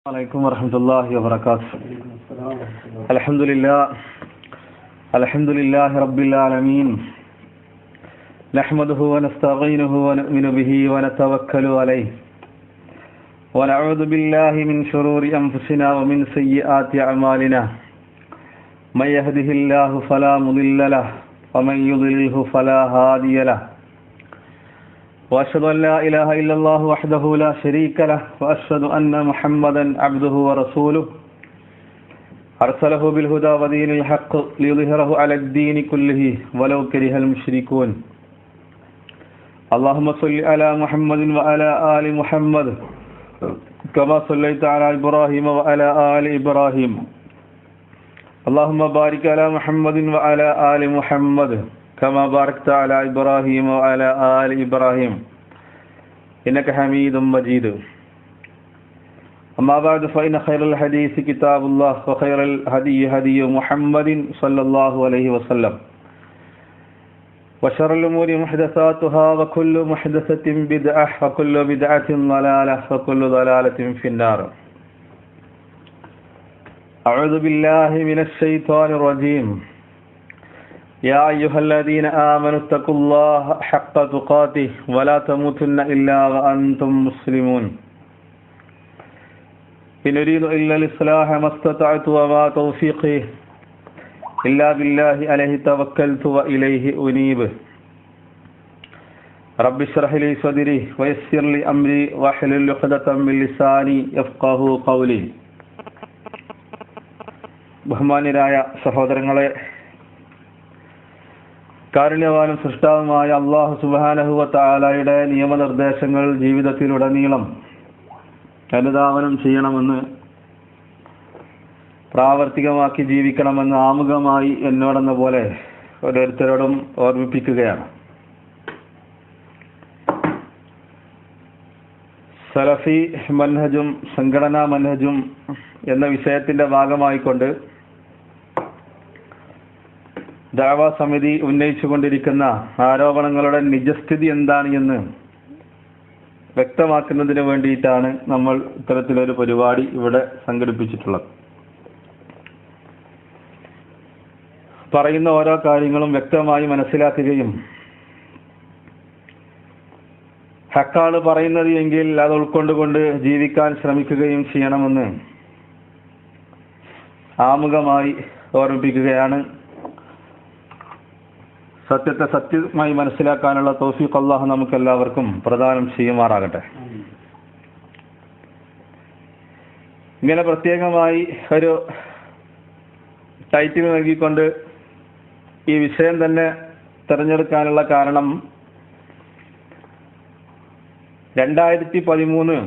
عليكم ورحمة الله وبركاته. الحمد لله رب العالمين، نحمده ونستعينه ونؤمن به ونتوكل عليه ونعوذ بالله من شرور أنفسنا ومن سيئات أعمالنا، من يهده الله فلا مضل له ومن يضلله فلا هادي له، وأشهد أن لا إله إلا الله وحده لا شريك له، وأشهد أن محمدا عبده ورسوله أرسله بالهدى ودين الحق ليظهره على الدين كله ولو كره المشركون. اللهم صل على محمد وعلى آل محمد كما صليت على إبراهيم وعلى آل إبراهيم. اللهم بارك على محمد وعلى آل محمد كما باركت على إبراهيم وعلى آل إبراهيم إنك حميد مجيد. أما بعد فإن خير الحديث كتاب الله وخير الهدي هدي محمد صلى الله عليه وسلم وشر الأمور محدثاتها وكل محدثة بدعة وكل بدعة ضلالة وكل ضلالة في النار. أعوذ بالله من الشيطان الرجيم. يا أيها الذين آمنوا اتقوا الله حق تقاته ولا تموتن إلا وأنتم مسلمون. إن أريد إلا الإصلاح ما استطعت وما توفيقي إلا بالله عليه توكلت وإليه أنيب. رب اشرح لي صدري ويسر لي أمري واحلل عقدة من لساني يفقهوا قولي. ബഹുമാന്യരായ സഹോദരങ്ങളെ, കാരുണ്യവാനും സൃഷ്ടാവുമായ അല്ലാഹു സുബ്ഹാനഹു വ തആലയുടെ നിയമനിർദ്ദേശങ്ങൾ ജീവിതത്തിലുടനീളം അനുധാവനം ചെയ്യണമെന്ന്, പ്രാവർത്തികമാക്കി ജീവിക്കണമെന്ന് ആമുഖമായി എന്നോടെന്ന പോലെ ഓരോരുത്തരോടും ഓർമ്മിപ്പിക്കുകയാണ്. സലഫി മൻഹജും സംഘടനാ മൻഹജും എന്ന വിഷയത്തിന്റെ ഭാഗമായിക്കൊണ്ട് ദഅവാ സമിതി ഉന്നയിച്ചുകൊണ്ടിരിക്കുന്ന ആരോപണങ്ങളുടെ നിജസ്ഥിതി എന്താണ് എന്ന് വ്യക്തമാക്കുന്നതിന് വേണ്ടിയിട്ടാണ് നമ്മൾ ഇത്തരത്തിലൊരു പരിപാടി ഇവിടെ സംഘടിപ്പിച്ചിട്ടുള്ളത്. പറയുന്ന ഓരോ കാര്യങ്ങളും വ്യക്തമായി മനസ്സിലാക്കുകയും ഹക്കാണ് പറയുന്നത് എങ്കിൽ അത് ഉൾക്കൊണ്ടുകൊണ്ട് ജീവിക്കാൻ ശ്രമിക്കുകയും ചെയ്യണമെന്ന് ആമുഖമായി ഓർമ്മിപ്പിക്കുകയാണ്. സത്യത്തെ സത്യമായി മനസ്സിലാക്കാനുള്ള തൗഫീഖ് അല്ലാഹു നമുക്ക് എല്ലാവർക്കും പ്രദാനം ചെയ്യുമാറാകട്ടെ. ഇങ്ങനെ പ്രത്യേകമായി ഒരു ടൈറ്റിൽ നൽകിക്കൊണ്ട് ഈ വിഷയം തന്നെ തിരഞ്ഞെടുക്കാനുള്ള കാരണം, 2013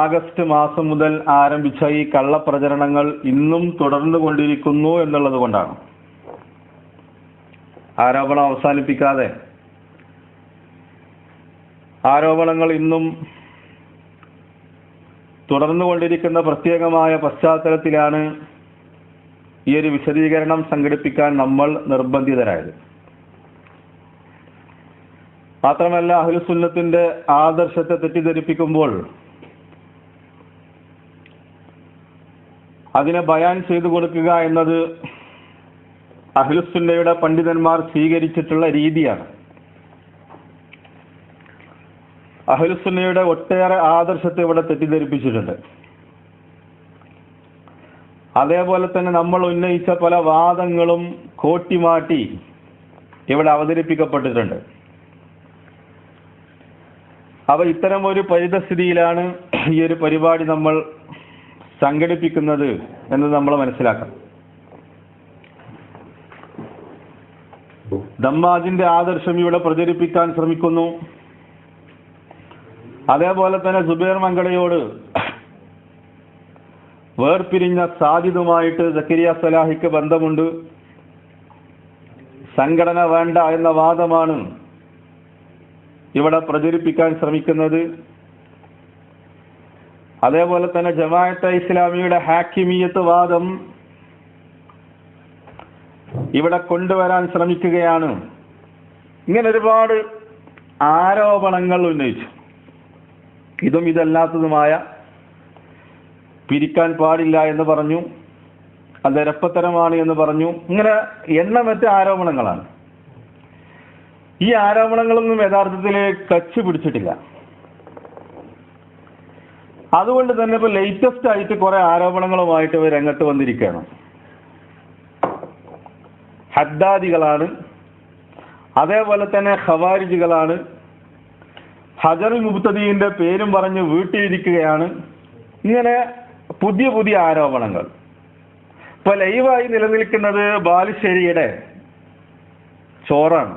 ആഗസ്റ്റ് മാസം മുതൽ ആരംഭിച്ച ഈ കള്ളപ്രചരണങ്ങൾ ഇന്നും തുടർന്നു കൊണ്ടിരിക്കുന്നു എന്നുള്ളത് കൊണ്ടാണ്. ആരോപണം അവസാനിപ്പിക്കാതെ ആരോപണങ്ങൾ ഇന്നും തുടർന്നുകൊണ്ടിരിക്കുന്ന പ്രത്യേകമായ പശ്ചാത്തലത്തിലാണ് ഈ ഒരു വിശദീകരണം സംഘടിപ്പിക്കാൻ നമ്മൾ നിർബന്ധിതരായത്. മാത്രമല്ല, അഹ്ലുസുന്നത്തിന്റെ ആദർശത്തെ തെറ്റിദ്ധരിപ്പിക്കുമ്പോൾ അതിനെ ബയാൻ ചെയ്തു കൊടുക്കുക എന്നത് അഹ്ലുസുന്നയുടെ പണ്ഡിതന്മാർ സ്വീകരിച്ചിട്ടുള്ള രീതിയാണ്. അഹ്ലുസുന്നയുടെ ഒട്ടേറെ ആദർശത്തെ ഇവിടെ തെറ്റിദ്ധരിപ്പിച്ചിട്ടുണ്ട്. അതേപോലെ തന്നെ നമ്മൾ ഉന്നയിച്ച പല വാദങ്ങളും കോട്ടിമാറ്റി ഇവിടെ അവതരിപ്പിക്കപ്പെട്ടിട്ടുണ്ട്. അവ ഇത്തരം ഒരു പരിതസ്ഥിതിയിലാണ് ഈ ഒരു പരിപാടി നമ്മൾ സംഘടിപ്പിക്കുന്നത് എന്ന് നമ്മൾ മനസ്സിലാക്കണം. ദമ്മാജിന്റെ ആദർശം ഇവിടെ പ്രചരിപ്പിക്കാൻ ശ്രമിക്കുന്നു. അതേപോലെ തന്നെ സുബൈർ മങ്കടയോട് വേർപിരിഞ്ഞ സാജിദുമായിട്ട് സക്കരിയ സലാഹിക്ക് ബന്ധമുണ്ട്, സംഘടന വേണ്ട എന്ന വാദമാണ് ഇവിടെ പ്രചരിപ്പിക്കാൻ ശ്രമിക്കുന്നത്. അതേപോലെ തന്നെ ജമാഅത്തെ ഇസ്ലാമിയുടെ ഹാക്കിമിയത്ത് വാദം ഇവിടെ കൊണ്ടുവരാൻ ശ്രമിക്കുകയാണ്. ഇങ്ങനെ ഒരുപാട് ആരോപണങ്ങൾ ഉന്നയിച്ചു. ഇതും ഇതല്ലാത്തതുമായ പിരിക്കാൻ പാടില്ല എന്ന് പറഞ്ഞു, അത് എരപ്പത്തരമാണ് എന്ന് പറഞ്ഞു. ഇങ്ങനെ എണ്ണമറ്റ ആരോപണങ്ങളാണ്. ഈ ആരോപണങ്ങളൊന്നും യഥാർത്ഥത്തിൽ ക്ലച്ച് പിടിച്ചിട്ടില്ല. അതുകൊണ്ട് തന്നെ ഇപ്പൊ ലേറ്റസ്റ്റ് ആയിട്ട് കുറെ ആരോപണങ്ങളുമായിട്ട് ഇവർ രംഗത്ത് വന്നിരിക്കുകയാണ്. ഹദ്ദാദികളാണ്, അതേപോലെ തന്നെ ഖവാരിജികളാണ്, ഹജറുൽ മുബ്തദീന്റെ പേരും പറഞ്ഞ് വീട്ടിലിരിക്കുകയാണ്. ഇങ്ങനെ പുതിയ പുതിയ ആരോപണങ്ങൾ. ഇപ്പൊ ലൈവായി നിലനിൽക്കുന്നത് ബാലുശ്ശേരിയുടെ ചോറാണ്.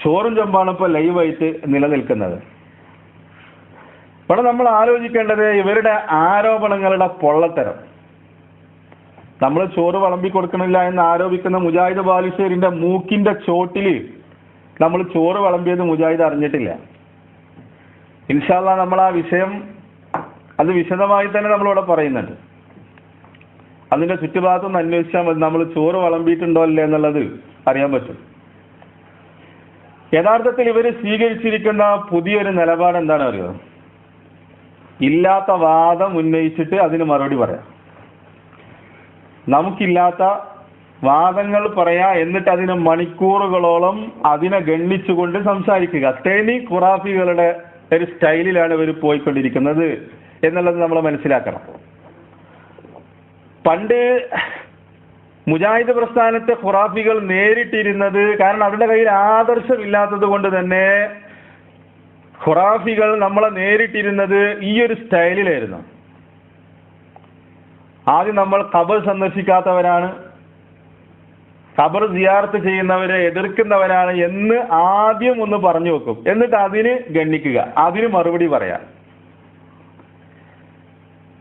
ചോറും ചെമ്പാണ് ഇപ്പൊ ലൈവായിട്ട് നിലനിൽക്കുന്നത്. ഇവിടെ നമ്മൾ ആലോചിക്കേണ്ടത് ഇവരുടെ ആരോപണങ്ങളുടെ പൊള്ളത്തരം. നമ്മൾ ചോറ് വിളമ്പി കൊടുക്കണില്ല എന്ന് ആരോപിക്കുന്ന മുജാഹിദ് ബാലുശ്ശേരിന്റെ മൂക്കിന്റെ ചോട്ടില് നമ്മൾ ചോറ് വിളമ്പിയത് മുജാഹിദ് അറിഞ്ഞിട്ടില്ല. ഇൻഷാ അല്ലാഹ് നമ്മൾ ആ വിഷയം അത് വിശദമായി തന്നെ നമ്മളിവിടെ പറയുന്നുണ്ട്. അതിന്റെ ചുറ്റുഭാഗത്തൊന്ന് അന്വേഷിച്ചാൽ മതി, നമ്മൾ ചോറ് വിളമ്പിയിട്ടുണ്ടോ അല്ലേ എന്നുള്ളത് അറിയാൻ പറ്റും. യഥാർത്ഥത്തിൽ ഇവർ സ്വീകരിച്ചിരിക്കുന്ന പുതിയൊരു നിലപാട് എന്താണ് അറിയോ? ഇല്ലാത്ത വാദം ഉന്നയിച്ചിട്ട് അതിന് മറുപടി പറയാം. നമുക്കില്ലാത്ത വാദങ്ങൾ പറയാ, എന്നിട്ട് അതിന് മണിക്കൂറുകളോളം അതിനെ ഗണ്ണിച്ചുകൊണ്ട് സംസാരിക്കുക. തേനി ഖുറാഫികളുടെ ഒരു സ്റ്റൈലിലാണ് ഇവർ പോയിക്കൊണ്ടിരിക്കുന്നത് എന്നുള്ളത് നമ്മൾ മനസ്സിലാക്കണം. പണ്ട് മുജാഹിദ് പ്രസ്ഥാനത്തെ ഖുറാഫികൾ നേരിട്ടിരുന്നത്, കാരണം അവരുടെ കയ്യിൽ ആദർശമില്ലാത്തത് കൊണ്ട് തന്നെ ഖുറാഫികൾ നമ്മളെ നേരിട്ടിരുന്നത് ഈ ഒരു സ്റ്റൈലിലായിരുന്നു. ആദ്യം നമ്മൾ ഖബർ സന്ദർശിക്കാത്തവരാണ്, ഖബർ സിയാറത്ത് ചെയ്യുന്നവരെ എതിർക്കുന്നവരാണ് എന്ന് ആദ്യം ഒന്ന് പറഞ്ഞു വെക്കും. എന്നിട്ട് അതിന് ഗണ്ണിക്കുക, അതിന് മറുപടി പറയാം.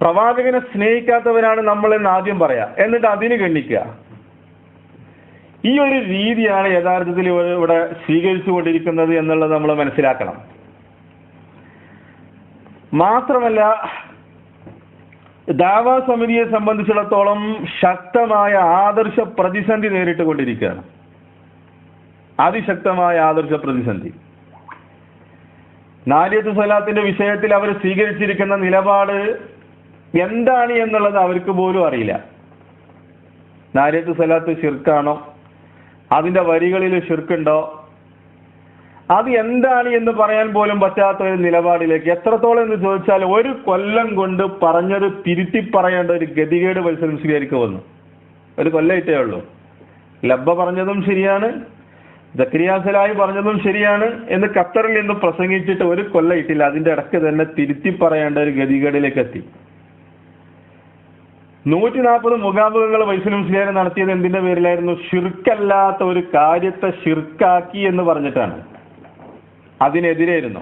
പ്രവാചകനെ സ്നേഹിക്കാത്തവരാണ് നമ്മൾ എന്ന് ആദ്യം പറയാം, എന്നിട്ട് അതിന് ഗണ്ണിക്കുക. ഈ ഒരു രീതിയാണ് യഥാർത്ഥത്തിൽ ഇവിടെ സ്വീകരിച്ചുകൊണ്ടിരിക്കുന്നത് എന്നുള്ളത് നമ്മൾ മനസ്സിലാക്കണം. മാത്രമല്ല, ദാവാ സമിതിയെ സംബന്ധിച്ചിടത്തോളം ശക്തമായ ആദർശ പ്രതിസന്ധി നേരിട്ട് കൊണ്ടിരിക്കുകയാണ്. അതിശക്തമായ ആദർശ പ്രതിസന്ധി. നാരിയത്ത് സ്വലാത്തിന്റെ വിഷയത്തിൽ അവർ സ്വീകരിച്ചിരിക്കുന്ന നിലപാട് എന്താണ് എന്നുള്ളത് അവർക്ക് പോലും അറിയില്ല. നാരിയത്ത് സ്വലാത്ത് ശിർക്കാണോ, അതിന്റെ വരികളിൽ ശിർക്കുണ്ടോ, അത് എന്താണ് എന്ന് പറയാൻ പോലും പറ്റാത്ത ഒരു നിലപാടിലേക്ക് എത്രത്തോളം എന്ന് ചോദിച്ചാൽ ഒരു കൊല്ലം കൊണ്ട് പറഞ്ഞത് തിരുത്തി പറയേണ്ട ഒരു ഗതികേട് പരിസരംസ്കരിക്ക് വന്നു. ഒരു കൊല്ലമായിട്ടേ ഉള്ളൂ. ലബ്ബ പറഞ്ഞതും ശരിയാണ്, സക്കരിയ സലാഹി പറഞ്ഞതും ശരിയാണ് എന്ന് ഖത്തറിൽ നിന്ന് പ്രസംഗിച്ചിട്ട് ഒരു കൊല്ലമായിട്ടില്ല. അതിന്റെ ഇടയ്ക്ക് തന്നെ തിരുത്തി പറയേണ്ട ഒരു ഗതികേടിലേക്ക് എത്തി. 140 മുഖാമുഖങ്ങൾ വൈസൽ മുസ്ലിയാർ നടത്തിയത് എന്തിന്റെ പേരിലായിരുന്നു? ഷിർക്കല്ലാത്ത ഒരു കാര്യത്തെ ഷിർക്കാക്കി എന്ന് പറഞ്ഞിട്ടാണ്. അതിനെതിരായിരുന്നു.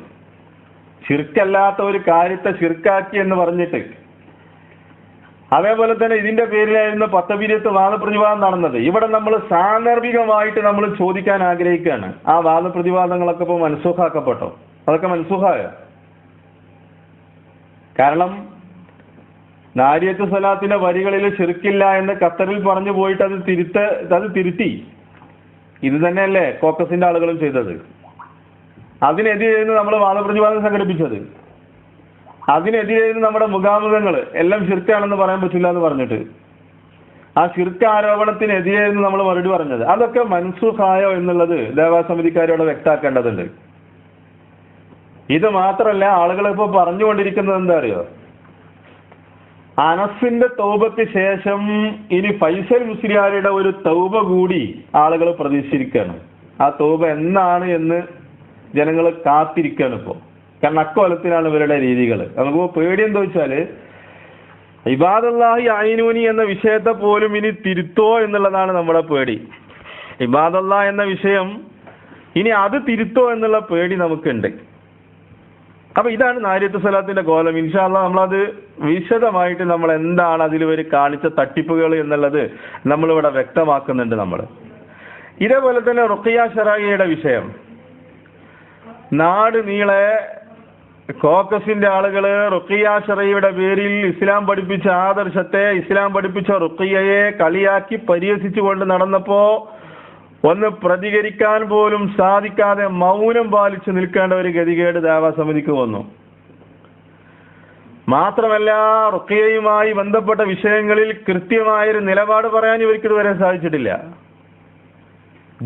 ഷിർക്കല്ലാത്ത ഒരു കാര്യത്തെ ഷിർക്കാക്കി എന്ന് പറഞ്ഞിട്ട്. അതേപോലെ തന്നെ ഇതിന്റെ പേരിലായിരുന്നു പത്തപീര്യത്ത് വാദപ്രതിവാദം നടന്നത്. ഇവിടെ നമ്മൾ സാന്ദർഭികമായിട്ട് നമ്മൾ ചോദിക്കാൻ ആഗ്രഹിക്കുകയാണ്, ആ വാദപ്രതിവാദങ്ങളൊക്കെ ഇപ്പോൾ മൻസൂഖാക്കപ്പെട്ടോ? അതൊക്കെ മൻസൂഖായോ? കാരണം നാരിയത്ത് സ്വലാത്തിന്റെ വരികളിൽ ഷിർക്കില്ല എന്ന് ഖത്തറിൽ പറഞ്ഞു പോയിട്ട് അത് തിരുത്തി. ഇത് തന്നെയല്ലേ കോക്കസിന്റെ ആളുകളും ചെയ്തത്. അതിനെതിരായിരുന്നു നമ്മൾ വാദപ്രതിവാദം സംഘടിപ്പിച്ചത്. അതിനെതിരായിരുന്നു നമ്മുടെ മുഖാമുഖങ്ങൾ. എല്ലാം ഷിർക്കാണെന്ന് പറയാൻ പറ്റില്ല എന്ന് പറഞ്ഞിട്ട് ആ ഷിർക്ക് ആരോപണത്തിനെതിരായിരുന്നു നമ്മൾ മറുപടി പറഞ്ഞത്. അതൊക്കെ മൻസൂഖായോ എന്നുള്ളത് ദേവാസമിതിക്കാരോട് വ്യക്തമാക്കേണ്ടതുണ്ട്. ഇത് മാത്രമല്ല, ആളുകൾ ഇപ്പോൾ പറഞ്ഞുകൊണ്ടിരിക്കുന്നത് എന്താ അറിയോ? അനസിന്റെ തൗബയ്ക്ക് ശേഷം ഇനി ഫൈസൽ മുസ്ലിയാരുടെ ഒരു തൗബ കൂടി ആളുകൾ പ്രതീക്ഷിച്ചിരിക്കുകയാണ്. ആ തൗബ എന്നാണ് എന്ന് ജനങ്ങൾ കാത്തിരിക്കുകയാണ് ഇപ്പോൾ. കാരണം അക്കോലത്തിലാണ് ഇവരുടെ രീതികൾ. നമുക്ക് പേടി എന്താ വെച്ചാല്, ഇബാദല്ലാഹി അയിനൂനി എന്ന വിഷയത്തെ പോലും ഇനി തിരുത്തോ എന്നുള്ളതാണ് നമ്മുടെ പേടി. ഇബാദല്ലാ എന്ന വിഷയം ഇനി അത് തിരുത്തോ എന്നുള്ള പേടി നമുക്കുണ്ട്. അപ്പൊ ഇതാണ് നാരിയത്ത് സ്വലാത്തിന്റെ കോലം. ഇൻഷാ അല്ലാഹ് നമ്മളത് വിശദമായിട്ട് നമ്മൾ എന്താണ് അതിൽ ഇവർ കാണിച്ച തട്ടിപ്പുകൾ എന്നുള്ളത് നമ്മളിവിടെ വ്യക്തമാക്കുന്നുണ്ട്. നമ്മൾ ഇതേപോലെ തന്നെ റുഖിയ ശറഈയുടെ വിഷയം നാട് നീളെ കോക്കസിന്റെ ആളുകള് റുഖിയ ശറഈയുടെ പേരിൽ ഇസ്ലാം പഠിപ്പിച്ച ആദർശത്തെ, ഇസ്ലാം പഠിപ്പിച്ച റുഖിയയെ കളിയാക്കി പരിഹസിച്ചുകൊണ്ട് നടന്നപ്പോ ഒന്ന് പ്രതികരിക്കാൻ പോലും സാധിക്കാതെ മൗനം പാലിച്ചു നിൽക്കേണ്ട ഒരു ഗതികേട് ദേവാ സമിതിക്ക് വന്നു. മാത്രമല്ല റുഖിയയുമായി ബന്ധപ്പെട്ട വിഷയങ്ങളിൽ കൃത്യമായൊരു നിലപാട് പറയാൻ ഇവർക്ക് ഇതുവരെ സാധിച്ചിട്ടില്ല.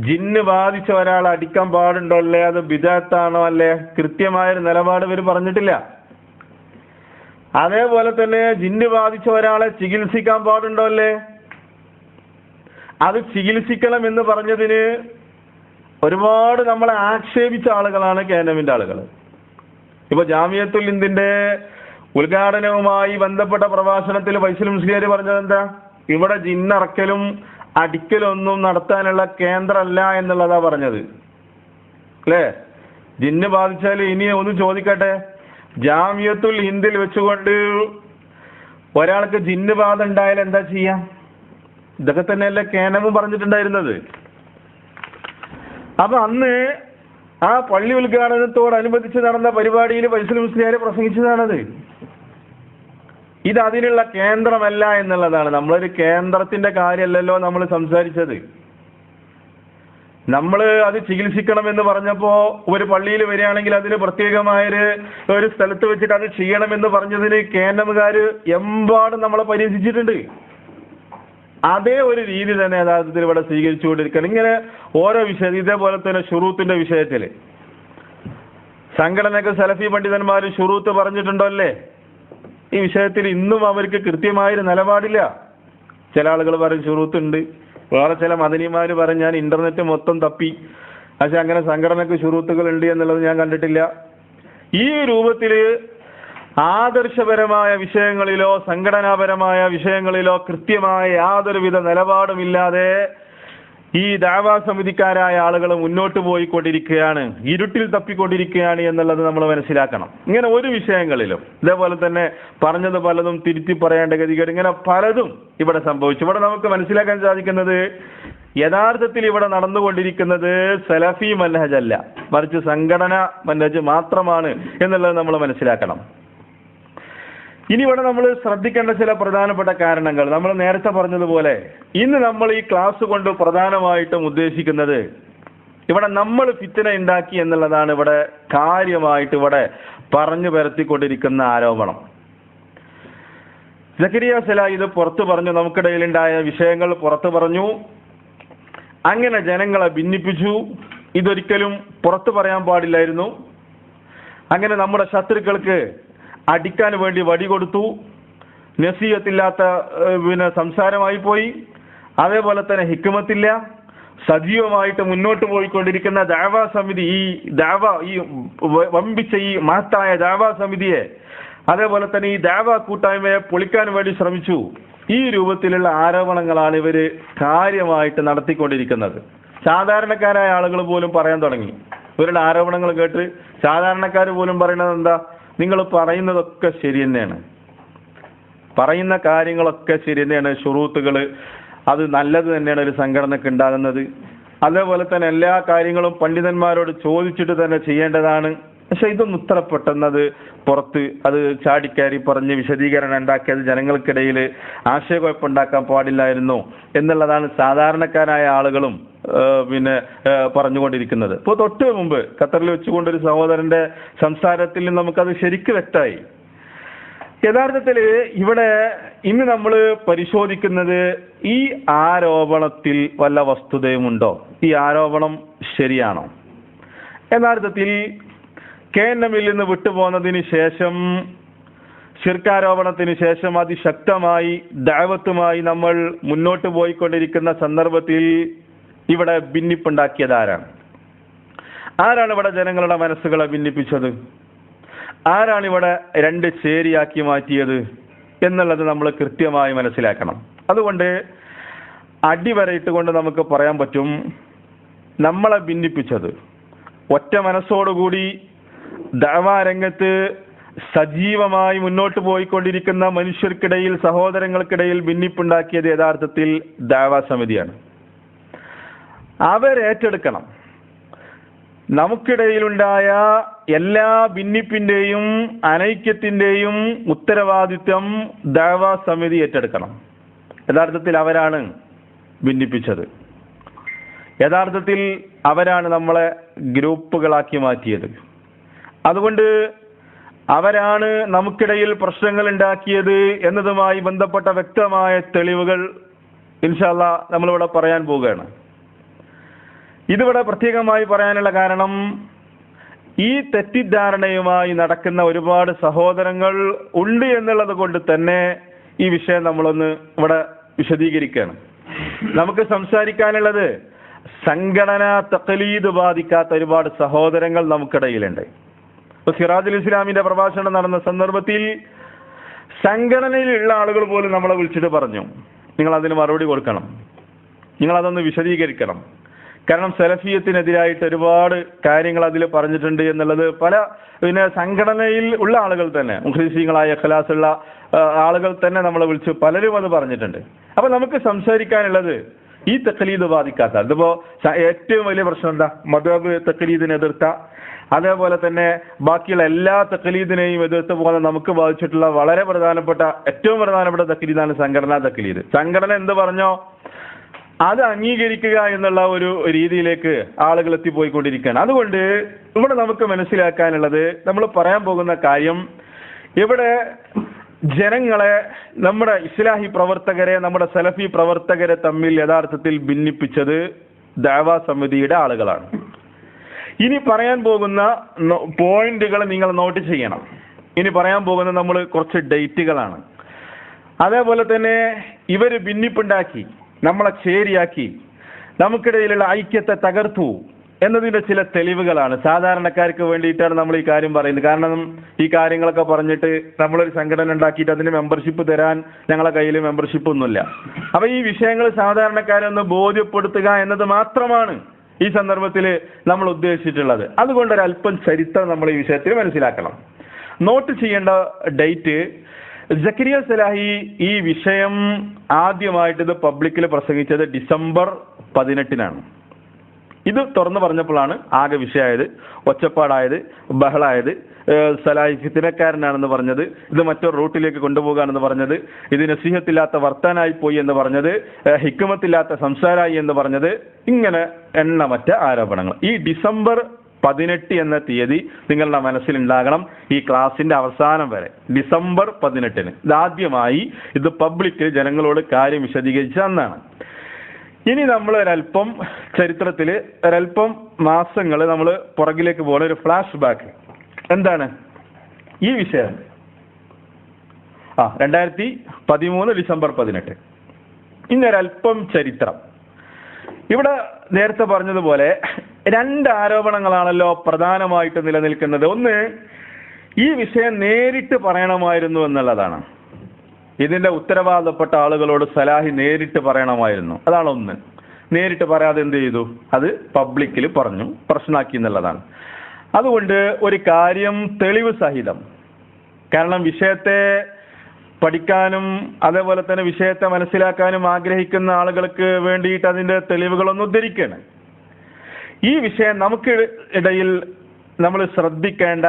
ജിന്ന് ബാധിച്ച ഒരാളെ അടിക്കാൻ പാടുണ്ടോ അല്ലേ, അത് ബിദഅത്താണോ അല്ലേ, കൃത്യമായൊരു നിലപാട് ഇവർ പറഞ്ഞിട്ടില്ല. അതേപോലെ തന്നെ ജിന്ന് ബാധിച്ച ഒരാളെ ചികിത്സിക്കാൻ പാടുണ്ടോ അല്ലേ, അത് ചികിത്സിക്കണം എന്ന് പറഞ്ഞതിന് ഒരുപാട് നമ്മളെ ആക്ഷേപിച്ച ആളുകളാണ് KNMന്റെ ആളുകൾ. ഇപ്പൊ ജാമിയത്തുൽ ഹിന്ദിന്റെ ഉദ്ഘാടനവുമായി ബന്ധപ്പെട്ട പ്രഭാഷണത്തിൽ ഫൈസൽ മുസ്ലിയാർ പറഞ്ഞത് എന്താ, ഇവിടെ ജിന്നറക്കലും അടിക്കലൊന്നും നടത്താനുള്ള കേന്ദ്രമല്ല എന്നുള്ളതാ പറഞ്ഞത് അല്ലേ. ജിന്ന് ബാധിച്ചാൽ ഇനി ഒന്ന് ചോദിക്കട്ടെ, ജാമിയത്തുൽ ഹിന്ദിൽ വെച്ചുകൊണ്ട് ഒരാൾക്ക് ജിന്ന് ബാധ ഉണ്ടായാൽ എന്താ ചെയ്യാം? ഇതൊക്കെ തന്നെയല്ലേ KNM പറഞ്ഞിട്ടുണ്ടായിരുന്നത്. അപ്പൊ അന്ന് ആ പള്ളി ഉദ്ഘാടനത്തോടനുബന്ധിച്ച് നടന്ന പരിപാടിയിൽ ഫൈസൽ മുസ്ലിയാർ പ്രസംഗിച്ചതാണത്. ഇത് അതിനുള്ള കേന്ദ്രമല്ല എന്നുള്ളതാണ്. നമ്മളൊരു കേന്ദ്രത്തിന്റെ കാര്യമല്ലല്ലോ നമ്മൾ സംസാരിച്ചത്. നമ്മൾ അത് ചികിത്സിക്കണം എന്ന് പറഞ്ഞപ്പോ ഒരു പള്ളിയിൽ വരികയാണെങ്കിൽ അതിന് പ്രത്യേകമായൊരു സ്ഥലത്ത് വെച്ചിട്ട് അത് ചെയ്യണമെന്ന് പറഞ്ഞതിന് KNMകാര് എമ്പാടും നമ്മളെ പരീക്ഷിച്ചിട്ടുണ്ട്. അതേ ഒരു രീതി തന്നെ യഥാർത്ഥത്തിൽ ഇവിടെ സ്വീകരിച്ചുകൊണ്ടിരിക്കണം. ഇങ്ങനെ ഓരോ വിഷയം, ഇതേപോലെ തന്നെ ഷുറൂത്തിന്റെ വിഷയത്തില് സംഘടനക്ക് സലഫി പണ്ഡിതന്മാർ ഷുറൂത്ത് പറഞ്ഞിട്ടുണ്ടോ അല്ലേ? ഈ വിഷയത്തിൽ ഇന്നും അവർക്ക് കൃത്യമായൊരു നിലപാടില്ല. ചില ആളുകൾ പറയും ഷുറൂത്ത് ഉണ്ട്, വേറെ ചില മദനിമാര് പറയും ഞാൻ ഇന്റർനെറ്റ് മൊത്തം തപ്പി, പക്ഷെ അങ്ങനെ സംഘടനക്ക് ഷുറൂത്തുകൾ ഉണ്ട് എന്നുള്ളത് ഞാൻ കണ്ടിട്ടില്ല. ഈ രൂപത്തില് ആദർശപരമായ വിഷയങ്ങളിലോ സംഘടനാപരമായ വിഷയങ്ങളിലോ കൃത്യമായ യാതൊരുവിധ നിലപാടുമില്ലാതെ ഈ ദഅവാ സമിതിക്കാരായ ആളുകൾ മുന്നോട്ട് പോയിക്കൊണ്ടിരിക്കുകയാണ്, ഇരുട്ടിൽ തപ്പിക്കൊണ്ടിരിക്കുകയാണ് എന്നുള്ളത് നമ്മൾ മനസ്സിലാക്കണം. ഇങ്ങനെ ഒരു വിഷയങ്ങളിലും ഇതേപോലെ തന്നെ പറഞ്ഞത് പലതും തിരുത്തി പറയേണ്ട ഗതികേട് ഇങ്ങനെ പലതും ഇവിടെ സംഭവിച്ചു. ഇവിടെ നമുക്ക് മനസ്സിലാക്കാൻ സാധിക്കുന്നത് യഥാർത്ഥത്തിൽ ഇവിടെ നടന്നുകൊണ്ടിരിക്കുന്നത് സലഫി മൻഹജ് അല്ല, മറിച്ച് സംഘടന മൻഹജ് മാത്രമാണ് എന്നുള്ളത് നമ്മൾ മനസ്സിലാക്കണം. ഇനി ഇവിടെ നമ്മൾ ശ്രദ്ധിക്കേണ്ട ചില പ്രധാനപ്പെട്ട കാരണങ്ങൾ നമ്മൾ നേരത്തെ പറഞ്ഞതുപോലെ ഇന്ന് നമ്മൾ ഈ ക്ലാസ് കൊണ്ട് പ്രധാനമായിട്ടും ഉദ്ദേശിക്കുന്നത് ഇവിടെ നമ്മൾ ഫിത്ന ഉണ്ടാക്കി എന്നുള്ളതാണ് ഇവിടെ കാര്യമായിട്ട് ഇവിടെ പറഞ്ഞു പരത്തിക്കൊണ്ടിരിക്കുന്ന ആരോപണം. സക്കരിയ സലാഹി ഇത് പുറത്തു പറഞ്ഞു, നമുക്കിടയിലുണ്ടായ വിഷയങ്ങൾ പുറത്തു പറഞ്ഞു, അങ്ങനെ ജനങ്ങളെ ഭിന്നിപ്പിച്ചു. ഇതൊരിക്കലും പുറത്തു പറയാൻ പാടില്ലായിരുന്നു. അങ്ങനെ നമ്മുടെ ശത്രുക്കൾക്ക് അടിക്കാൻ വേണ്ടി വടി കൊടുത്തു, നസീഹത്തില്ലാത്ത സംസാരമായി പോയി. അതേപോലെ തന്നെ ഹിക്മത്തില്ല, സജീവമായിട്ട് മുന്നോട്ട് പോയിക്കൊണ്ടിരിക്കുന്ന ദഅവാ സമിതി, ഈ വമ്പിച്ച ഈ മഹത്തായ ദഅവാ സമിതിയെ, അതേപോലെ തന്നെ ഈ ദഅവാ കൂട്ടായ്മയെ പൊളിക്കാൻ വേണ്ടി ശ്രമിച്ചു. ഈ രൂപത്തിലുള്ള ആരോപണങ്ങളാണ് ഇവര് കാര്യമായിട്ട് നടത്തിക്കൊണ്ടിരിക്കുന്നത്. സാധാരണക്കാരായ ആളുകൾ പോലും പറയാൻ തുടങ്ങി. ഇവരുടെ ആരോപണങ്ങൾ കേട്ട് സാധാരണക്കാർ പോലും പറയുന്നത് എന്താ, നിങ്ങൾ പറയുന്നതൊക്കെ ശരി തന്നെയാണ്, പറയുന്ന കാര്യങ്ങളൊക്കെ ശരി തന്നെയാണ്, ഷുറൂത്തുകൾ അത് നല്ലത് തന്നെയാണ് ഒരു സംഘടനക്ക് ഉണ്ടാകുന്നത്. അതേപോലെ തന്നെ എല്ലാ കാര്യങ്ങളും പണ്ഡിതന്മാരോട് ചോദിച്ചിട്ട് തന്നെ ചെയ്യേണ്ടതാണ്. പക്ഷെ ഇതൊന്നും ഇത്ര പെട്ടെന്നത് പുറത്ത് അത് ചാടിക്കയറി പറഞ്ഞ് വിശദീകരണം ഉണ്ടാക്കിയത് ജനങ്ങൾക്കിടയിൽ ആശയക്കുഴപ്പമുണ്ടാക്കാൻ പാടില്ലായിരുന്നു എന്നുള്ളതാണ് സാധാരണക്കാരായ ആളുകളും പറഞ്ഞുകൊണ്ടിരിക്കുന്നത്. ഇപ്പോൾ തൊട്ട് മുമ്പ് ഖത്തറിൽ വെച്ചുകൊണ്ടൊരു സഹോദരന്റെ സംസാരത്തിൽ നിന്ന് നമുക്കത് ശരിക്ക് വ്യക്തമായി. യഥാർത്ഥത്തിൽ ഇവിടെ ഇന്ന് നമ്മൾ പരിശോധിക്കുന്നത് ഈ ആരോപണത്തിൽ വല്ല വസ്തുതയുമുണ്ടോ, ഈ ആരോപണം ശരിയാണോ? യഥാർത്ഥത്തിൽ KNMൽ നിന്ന് വിട്ടുപോകുന്നതിന് ശേഷം, ശിർക്കാരോപണത്തിന് ശേഷം അതിശക്തമായി ദഅവത്തുമായി നമ്മൾ മുന്നോട്ട് പോയിക്കൊണ്ടിരിക്കുന്ന സന്ദർഭത്തിൽ ഇവിടെ ഭിന്നിപ്പുണ്ടാക്കിയത് ആരാണ്? ആരാണ് ഇവിടെ ജനങ്ങളുടെ മനസ്സുകളെ ഭിന്നിപ്പിച്ചത്? ആരാണ് ഇവിടെ രണ്ട് ചേരിയാക്കി മാറ്റിയത് എന്നുള്ളത് നമ്മൾ കൃത്യമായി മനസ്സിലാക്കണം. അതുകൊണ്ട് അടിവരയിട്ടുകൊണ്ട് നമുക്ക് പറയാൻ പറ്റും, നമ്മളെ ഭിന്നിപ്പിച്ചത് ഒറ്റ മനസ്സോടുകൂടി ദഅവാ രംഗത്ത് സജീവമായി മുന്നോട്ട് പോയിക്കൊണ്ടിരിക്കുന്ന മനുഷ്യർക്കിടയിൽ, സഹോദരങ്ങൾക്കിടയിൽ ഭിന്നിപ്പുണ്ടാക്കിയത് യഥാർത്ഥത്തിൽ ദഅവാ സമിതിയാണ്. അവരേറ്റെടുക്കണം. നമുക്കിടയിലുണ്ടായ എല്ലാ ഭിന്നിപ്പിന്റെയും അനൈക്യത്തിന്റെയും ഉത്തരവാദിത്വം ദഅവാ സമിതി ഏറ്റെടുക്കണം. യഥാർത്ഥത്തിൽ അവരാണ് ഭിന്നിപ്പിച്ചത്. യഥാർത്ഥത്തിൽ അവരാണ് നമ്മളെ ഗ്രൂപ്പുകളാക്കി മാറ്റിയത്. അതുകൊണ്ട് അവരാണ് നമുക്കിടയിൽ പ്രശ്നങ്ങൾ ഉണ്ടാക്കിയത് എന്നതുമായി ബന്ധപ്പെട്ട വ്യക്തമായ തെളിവുകൾ ഇൻഷാ അല്ലാഹ് നമ്മളിവിടെ പറയാൻ പോവുകയാണ്. ഇതിവിടെ പ്രത്യേകമായി പറയാനുള്ള കാരണം, ഈ തെറ്റിദ്ധാരണയുമായി നടക്കുന്ന ഒരുപാട് സഹോദരങ്ങൾ ഉണ്ട് എന്നുള്ളത് കൊണ്ട് തന്നെ ഈ വിഷയം നമ്മളൊന്ന് ഇവിടെ വിശദീകരിക്കുകയാണ്. നമുക്ക് സംസാരിക്കാനുള്ളത് സംഘടനാ തഖ്ലീദ് ബാധിക്കാത്ത ഒരുപാട് സഹോദരങ്ങൾ നമുക്കിടയിലുണ്ട്. ഇപ്പൊ സിറാജുൽ ഇസ്ലാമിന്റെ പ്രഭാഷണം നടന്ന സന്ദർഭത്തിൽ സംഘടനയിലുള്ള ആളുകൾ പോലും നമ്മളെ വിളിച്ചിട്ട് പറഞ്ഞു, നിങ്ങൾ അതിന് മറുപടി കൊടുക്കണം, നിങ്ങൾ അതൊന്ന് വിശദീകരിക്കണം. കാരണം സലഫിയത്തിനെതിരായിട്ട് ഒരുപാട് കാര്യങ്ങൾ അതിൽ പറഞ്ഞിട്ടുണ്ട് എന്നുള്ളത് പിന്നെ സംഘടനയിൽ ഉള്ള ആളുകൾ തന്നെ, മുഖ്ലിസീങ്ങളായ ഇഖ്ലാസുള്ള ആളുകൾ തന്നെ നമ്മളെ വിളിച്ച് പലരും അത് പറഞ്ഞിട്ടുണ്ട്. അപ്പൊ നമുക്ക് സംസാരിക്കാനുള്ളത് ഈ തഖ്ലീദ് ബാധിക്കാത്ത, ഇതിപ്പോ ഏറ്റവും വലിയ പ്രശ്നം എന്താ, മദ്ഹബ് തഖ്ലീദിനെ എതിർത്ത, അതേപോലെ തന്നെ ബാക്കിയുള്ള എല്ലാ തഖ്ലീദിനെയും എതിർത്ത് പോലെ നമുക്ക് ബാധിച്ചിട്ടുള്ള വളരെ ഏറ്റവും പ്രധാനപ്പെട്ട തഖ്ലീദാണ് സംഘടനാ തഖ്ലീദ്. സംഘടന എന്ത് പറഞ്ഞോ അത് അംഗീകരിക്കുക എന്നുള്ള ഒരു രീതിയിലേക്ക് ആളുകൾ എത്തിപ്പോയിക്കൊണ്ടിരിക്കുകയാണ്. അതുകൊണ്ട് ഇവിടെ നമുക്ക് മനസ്സിലാക്കാനുള്ളത്, നമ്മൾ പറയാൻ പോകുന്ന കാര്യം, ഇവിടെ ജനങ്ങളെ, നമ്മുടെ ഇസ്ലാഹി പ്രവർത്തകരെ, നമ്മുടെ സലഫി പ്രവർത്തകരെ തമ്മിൽ യഥാർത്ഥത്തിൽ ഭിന്നിപ്പിച്ചത് ദഅവാ സമിതിയുടെ ആളുകളാണ്. ഇനി പറയാൻ പോകുന്ന പോയിന്റുകൾ നിങ്ങൾ നോട്ട് ചെയ്യണം. ഇനി പറയാൻ പോകുന്ന നമ്മൾ കുറച്ച് ഡേറ്റുകളാണ്. അതേപോലെ തന്നെ ഇവര് ഭിന്നിപ്പുണ്ടാക്കി, നമ്മളെ ചേരിയാക്കി, നമുക്കിടയിലുള്ള ഐക്യത്തെ തകർത്തു എന്നതിന്റെ ചില തെളിവുകളാണ്. സാധാരണക്കാർക്ക് വേണ്ടിയിട്ടാണ് നമ്മൾ ഈ കാര്യം പറയുന്നത്. കാരണം ഈ കാര്യങ്ങളൊക്കെ പറഞ്ഞിട്ട് നമ്മളൊരു സംഘടന ഉണ്ടാക്കിയിട്ട് അതിന് മെമ്പർഷിപ്പ് തരാൻ ഞങ്ങളെ കയ്യിൽ മെമ്പർഷിപ്പ് ഒന്നുമില്ല. അപ്പൊ ഈ വിഷയങ്ങൾ സാധാരണക്കാരെ ഒന്ന് ബോധ്യപ്പെടുത്തുക എന്നത് മാത്രമാണ് ഈ സന്ദർഭത്തിൽ നമ്മൾ ഉദ്ദേശിച്ചിട്ടുള്ളത്. അതുകൊണ്ടൊരല്പം ചരിത്രം നമ്മൾ ഈ വിഷയത്തിൽ മനസ്സിലാക്കണം. നോട്ട് ചെയ്യേണ്ട ഡേറ്റ്, സക്കരിയ സലാഹി ഈ വിഷയം ആദ്യമായിട്ട് ഇത് പബ്ലിക്കിൽ പ്രസംഗിച്ചത് ഡിസംബർ 18-നാണ്. ഇത് തുറന്നു പറഞ്ഞപ്പോഴാണ് ആകെ വിഷയമായത്, ഒച്ചപ്പാടായത്, ബഹളായത്. സലാഹി ഫിത്നക്കാരനാണെന്ന് പറഞ്ഞത്, ഇത് മറ്റൊരു റൂട്ടിലേക്ക് കൊണ്ടുപോകാണെന്ന് പറഞ്ഞത്, ഇത് നസീഹത്തില്ലാത്ത വർത്താനായി പോയി എന്ന് പറഞ്ഞത്, ഹിക്മത്തില്ലാത്ത സംസാരമായി എന്ന് പറഞ്ഞത്, ഇങ്ങനെ എണ്ണമറ്റ ആരോപണങ്ങൾ. ഈ ഡിസംബർ 18 എന്ന തീയതി നിങ്ങളുടെ മനസ്സിലുണ്ടാകണം. ഈ ക്ലാസിന്റെ അവസാനം വരെ ഡിസംബർ 18-ന് ഇതാദ്യമായി ഇത് പബ്ലിക്കിൽ ജനങ്ങളോട് കാര്യം വിശദീകരിച്ച അന്നാണ്. ഇനി നമ്മൾ ഒരല്പം ചരിത്രത്തിൽ ഒരല്പം മാസങ്ങൾ നമ്മൾ പുറകിലേക്ക് പോകുന്ന ഒരു ഫ്ലാഷ് ബാക്ക്. എന്താണ് ഈ വിഷയം? 2013 ഡിസംബർ 18. ഇന്നൊരല്പം ചരിത്രം. ഇവിടെ നേരത്തെ പറഞ്ഞതുപോലെ 2 ആരോപണങ്ങളാണല്ലോ പ്രധാനമായിട്ട് നിലനിൽക്കുന്നത്. ഒന്ന്, ഈ വിഷയം നേരിട്ട് പറയണമായിരുന്നു എന്നുള്ളതാണ്. ഇതിന്റെ ഉത്തരവാദപ്പെട്ട ആളുകളോട് സലാഹി നേരിട്ട് പറയണമായിരുന്നു. അതാണ് ഒന്ന്. നേരിട്ട് പറയാതെ എന്ത് ചെയ്തു? അത് പബ്ലിക്കിൽ പറഞ്ഞു, പ്രശ്നമാക്കി എന്നുള്ളതാണ്. അതുകൊണ്ട് ഒരു കാര്യം തെളിവ് സഹിതം, കാരണം വിഷയത്തെ പഠിക്കാനും അതേപോലെ തന്നെ വിഷയത്തെ മനസ്സിലാക്കാനും ആഗ്രഹിക്കുന്ന ആളുകൾക്ക് വേണ്ടിയിട്ട് അതിന്റെ തെളിവുകളൊന്നും ഉദ്ധരിക്കണം. ഈ വിഷയം നമുക്ക് ഇടയിൽ നമ്മൾ ശ്രദ്ധിക്കേണ്ട,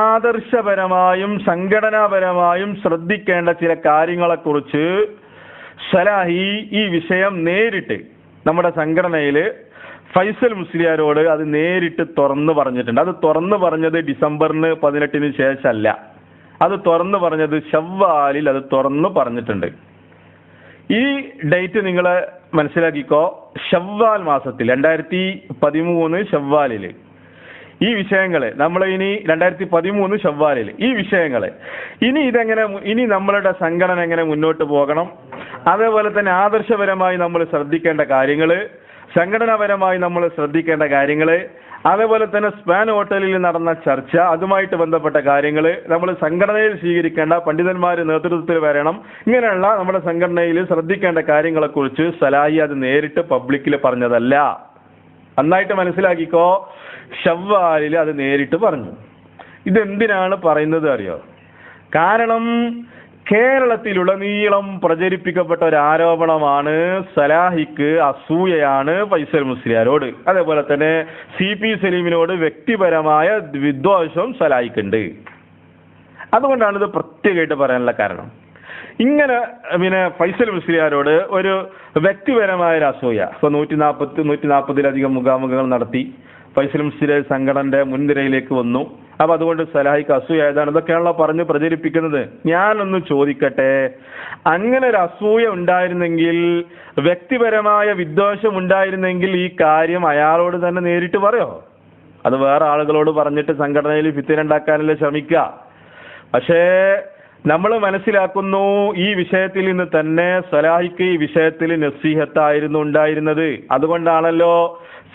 ആദർശപരമായും സംഘടനാപരമായും ശ്രദ്ധിക്കേണ്ട ചില കാര്യങ്ങളെക്കുറിച്ച് സലാഹി ഈ വിഷയം നേരിട്ട് നമ്മുടെ സംഘടനയിൽ ഫൈസൽ മുസ്ലിയാരോട് അത് നേരിട്ട് തുറന്നു പറഞ്ഞിട്ടുണ്ട്. അത് തുറന്നു പറഞ്ഞത് ഡിസംബർ 18-ന് ശേഷമല്ല, അത് തുറന്നു പറഞ്ഞത് ശവ്വാലിൽ അത് തുറന്നു പറഞ്ഞിട്ടുണ്ട്. ഈ ഡേറ്റ് നിങ്ങൾ മനസ്സിലാക്കിക്കോ. ശവ്വാൽ മാസത്തിൽ 2013 ശവ്വാലിൽ ഈ വിഷയങ്ങളെ നമ്മൾ ഇനി 2013 ശവ്വാലിൽ ഈ വിഷയങ്ങളെ ഇനി നമ്മളുടെ സംഘടന എങ്ങനെ മുന്നോട്ട് പോകണം, അതേപോലെ തന്നെ ആദർശപരമായി നമ്മൾ ശ്രദ്ധിക്കേണ്ട കാര്യങ്ങള്, സംഘടനാപരമായി നമ്മൾ ശ്രദ്ധിക്കേണ്ട കാര്യങ്ങള്, അതേപോലെ തന്നെ സ്പാൻ ഹോട്ടലിൽ നടന്ന ചർച്ച, അതുമായിട്ട് ബന്ധപ്പെട്ട കാര്യങ്ങൾ, നമ്മൾ സംഘടനയിൽ സ്വീകരിക്കേണ്ട പണ്ഡിതന്മാര് നേതൃത്വത്തിൽ വരണം, ഇങ്ങനെയുള്ള നമ്മുടെ സംഘടനയിൽ ശ്രദ്ധിക്കേണ്ട കാര്യങ്ങളെക്കുറിച്ച് സലാഹി അത് നേരിട്ട് പബ്ലിക്കിൽ പറഞ്ഞതല്ല. നന്നായിട്ട് മനസ്സിലാക്കിക്കോ. ശവ്വാലിൽ അത് നേരിട്ട് പറഞ്ഞു. ഇതെന്തിനാണ് പറയുന്നത് അറിയോ? കാരണം കേരളത്തിലുടനീളം പ്രചരിപ്പിക്കപ്പെട്ട ഒരു ആരോപണമാണ് സലാഹിക്ക് അസൂയയാണ് ഫൈസൽ മുസ്ലിയാരോട്, അതേപോലെ തന്നെ CP സലീമിനോട് വ്യക്തിപരമായ വിദ്വേഷം സലാഹിക്കുണ്ട്. അതുകൊണ്ടാണ് ഇത് പ്രത്യേകമായിട്ട് പറയാനുള്ള കാരണം. ഇങ്ങനെ ഫൈസൽ മുസ്ലിയാരോട് ഒരു വ്യക്തിപരമായ ഒരു അസൂയ. ഇപ്പൊ 140-140-ലധികം മുഖാമുഖങ്ങൾ നടത്തി. ഫൈസൽ മുസ്ലിയാർ സംഘടനയുടെ മുൻനിരയിലേക്ക് വന്നു. അപ്പൊ അതുകൊണ്ട് സലാഹിക്ക് അസൂയ ഏതാണ്, ഇതൊക്കെയാണല്ലോ പറഞ്ഞ് പ്രചരിപ്പിക്കുന്നത്. ഞാനൊന്ന് ചോദിക്കട്ടെ, അങ്ങനെ ഒരു അസൂയ ഉണ്ടായിരുന്നെങ്കിൽ, വ്യക്തിപരമായ വിദ്വേഷം ഉണ്ടായിരുന്നെങ്കിൽ ഈ കാര്യം അയാളോട് തന്നെ നേരിട്ട് പറയോ? അത് വേറെ ആളുകളോട് പറഞ്ഞിട്ട് സംഘടനയിൽ ഫിത്തിന ഉണ്ടാക്കാനല്ലേ ശ്രമിക്കുക. പക്ഷേ നമ്മൾ മനസ്സിലാക്കുന്നു, ഈ വിഷയത്തിൽ നിന്ന് തന്നെ സലാഹിക്ക് ഈ വിഷയത്തിൽ നസീഹത്തായിരുന്നു ഉണ്ടായിരുന്നത്. അതുകൊണ്ടാണല്ലോ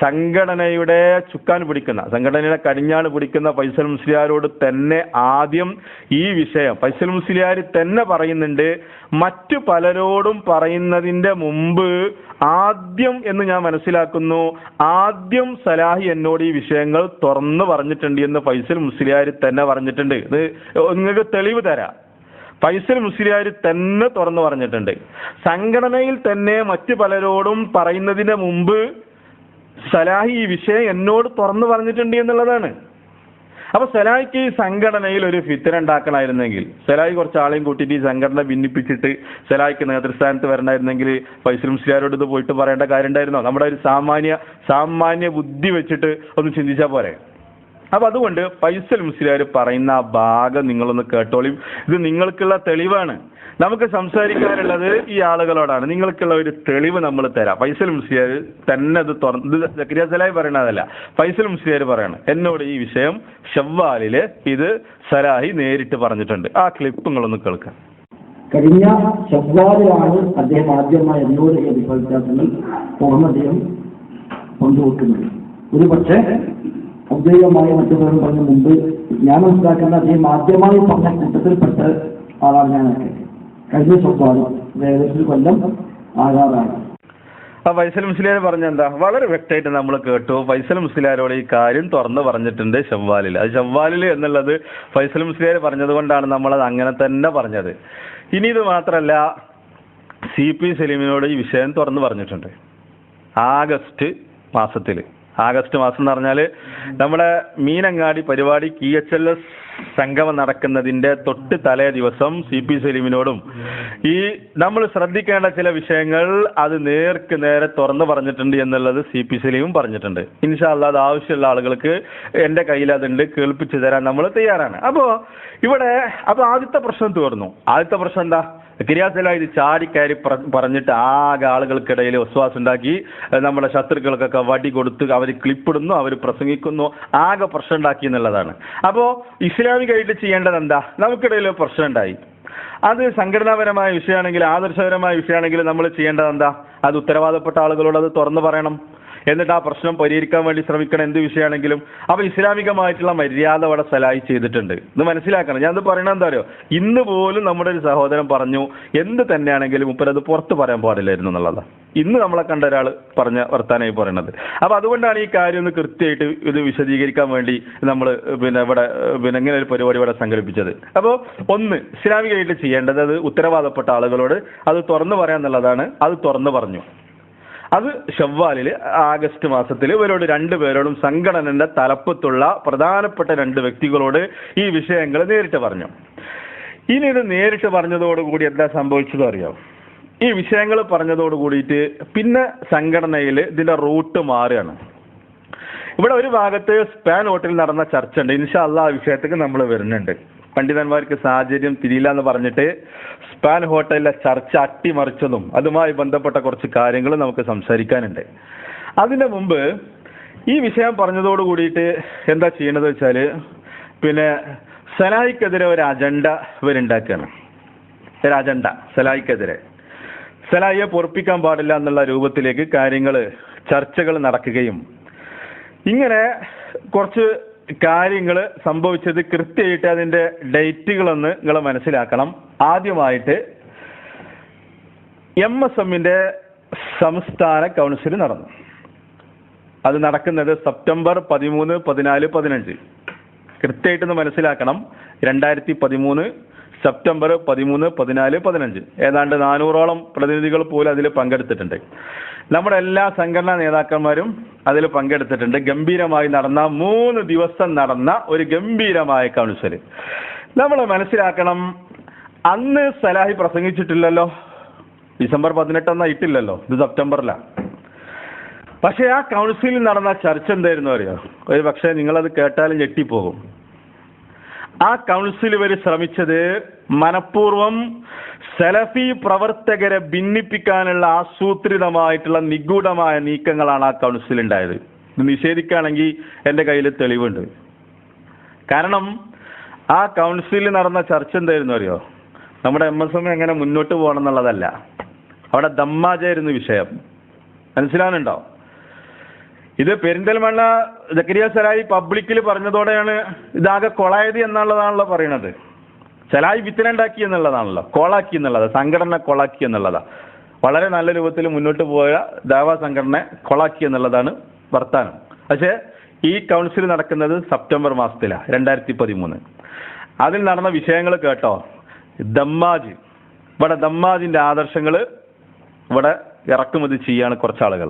സംഘടനയുടെ ചുക്കാൻ പിടിക്കുന്ന, സംഘടനയുടെ കടിഞ്ഞാണ് പിടിക്കുന്ന ഫൈസൽ മുസ്ലിയാരോട് തന്നെ ആദ്യം ഈ വിഷയം ഫൈസൽ മുസ്ലിയാർ തന്നെ പറയുന്നുണ്ട്. മറ്റു പലരോടും പറയുന്നതിന്റെ മുമ്പ് ആദ്യം എന്ന് ഞാൻ മനസ്സിലാക്കുന്നു, ആദ്യം സലാഹി എന്നോട് ഈ വിഷയങ്ങൾ തുറന്നു പറഞ്ഞിട്ടുണ്ട് എന്ന് ഫൈസൽ മുസ്ലിയാർ തന്നെ പറഞ്ഞിട്ടുണ്ട്. ഇത് നിങ്ങൾക്ക് തെളിവ് തരാം. ഫൈസൽ മുസ്ലിയാർ തന്നെ തുറന്നു പറഞ്ഞിട്ടുണ്ട്. സംഘടനയിൽ തന്നെ മറ്റു പലരോടും പറയുന്നതിന് മുമ്പ് സലാഹി ഈ വിഷയം എന്നോട് തുറന്നു പറഞ്ഞിട്ടുണ്ട് എന്നുള്ളതാണ്. അപ്പൊ സലാഹിക്ക് ഈ സംഘടനയിൽ ഒരു ഫിത്തന ഉണ്ടാക്കണമായിരുന്നെങ്കിൽ, സലാഹി കുറച്ച് ആളെയും കൂട്ടിയിട്ട് ഈ സംഘടന ഭിന്നിപ്പിച്ചിട്ട് സലാഹിക്ക് നേതൃസ്ഥാനത്ത് വരണമായിരുന്നെങ്കിൽ ഫൈസൽ മുസ്ലിയാരോട് ഇത് പോയിട്ട് പറയേണ്ട കാര്യം ഉണ്ടായിരുന്നോ? നമ്മുടെ ഒരു സാമാന്യ ബുദ്ധി വെച്ചിട്ട് ഒന്ന് ചിന്തിച്ചാൽ പോരെ. അപ്പൊ അതുകൊണ്ട് ഫൈസൽ മുസ്ലിയാർ പറയുന്ന ആ ഭാഗം നിങ്ങളൊന്ന് കേട്ടോളി. ഇത് നിങ്ങൾക്കുള്ള തെളിവാണ്. നമുക്ക് സംസാരിക്കാനുള്ളത് ഈ ആളുകളോടാണ്. നിങ്ങൾക്കുള്ള ഒരു തെളിവ് നമ്മൾ തരാം. ഫൈസൽ മുസ്ലിയാർ തന്നെ അത് തുറന്ന്, സക്കരിയ സലാഹി പറയണതല്ല, ഫൈസൽ മുസ്ലിയാർ പറയണം, എന്നോട് ഈ വിഷയം ഷവ്വാലില് ഇത് സലാഹി നേരിട്ട് പറഞ്ഞിട്ടുണ്ട്. ആ ക്ലിപ്പ് നിങ്ങളൊന്ന് കേൾക്കാം. കഴിഞ്ഞ ഷവ്വാലിലാണ് അദ്ദേഹം ആദ്യമായി എന്നോട് ഈ അഭിപ്രായങ്ങൾ പൂർണ്ണതയും കൊണ്ടുവെക്കുന്നത്. ഒരു പക്ഷേ ഔദ്യോഗികമായി മറ്റുള്ളവരും പറഞ്ഞ മുമ്പ് ഞാൻ മനസ്സിലാക്കുന്ന അദ്ദേഹം ആദ്യമായി പറഞ്ഞ കൂട്ടത്തിൽപ്പെട്ട ആളാണ് ഞാനൊക്കെ. കഴിഞ്ഞ ഷവ്വാൽ ഏകദേശം കൊല്ലം ആകാറാണ്. ഫൈസൽ മുസ്ലിയാർ പറഞ്ഞ എന്താ വളരെ വ്യക്തമായിട്ട് നമ്മൾ കേട്ടു. ഫൈസൽ മുസ്ലിയാരോട് ഈ കാര്യം തുറന്നു പറഞ്ഞിട്ടുണ്ട് ഷവ്വാലിൽ. അത് ഷവ്വാലിൽ എന്നുള്ളത് ഫൈസൽ മുസ്ലിയാർ പറഞ്ഞത് കൊണ്ടാണ് നമ്മളത് അങ്ങനെ തന്നെ പറഞ്ഞത്. ഇനി ഇത് മാത്രമല്ല, CP സലീമിനോട് ഈ വിഷയം തുറന്നു പറഞ്ഞിട്ടുണ്ട് ആഗസ്റ്റ് മാസം എന്ന് പറഞ്ഞാൽ നമ്മുടെ മീനങ്ങാടി പരിപാടി KHLS സംഗമം നടക്കുന്നതിന്റെ തൊട്ട് തലേ ദിവസം CP സലീമിനോടും ഈ നമ്മൾ ശ്രദ്ധിക്കേണ്ട ചില വിഷയങ്ങൾ അത് നേർക്ക് നേരെ തുറന്നു പറഞ്ഞിട്ടുണ്ട് എന്നുള്ളത് CP സലീമും പറഞ്ഞിട്ടുണ്ട്. ഇൻഷാ അല്ലാഹ് അത് ആവശ്യമുള്ള ആളുകൾക്ക് എന്റെ കയ്യിൽ അതുണ്ട്, കേൾപ്പിച്ചു തരാൻ നമ്മൾ തയ്യാറാണ്. അപ്പോ ആദ്യത്തെ പ്രശ്നം തീർന്നു. ആദ്യത്തെ പ്രശ്നം എന്താ? കിരിയാസല ഇത് ചാടിക്കയറി പറഞ്ഞിട്ട് ആകെ ആളുകൾക്കിടയിൽ വിശ്വാസം ഉണ്ടാക്കി, നമ്മുടെ ശത്രുക്കൾക്കൊക്കെ വടി കൊടുത്ത് അവർ ക്ലിപ്പിടുന്നു, അവർ പ്രസംഗിക്കുന്നു, ആകെ പ്രശ്നം ഉണ്ടാക്കി എന്നുള്ളതാണ്. അപ്പോ ഇസ്ലാമികമായിട്ട് ചെയ്യേണ്ടത് എന്താ? നമുക്കിടയിൽ പ്രശ്നം ഉണ്ടായി, അത് സംഘടനാപരമായ വിഷയമാണെങ്കിൽ, ആദർശപരമായ വിഷയമാണെങ്കിൽ നമ്മൾ ചെയ്യേണ്ടത് എന്താ? അത് ഉത്തരവാദപ്പെട്ട ആളുകളോട് അത് തുറന്നു പറയണം. എന്നിട്ട് ആ പ്രശ്നം പരിഹരിക്കാൻ വേണ്ടി ശ്രമിക്കണം, എന്ത് വിഷയമാണെങ്കിലും. അപ്പൊ ഇസ്ലാമികമായിട്ടുള്ള മര്യാദ അവിടെ സലാഹി ചെയ്തിട്ടുണ്ട്. ഇത് മനസ്സിലാക്കണം. ഞാൻ ഇത് പറയണത് എന്താ അറിയോ, ഇന്ന് പോലും നമ്മുടെ ഒരു സഹോദരൻ പറഞ്ഞു എന്ത് തന്നെയാണെങ്കിലും മുപ്പരത് പുറത്ത് പറയാൻ പാടില്ലായിരുന്നു എന്നുള്ളതാണ് ഇന്ന് നമ്മളെ കണ്ട ഒരാൾ പറഞ്ഞ വർത്താനായി പറയണത്. അപ്പൊ അതുകൊണ്ടാണ് ഈ കാര്യം ഒന്ന് കൃത്യമായിട്ട് ഇത് വിശദീകരിക്കാൻ വേണ്ടി നമ്മൾ ഇവിടെ ഇങ്ങനെ ഒരു പരിപാടി ഇവിടെ സംഘടിപ്പിച്ചത്. അപ്പോൾ ഒന്ന്, ഇസ്ലാമികമായിട്ട് ചെയ്യേണ്ടത് അത് ഉത്തരവാദപ്പെട്ട ആളുകളോട് അത് തുറന്നു പറയാന്നുള്ളതാണ്. അത് തുറന്നു പറഞ്ഞു. അത് ഷവ്വാലില് ആഗസ്റ്റ് മാസത്തിൽ ഇവരോട് രണ്ടുപേരോടും സംഘടനയുടെ തലപ്പത്തുള്ള പ്രധാനപ്പെട്ട 2 വ്യക്തികളോട് ഈ വിഷയങ്ങൾ നേരിട്ട് പറഞ്ഞു. ഇനി ഇത് നേരിട്ട് പറഞ്ഞതോടുകൂടി എന്താ സംഭവിച്ചത് അറിയാം? ഈ വിഷയങ്ങൾ പറഞ്ഞതോട് കൂടിയിട്ട് പിന്നെ സംഘടനയിൽ ഇതിന്റെ റൂട്ട് മാറുകയാണ്. ഇവിടെ ഒരു ഭാഗത്ത് സ്പാൻ ഹോട്ടലിൽ നടന്ന ചർച്ച ഉണ്ട്. ഇൻഷാ അല്ലാഹ് ആ വിഷയത്തേക്ക് നമ്മൾ വരുന്നുണ്ട്. പണ്ഡിതന്മാർക്ക് സാഹചര്യം തിരിയില്ല എന്ന് പറഞ്ഞിട്ട് സ്പാൻ ഹോട്ടലിലെ ചർച്ച അട്ടിമറിച്ചതും അതുമായി ബന്ധപ്പെട്ട കുറച്ച് കാര്യങ്ങൾ നമുക്ക് സംസാരിക്കാനുണ്ട്. അതിന്റെ മുമ്പ് ഈ വിഷയം പറഞ്ഞതോട് കൂടിയിട്ട് എന്താ ചെയ്യണത് വെച്ചാൽ സലാഹിക്കെതിരെ ഒരു അജണ്ട ഇവരുണ്ടാക്കുകയാണ്. ഒരു അജണ്ട സലാഹിക്കെതിരെ, സലാഹിയെ പൊറപ്പിക്കാൻ പാടില്ല എന്നുള്ള രൂപത്തിലേക്ക് ചർച്ചകൾ നടക്കുകയും, ഇങ്ങനെ കുറച്ച് കാര്യങ്ങൾ സംഭവിച്ചത് കൃത്യമായിട്ട് അതിന്റെ ഡേറ്റുകളൊന്ന് നിങ്ങൾ മനസ്സിലാക്കണം. ആദ്യമായിട്ട് MSMന്റെ സംസ്ഥാന കൗൺസിൽ നടന്നു. അത് നടക്കുന്നത് സെപ്റ്റംബർ 13, 14, 15. കൃത്യമായിട്ടൊന്ന് മനസ്സിലാക്കണം. 2013 സെപ്റ്റംബർ 13, 14, 15 ഏതാണ്ട് 400ഓളം പ്രതിനിധികൾ പോലും അതിൽ പങ്കെടുത്തിട്ടുണ്ട്. നമ്മുടെ എല്ലാ സംഘടനാ നേതാക്കന്മാരും അതിൽ പങ്കെടുത്തിട്ടുണ്ട്. ഗംഭീരമായി നടന്ന 3 ദിവസം നടന്ന ഒരു ഗംഭീരമായ കൗൺസിൽ. നമ്മൾ മനസ്സിലാക്കണം, അന്ന് സലാഹി പ്രസംഗിച്ചിട്ടില്ലല്ലോ. ഡിസംബർ 18 ഇട്ടില്ലല്ലോ, ഇത് സെപ്റ്റംബറിലാണ്. പക്ഷെ ആ കൗൺസിലിൽ നടന്ന ചർച്ച എന്തായിരുന്നു അറിയോ? ഒരു പക്ഷേ നിങ്ങളത് കേട്ടാലും ഞെട്ടിപ്പോകും. ആ കൗൺസിൽ ഇവർ ശ്രമിച്ചത് മനഃപൂർവ്വം സലഫി പ്രവർത്തകരെ ഭിന്നിപ്പിക്കാനുള്ള ആസൂത്രിതമായിട്ടുള്ള നിഗൂഢമായ നീക്കങ്ങളാണ് ആ കൗൺസിൽ ഉണ്ടായത്. നിഷേധിക്കുകയാണെങ്കിൽ എൻ്റെ കയ്യിൽ തെളിവുണ്ട്. കാരണം ആ കൗൺസിലിൽ നടന്ന ചർച്ച എന്തായിരുന്നു അറിയോ? നമ്മുടെ MSM എങ്ങനെ മുന്നോട്ട് പോകണം എന്നുള്ളതല്ല, അവിടെ ദമ്മാജായിരുന്നു വിഷയം. മനസ്സിലാവുന്നുണ്ടോ? ഇത് പെരിന്തൽമണ്ണ സക്കരിയ സലാഹി പബ്ലിക്കിൽ പറഞ്ഞതോടെയാണ് ഇതാകെ കൊളായത് എന്നുള്ളതാണല്ലോ പറയണത്. സലാഹി ഫിത്ന ഉണ്ടാക്കി എന്നുള്ളതാണല്ലോ, കോളാക്കി എന്നുള്ളത്, സംഘടന കൊളാക്കി എന്നുള്ളതാ. വളരെ നല്ല രൂപത്തിൽ മുന്നോട്ട് പോയ ദാവാ സംഘടന കൊളാക്കി എന്നുള്ളതാണ് വർത്താനം. പക്ഷേ ഈ കൗൺസിൽ നടക്കുന്നത് സെപ്റ്റംബർ മാസത്തിലാണ്, 2013. അതിൽ നടന്ന വിഷയങ്ങൾ കേട്ടോ. ദമ്മാജ്, ഇവിടെ ദമ്മാജിന്റെ ആദർശങ്ങൾ ഇവിടെ ഇറക്കുമതി ചെയ്യാണ് കുറച്ചാളുകൾ.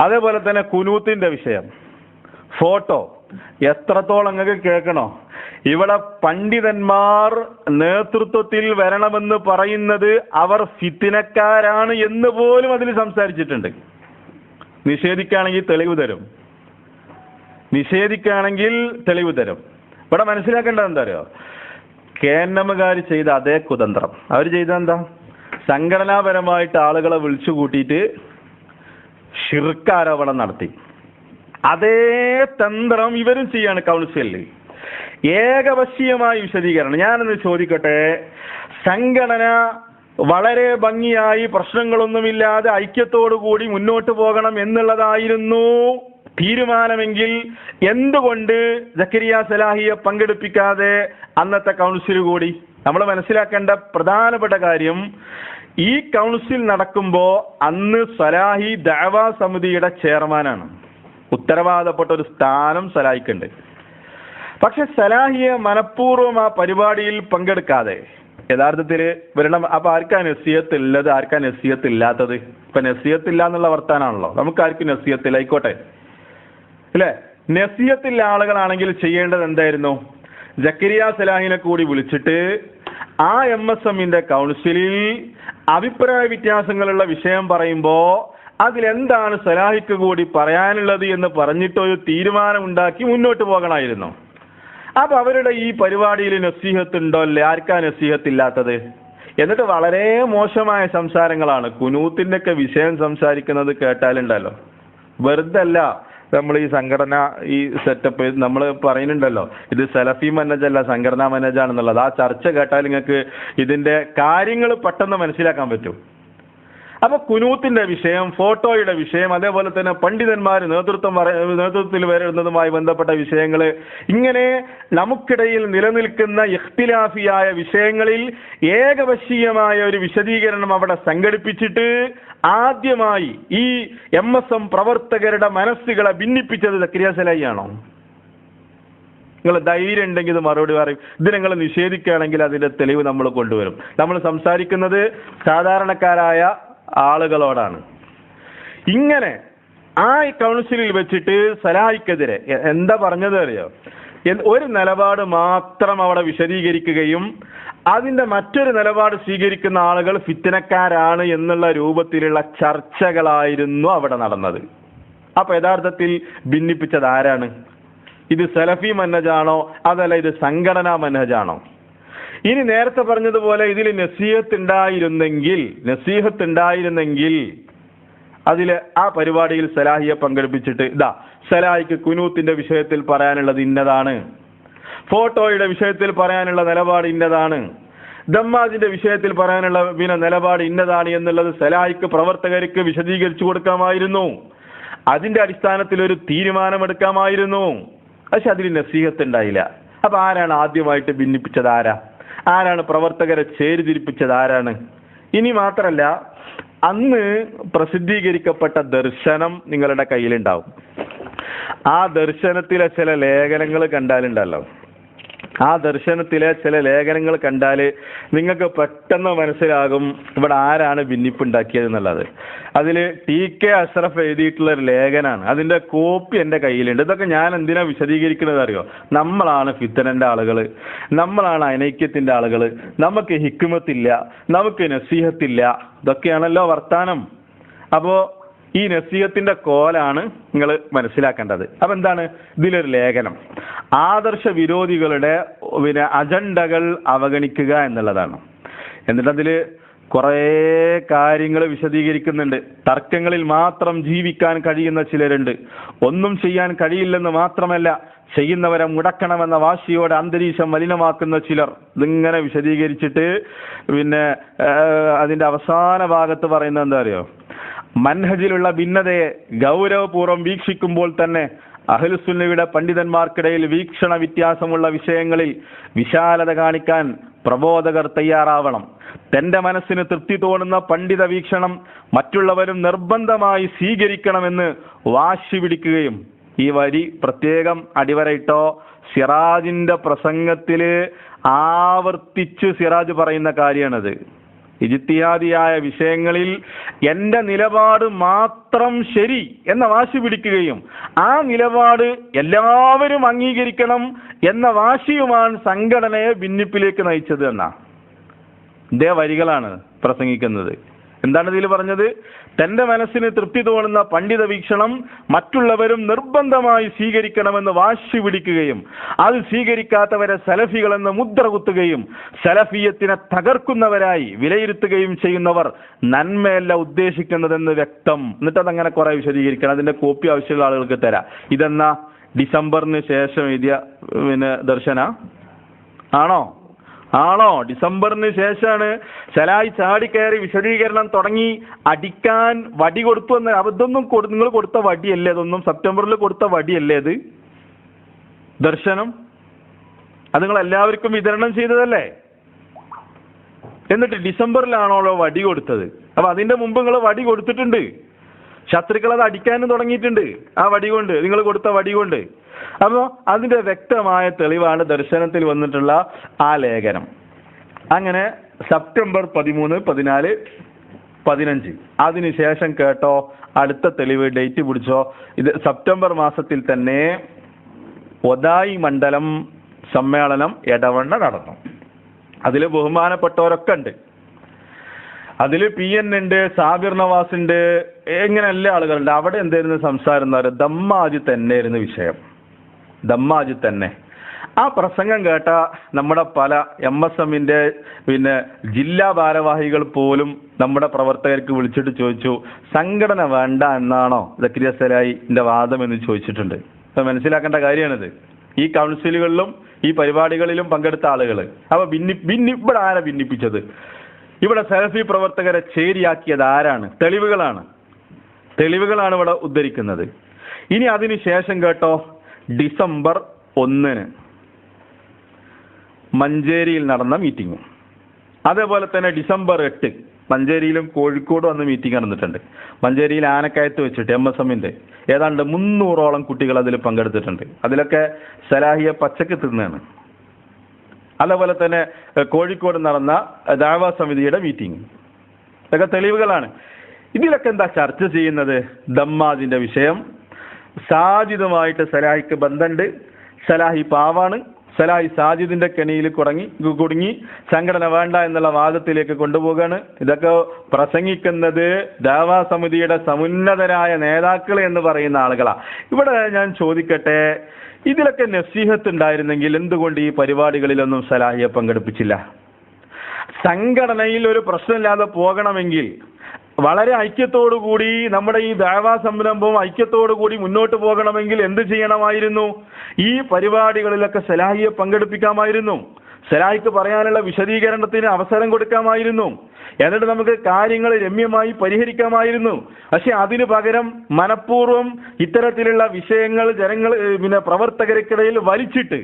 അതേപോലെ തന്നെ കുനൂത്തിന്റെ വിഷയം, ഫോട്ടോ എത്രത്തോളം നിങ്ങൾക്ക് കേൾക്കണോ? ഇവിടെ പണ്ഡിതന്മാർ നേതൃത്വത്തിൽ വരണമെന്ന് പറയുന്നത് അവർ ഫിത്നക്കാരാണ് എന്ന് പോലും അതിൽ സംസാരിച്ചിട്ടുണ്ട്. നിഷേധിക്കുകയാണെങ്കിൽ തെളിവ് തരും, നിഷേധിക്കുകയാണെങ്കിൽ തെളിവ് തരും. ഇവിടെ മനസ്സിലാക്കേണ്ടത് എന്താ അറിയോ? KNM ചെയ്ത അതേ കുതന്ത്രം അവർ ചെയ്തെന്താ? സംഘടനാപരമായിട്ട് ആളുകളെ വിളിച്ചു കൂട്ടിയിട്ട് ശിർക്ക് നടത്തി. അതേ തന്ത്രം ഇവരും ചെയ്യാണ് കൗൺസിലിൽ. ഏകപക്ഷീയമായ വിശദീകരണം. ഞാനൊന്ന് ചോദിക്കട്ടെ, സംഘടന വളരെ ഭംഗിയായി പ്രശ്നങ്ങളൊന്നുമില്ലാതെ ഐക്യത്തോടു കൂടി മുന്നോട്ട് പോകണം എന്നുള്ളതായിരുന്നു തീരുമാനമെങ്കിൽ എന്തുകൊണ്ട് സക്കരിയ സലാഹിയെ പങ്കെടുപ്പിക്കാതെ അന്നത്തെ കൗൺസിൽ കൂടി? നമ്മൾ മനസ്സിലാക്കേണ്ട പ്രധാനപ്പെട്ട കാര്യം, ഈ കൗൺസിൽ നടക്കുമ്പോ അന്ന് സലാഹി ദഅവാ സമിതിയുടെ ചെയർമാനാണ്. ഉത്തരവാദപ്പെട്ട ഒരു സ്ഥാനം സലാഹിക്കുണ്ട്. പക്ഷെ സലാഹിയെ മനഃപൂർവ്വം ആ പരിപാടിയിൽ പങ്കെടുക്കാതെ യഥാർത്ഥത്തിൽ വരണം. അപ്പൊ ആർക്കാ നസിഹത്ത് ഉള്ളത്, ആർക്കാ നസിഹത്ത് ഇല്ലാത്തത്? ഇപ്പൊ നസിഹത്ത് ഇല്ല എന്നുള്ള വർത്താനാണല്ലോ. നമുക്ക് ആർക്കും നസിഹത്തില്ല, ആയിക്കോട്ടെ അല്ലെ? നസിഹത്തില്ല ആളുകളാണെങ്കിൽ ചെയ്യേണ്ടത് എന്തായിരുന്നു? സക്കരിയ സലാഹിനെ കൂടി വിളിച്ചിട്ട് ആ MSMന്റെ കൗൺസിലിൽ അഭിപ്രായ വ്യത്യാസങ്ങളുള്ള വിഷയം പറയുമ്പോ അതിലെന്താണ് സലാഹിക്ക് കൂടി പറയാനുള്ളത് എന്ന് പറഞ്ഞിട്ടൊരു തീരുമാനമുണ്ടാക്കി മുന്നോട്ട് പോകണമായിരുന്നു. അപ്പൊ അവരുടെ ഈ പരിപാടിയിൽ നസീഹത്ത് ഉണ്ടോ അല്ലേ? ആർക്കാ നസീഹത്ത് ഇല്ലാത്തത്? എന്നിട്ട് വളരെ മോശമായ സംസാരങ്ങളാണ്. കുനൂത്തിന്റെ ഒക്കെ വിഷയം സംസാരിക്കുന്നത് കേട്ടാലുണ്ടല്ലോ, വെറുതെ അല്ല നമ്മൾ ഈ സംഘടന ഈ സെറ്റപ്പ് നമ്മൾ പറയുന്നുണ്ടല്ലോ, ഇത് സലഫി മനേജല്ല സംഘടനാ മനേജാണെന്നുള്ളത്. ആ ചർച്ച കേട്ടാൽ നിങ്ങൾക്ക് ഇതിന്റെ കാര്യങ്ങൾ പെട്ടെന്ന് മനസ്സിലാക്കാൻ പറ്റും. അപ്പൊ കുനൂത്തിന്റെ വിഷയം, ഫോട്ടോയുടെ വിഷയം, അതേപോലെ തന്നെ പണ്ഡിതന്മാർ നേതൃത്വത്തിൽ വരുന്നതുമായി ബന്ധപ്പെട്ട വിഷയങ്ങൾ, ഇങ്ങനെ നമുക്കിടയിൽ നിലനിൽക്കുന്ന ഇഖ്തിലാഫിയായ വിഷയങ്ങളിൽ ഏകപക്ഷീയമായ ഒരു വിശദീകരണം അവിടെ സംഘടിപ്പിച്ചിട്ട് ആദ്യമായി ഈ MSM പ്രവർത്തകരുടെ മനസ്സുകളെ ഭിന്നിപ്പിച്ചത് സക്കരിയ സലാഹിയാണോ? നിങ്ങൾ ധൈര്യം ഉണ്ടെങ്കിൽ ഇത് മറുപടി പറയും. ഇത് നിങ്ങൾ നിഷേധിക്കുകയാണെങ്കിൽ അതിന്റെ തെളിവ് നമ്മൾ കൊണ്ടുവരും. നമ്മൾ സംസാരിക്കുന്നത് സാധാരണക്കാരായ ആളുകളോടാണ്. ഇങ്ങനെ ആ കൗൺസിലിൽ വെച്ചിട്ട് സലാഹിക്കെതിരെ എന്താ പറഞ്ഞത് അറിയോ? ഒരു നിലപാട് മാത്രം അവിടെ വിശദീകരിക്കുകയും അതിന്റെ മറ്റൊരു നിലപാട് സ്വീകരിക്കുന്ന ആളുകൾ ഫിത്നക്കാരാണ് എന്നുള്ള രൂപത്തിലുള്ള ചർച്ചകളായിരുന്നു അവിടെ നടന്നത്. അപ്പൊ യഥാർത്ഥത്തിൽ ഭിന്നിപ്പിച്ചത് ആരാണ്? ഇത് സലഫി മനഹജാണോ അതല്ല ഇത് സംഘടനാ മനഹജാണോ? ഇനി നേരത്തെ പറഞ്ഞതുപോലെ ഇതിൽ നസീഹത്ത് ഉണ്ടായിരുന്നെങ്കിൽ അതില് ആ പരിപാടിയിൽ സലാഹിയെ പങ്കെടുപ്പിച്ചിട്ട് ഇതാ സലാഹിക്ക് കുനൂത്തിന്റെ വിഷയത്തിൽ പറയാനുള്ളത് ഇന്നതാണ്, ഫോട്ടോയുടെ വിഷയത്തിൽ പറയാനുള്ള നിലപാട് ഇന്നതാണ്, ദമ്മാജിന്റെ വിഷയത്തിൽ പറയാനുള്ള നിലപാട് ഇന്നതാണ് എന്നുള്ളത് സലാഹിക്ക് പ്രവർത്തകർക്ക് വിശദീകരിച്ചു കൊടുക്കാമായിരുന്നു. അതിന്റെ അടിസ്ഥാനത്തിൽ ഒരു തീരുമാനമെടുക്കാമായിരുന്നു. പക്ഷെ അതിൽ നസീഹത്ത് ഉണ്ടായില്ല. അപ്പൊ ആരാണ് ആദ്യമായിട്ട് ഭിന്നിപ്പിച്ചത്? ആരാണ് പ്രവർത്തകരെ ചേരിതിരിപ്പിച്ചത്? ആരാണ്? ഇനി മാത്രല്ല, അന്ന് പ്രസിദ്ധീകരിക്കപ്പെട്ട ദർശനം നിങ്ങളുടെ കയ്യിലുണ്ടാവും. ആ ദർശനത്തിലെ ചില ലേഖനങ്ങൾ കണ്ടാലുണ്ടല്ലോ, ആ ദർശനത്തിലെ ചില ലേഖനങ്ങൾ കണ്ടാല് നിങ്ങൾക്ക് പെട്ടെന്ന് മനസ്സിലാകും ഇവിടെ ആരാണ് ഭിന്നിപ്പുണ്ടാക്കിയത് എന്നുള്ളത്. അതില് TK അഷ്റഫ് എഴുതിയിട്ടുള്ള ഒരു ലേഖനാണ്. അതിന്റെ കോപ്പി എന്റെ കയ്യിലുണ്ട്. ഇതൊക്കെ ഞാൻ എന്തിനാ വിശദീകരിക്കുന്നത് അറിയോ? നമ്മളാണ് ഫിത്തനന്റെ ആളുകള്, നമ്മളാണ് അനൈക്യത്തിന്റെ ആളുകള്, നമുക്ക് ഹിക്മത്തില്ല, നമുക്ക് നസീഹത്തില്ല, ഇതൊക്കെയാണല്ലോ വർത്താനം. അപ്പോ ഈ നസീഹത്തിന്റെ കോലാണ് നിങ്ങൾ മനസ്സിലാക്കേണ്ടത്. അപ്പൊ എന്താണ് ഇതിലൊരു ലേഖനം? ആദർശ വിരോധികളുടെ അജണ്ടകൾ അവഗണിക്കുക എന്നുള്ളതാണ്. എന്നിട്ട് അതില് കുറേ കാര്യങ്ങൾ വിശദീകരിക്കുന്നുണ്ട്. തർക്കങ്ങളിൽ മാത്രം ജീവിക്കാൻ കഴിയുന്ന ചിലരുണ്ട്. ഒന്നും ചെയ്യാൻ കഴിയില്ലെന്ന് മാത്രമല്ല, ചെയ്യുന്നവരെ മുടക്കണമെന്ന വാശിയോടെ അന്തരീക്ഷം മലിനമാക്കുന്ന ചിലർ. ഇതിങ്ങനെ വിശദീകരിച്ചിട്ട് അതിന്റെ അവസാന ഭാഗത്ത് പറയുന്നത് എന്താ അറിയോ? മൻഹജിലുള്ള ഭിന്നതയെ ഗൗരവപൂർവ്വം വീക്ഷിക്കുമ്പോൾ തന്നെ അഹ്ലുസുന്നയുടെ പണ്ഡിതന്മാർക്കിടയിൽ വീക്ഷണ വ്യത്യാസമുള്ള വിഷയങ്ങളിൽ വിശാലത കാണിക്കാൻ പ്രബോധകർ തയ്യാറാവണം. തന്റെ മനസ്സിന് തൃപ്തി തോന്നുന്ന പണ്ഡിത വീക്ഷണം മറ്റുള്ളവരും നിർബന്ധമായി സ്വീകരിക്കണമെന്ന് വാശി പിടിക്കുകയും, ഈ വരി പ്രത്യേകം അടിവരയിട്ടോ, സിറാജിന്റെ പ്രസംഗത്തില് ആവർത്തിച്ച് സിറാജ് പറയുന്ന കാര്യമാണത്. ഇജ്തിഹാദിയായ വിഷയങ്ങളിൽ എന്റെ നിലപാട് മാത്രം ശരി എന്ന വാശി പിടിക്കുകയും ആ നിലപാട് എല്ലാവരും അംഗീകരിക്കണം എന്ന വാശിയുമാണ് സംഘടനയെ ഭിന്നിപ്പിലേക്ക് നയിച്ചത് എന്ന ഇതേ വരികളാണ് പ്രസംഗിക്കുന്നത്. എന്താണ് ഇതിൽ പറഞ്ഞത്? തന്റെ മനസ്സിന് തൃപ്തി തോന്നുന്ന പണ്ഡിത വീക്ഷണം മറ്റുള്ളവരും നിർബന്ധമായി സ്വീകരിക്കണമെന്ന് വാശി പിടിക്കുകയും അത് സ്വീകരിക്കാത്തവരെ സലഫികളെന്ന് മുദ്ര കുത്തുകയും സലഫിയത്തിനെ തകർക്കുന്നവരായി വിലയിരുത്തുകയും ചെയ്യുന്നവർ നന്മയല്ല ഉദ്ദേശിക്കുന്നതെന്ന് വ്യക്തം. എന്നിട്ട് അതങ്ങനെ കുറെ വിശദീകരിക്കണം. അതിന്റെ കോപ്പി ആവശ്യമുള്ള ആളുകൾക്ക് തരാം. ഇതെന്നാ ഡിസംബറിന് ശേഷം എഴുതിയ ദർശന ആണോ? ഡിസംബറിന് ശേഷമാണ് സലായി ചാടിക്കയറി വിശദീകരണം തുടങ്ങി അടിക്കാൻ വടി കൊടുത്തു എന്ന്. അതൊന്നും നിങ്ങൾ കൊടുത്ത വടിയല്ലേ? അതൊന്നും സെപ്റ്റംബറിൽ കൊടുത്ത വടിയല്ലേ അത്? ദർശനം അത് നിങ്ങൾ എല്ലാവർക്കും വിതരണം ചെയ്തതല്ലേ? എന്നിട്ട് ഡിസംബറിലാണോ വടി കൊടുത്തത്? അപ്പൊ അതിന്റെ മുമ്പ് നിങ്ങൾ വടി കൊടുത്തിട്ടുണ്ട്. ശത്രുക്കൾ അത് അടിക്കാനും തുടങ്ങിയിട്ടുണ്ട് ആ വടി കൊണ്ട്, നിങ്ങൾ കൊടുത്ത വടി കൊണ്ട്. അപ്പോ അതിന്റെ വ്യക്തമായ തെളിവാണ് ദർശനത്തിൽ വന്നിട്ടുള്ള ആ ലേഖനം. അങ്ങനെ സെപ്റ്റംബർ 13, 14, 15 അതിനുശേഷം കേട്ടോ, അടുത്ത തെളിവ് ഡേറ്റ് പിടിച്ചോ. ഇത് സെപ്റ്റംബർ മാസത്തിൽ തന്നെ ഒതായി മണ്ഡലം സമ്മേളനം എടവണ്ണ നടന്നു. അതിൽ ബഹുമാനപ്പെട്ടവരൊക്കെ ഉണ്ട്. അതിൽ PN ഉണ്ട്, സാബിർ നവാസ് ഉണ്ട്, ഇങ്ങനെ എല്ലാ ആളുകളുണ്ട്. അവിടെ എന്തായിരുന്നു സംസാരം എന്ന് പറയുക? ദമ്മാജ് തന്നെയായിരുന്നു വിഷയം. ദമ്മാജ് തന്നെ. ആ പ്രസംഗം കേട്ട നമ്മുടെ പല MSMന്റെ ജില്ലാ ഭാരവാഹികൾ പോലും നമ്മുടെ പ്രവർത്തകർക്ക് വിളിച്ചിട്ട് ചോദിച്ചു, സംഘടന വേണ്ട എന്നാണോ സക്കരിയ സലായിന്റെ വാദം എന്ന് ചോദിച്ചിട്ടുണ്ട്. അപ്പൊ മനസ്സിലാക്കേണ്ട കാര്യമാണിത്. ഈ കൗൺസിലുകളിലും ഈ പരിപാടികളിലും പങ്കെടുത്ത ആളുകൾ. അപ്പൊ ഇവിടെ ആരാ ഭിന്നിപ്പിച്ചത്? ഇവിടെ സലഫി പ്രവർത്തകരെ ചേരിയാക്കിയത് ആരാണ്? തെളിവുകളാണ് ഇവിടെ ഉദ്ധരിക്കുന്നത്. ഇനി അതിനുശേഷം കേട്ടോ, ഡിസംബർ 1 മഞ്ചേരിയിൽ നടന്ന മീറ്റിംഗും, അതേപോലെ തന്നെ ഡിസംബർ 8 മഞ്ചേരിയിലും കോഴിക്കോടും അന്ന് മീറ്റിംഗ് നടന്നിട്ടുണ്ട്. മഞ്ചേരിയിൽ ആനക്കയത്ത് വെച്ചിട്ട് MSMന്റെ ഏതാണ്ട് 300ഓളം കുട്ടികൾ അതിൽ പങ്കെടുത്തിട്ടുണ്ട്. അതിലൊക്കെ സലാഹിയെ പച്ചക്ക് തിന്നാണ്. അതേപോലെ തന്നെ കോഴിക്കോട് നടന്ന ദഅവ സമിതിയുടെ മീറ്റിംഗ്, ഇതൊക്കെ തെളിവുകളാണ്. ഇതിലൊക്കെ എന്താ ചർച്ച ചെയ്യുന്നത്? ദമ്മാജിന്റെ വിഷയം. സാജിദുമായിട്ട് സലാഹിക്ക് ബന്ധമുണ്ട്, സലാഹി പാവാണ്, സലാഹി സാജിദിന്റെ കെണിയിൽ കുടുങ്ങി സംഘടന വേണ്ട എന്നുള്ള വാദത്തിലേക്ക് കൊണ്ടുപോകാണ്. ഇതൊക്കെ പ്രസംഗിക്കുന്നത് ദഅവ സമിതിയുടെ സമുന്നതരായ നേതാക്കൾ എന്ന് പറയുന്ന ആളുകളാ. ഇവിടെ ഞാൻ ചോദിക്കട്ടെ, ഇതിലൊക്കെ നസീഹത്ത് ഉണ്ടായിരുന്നെങ്കിൽ എന്തുകൊണ്ട് ഈ പരിപാടികളിലൊന്നും സലാഹിയെ പങ്കെടുപ്പിച്ചില്ല? സംഘടനയിൽ ഒരു പ്രശ്നമില്ലാതെ പോകണമെങ്കിൽ വളരെ ഐക്യത്തോടുകൂടി നമ്മുടെ ഈ ദഅവാ സംരംഭവും ഐക്യത്തോടുകൂടി മുന്നോട്ട് പോകണമെങ്കിൽ എന്ത് ചെയ്യണമായിരുന്നു? ഈ പരിപാടികളിലൊക്കെ സലാഹിയെ പങ്കെടുപ്പിക്കാമായിരുന്നു. സലാഹിക്ക് പറയാനുള്ള വിശദീകരണത്തിന് അവസരം കൊടുക്കാമായിരുന്നു. എന്നിട്ട് നമുക്ക് കാര്യങ്ങൾ രമ്യമായി പരിഹരിക്കാമായിരുന്നു. പക്ഷെ അതിനു പകരം മനഃപൂർവ്വം ഇത്തരത്തിലുള്ള വിഷയങ്ങൾ പ്രവർത്തകർക്കിടയിൽ വലിച്ചിട്ട്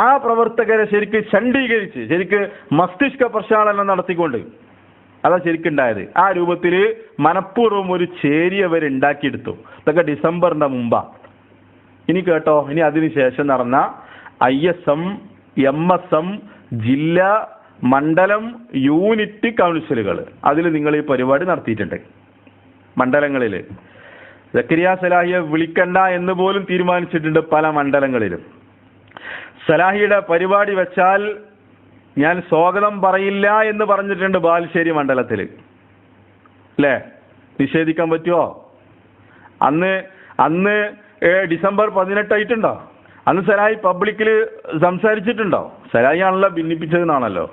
ആ പ്രവർത്തകരെ ശരിക്ക് ചണ്ഡീകരിച്ച് ശരിക്ക് മസ്തിഷ്ക പ്രക്ഷാളനം നടത്തിക്കൊണ്ട് അതാ ശരിക്കുണ്ടായത്. ആ രൂപത്തിൽ മനഃപൂർവ്വം ഒരു ചേരി അവരുണ്ടാക്കിയെടുത്തു. ഇതൊക്കെ ഡിസംബറിന്റെ മുമ്പാ. ഇനി കേട്ടോ, ഇനി അതിനുശേഷം നടന്ന ISM, MSM ജില്ലാ, മണ്ഡലം, യൂണിറ്റ് കൗൺസിലുകൾ, അതിൽ നിങ്ങൾ ഈ പരിപാടി നടത്തിയിട്ടുണ്ട്. മണ്ഡലങ്ങളിൽ സക്കരിയ സലാഹിയെ വിളിക്കണ്ട എന്ന് പോലും തീരുമാനിച്ചിട്ടുണ്ട് പല മണ്ഡലങ്ങളിലും. സലാഹിയുടെ പരിപാടി വെച്ചാൽ ഞാൻ സ്വാഗതം പറയില്ല എന്ന് പറഞ്ഞിട്ടുണ്ട് ബാലുശ്ശേരി മണ്ഡലത്തിൽ. അല്ലേ? നിഷേധിക്കാൻ പറ്റുമോ? അന്ന് ഡിസംബർ 18 ആയിട്ടുണ്ടോ? അന്ന് സലാഹി പബ്ലിക്കിൽ സംസാരിച്ചിട്ടുണ്ടോ? സലാഹി ആണല്ലോ ഭിന്നിപ്പിച്ചതെന്നാണല്ലോ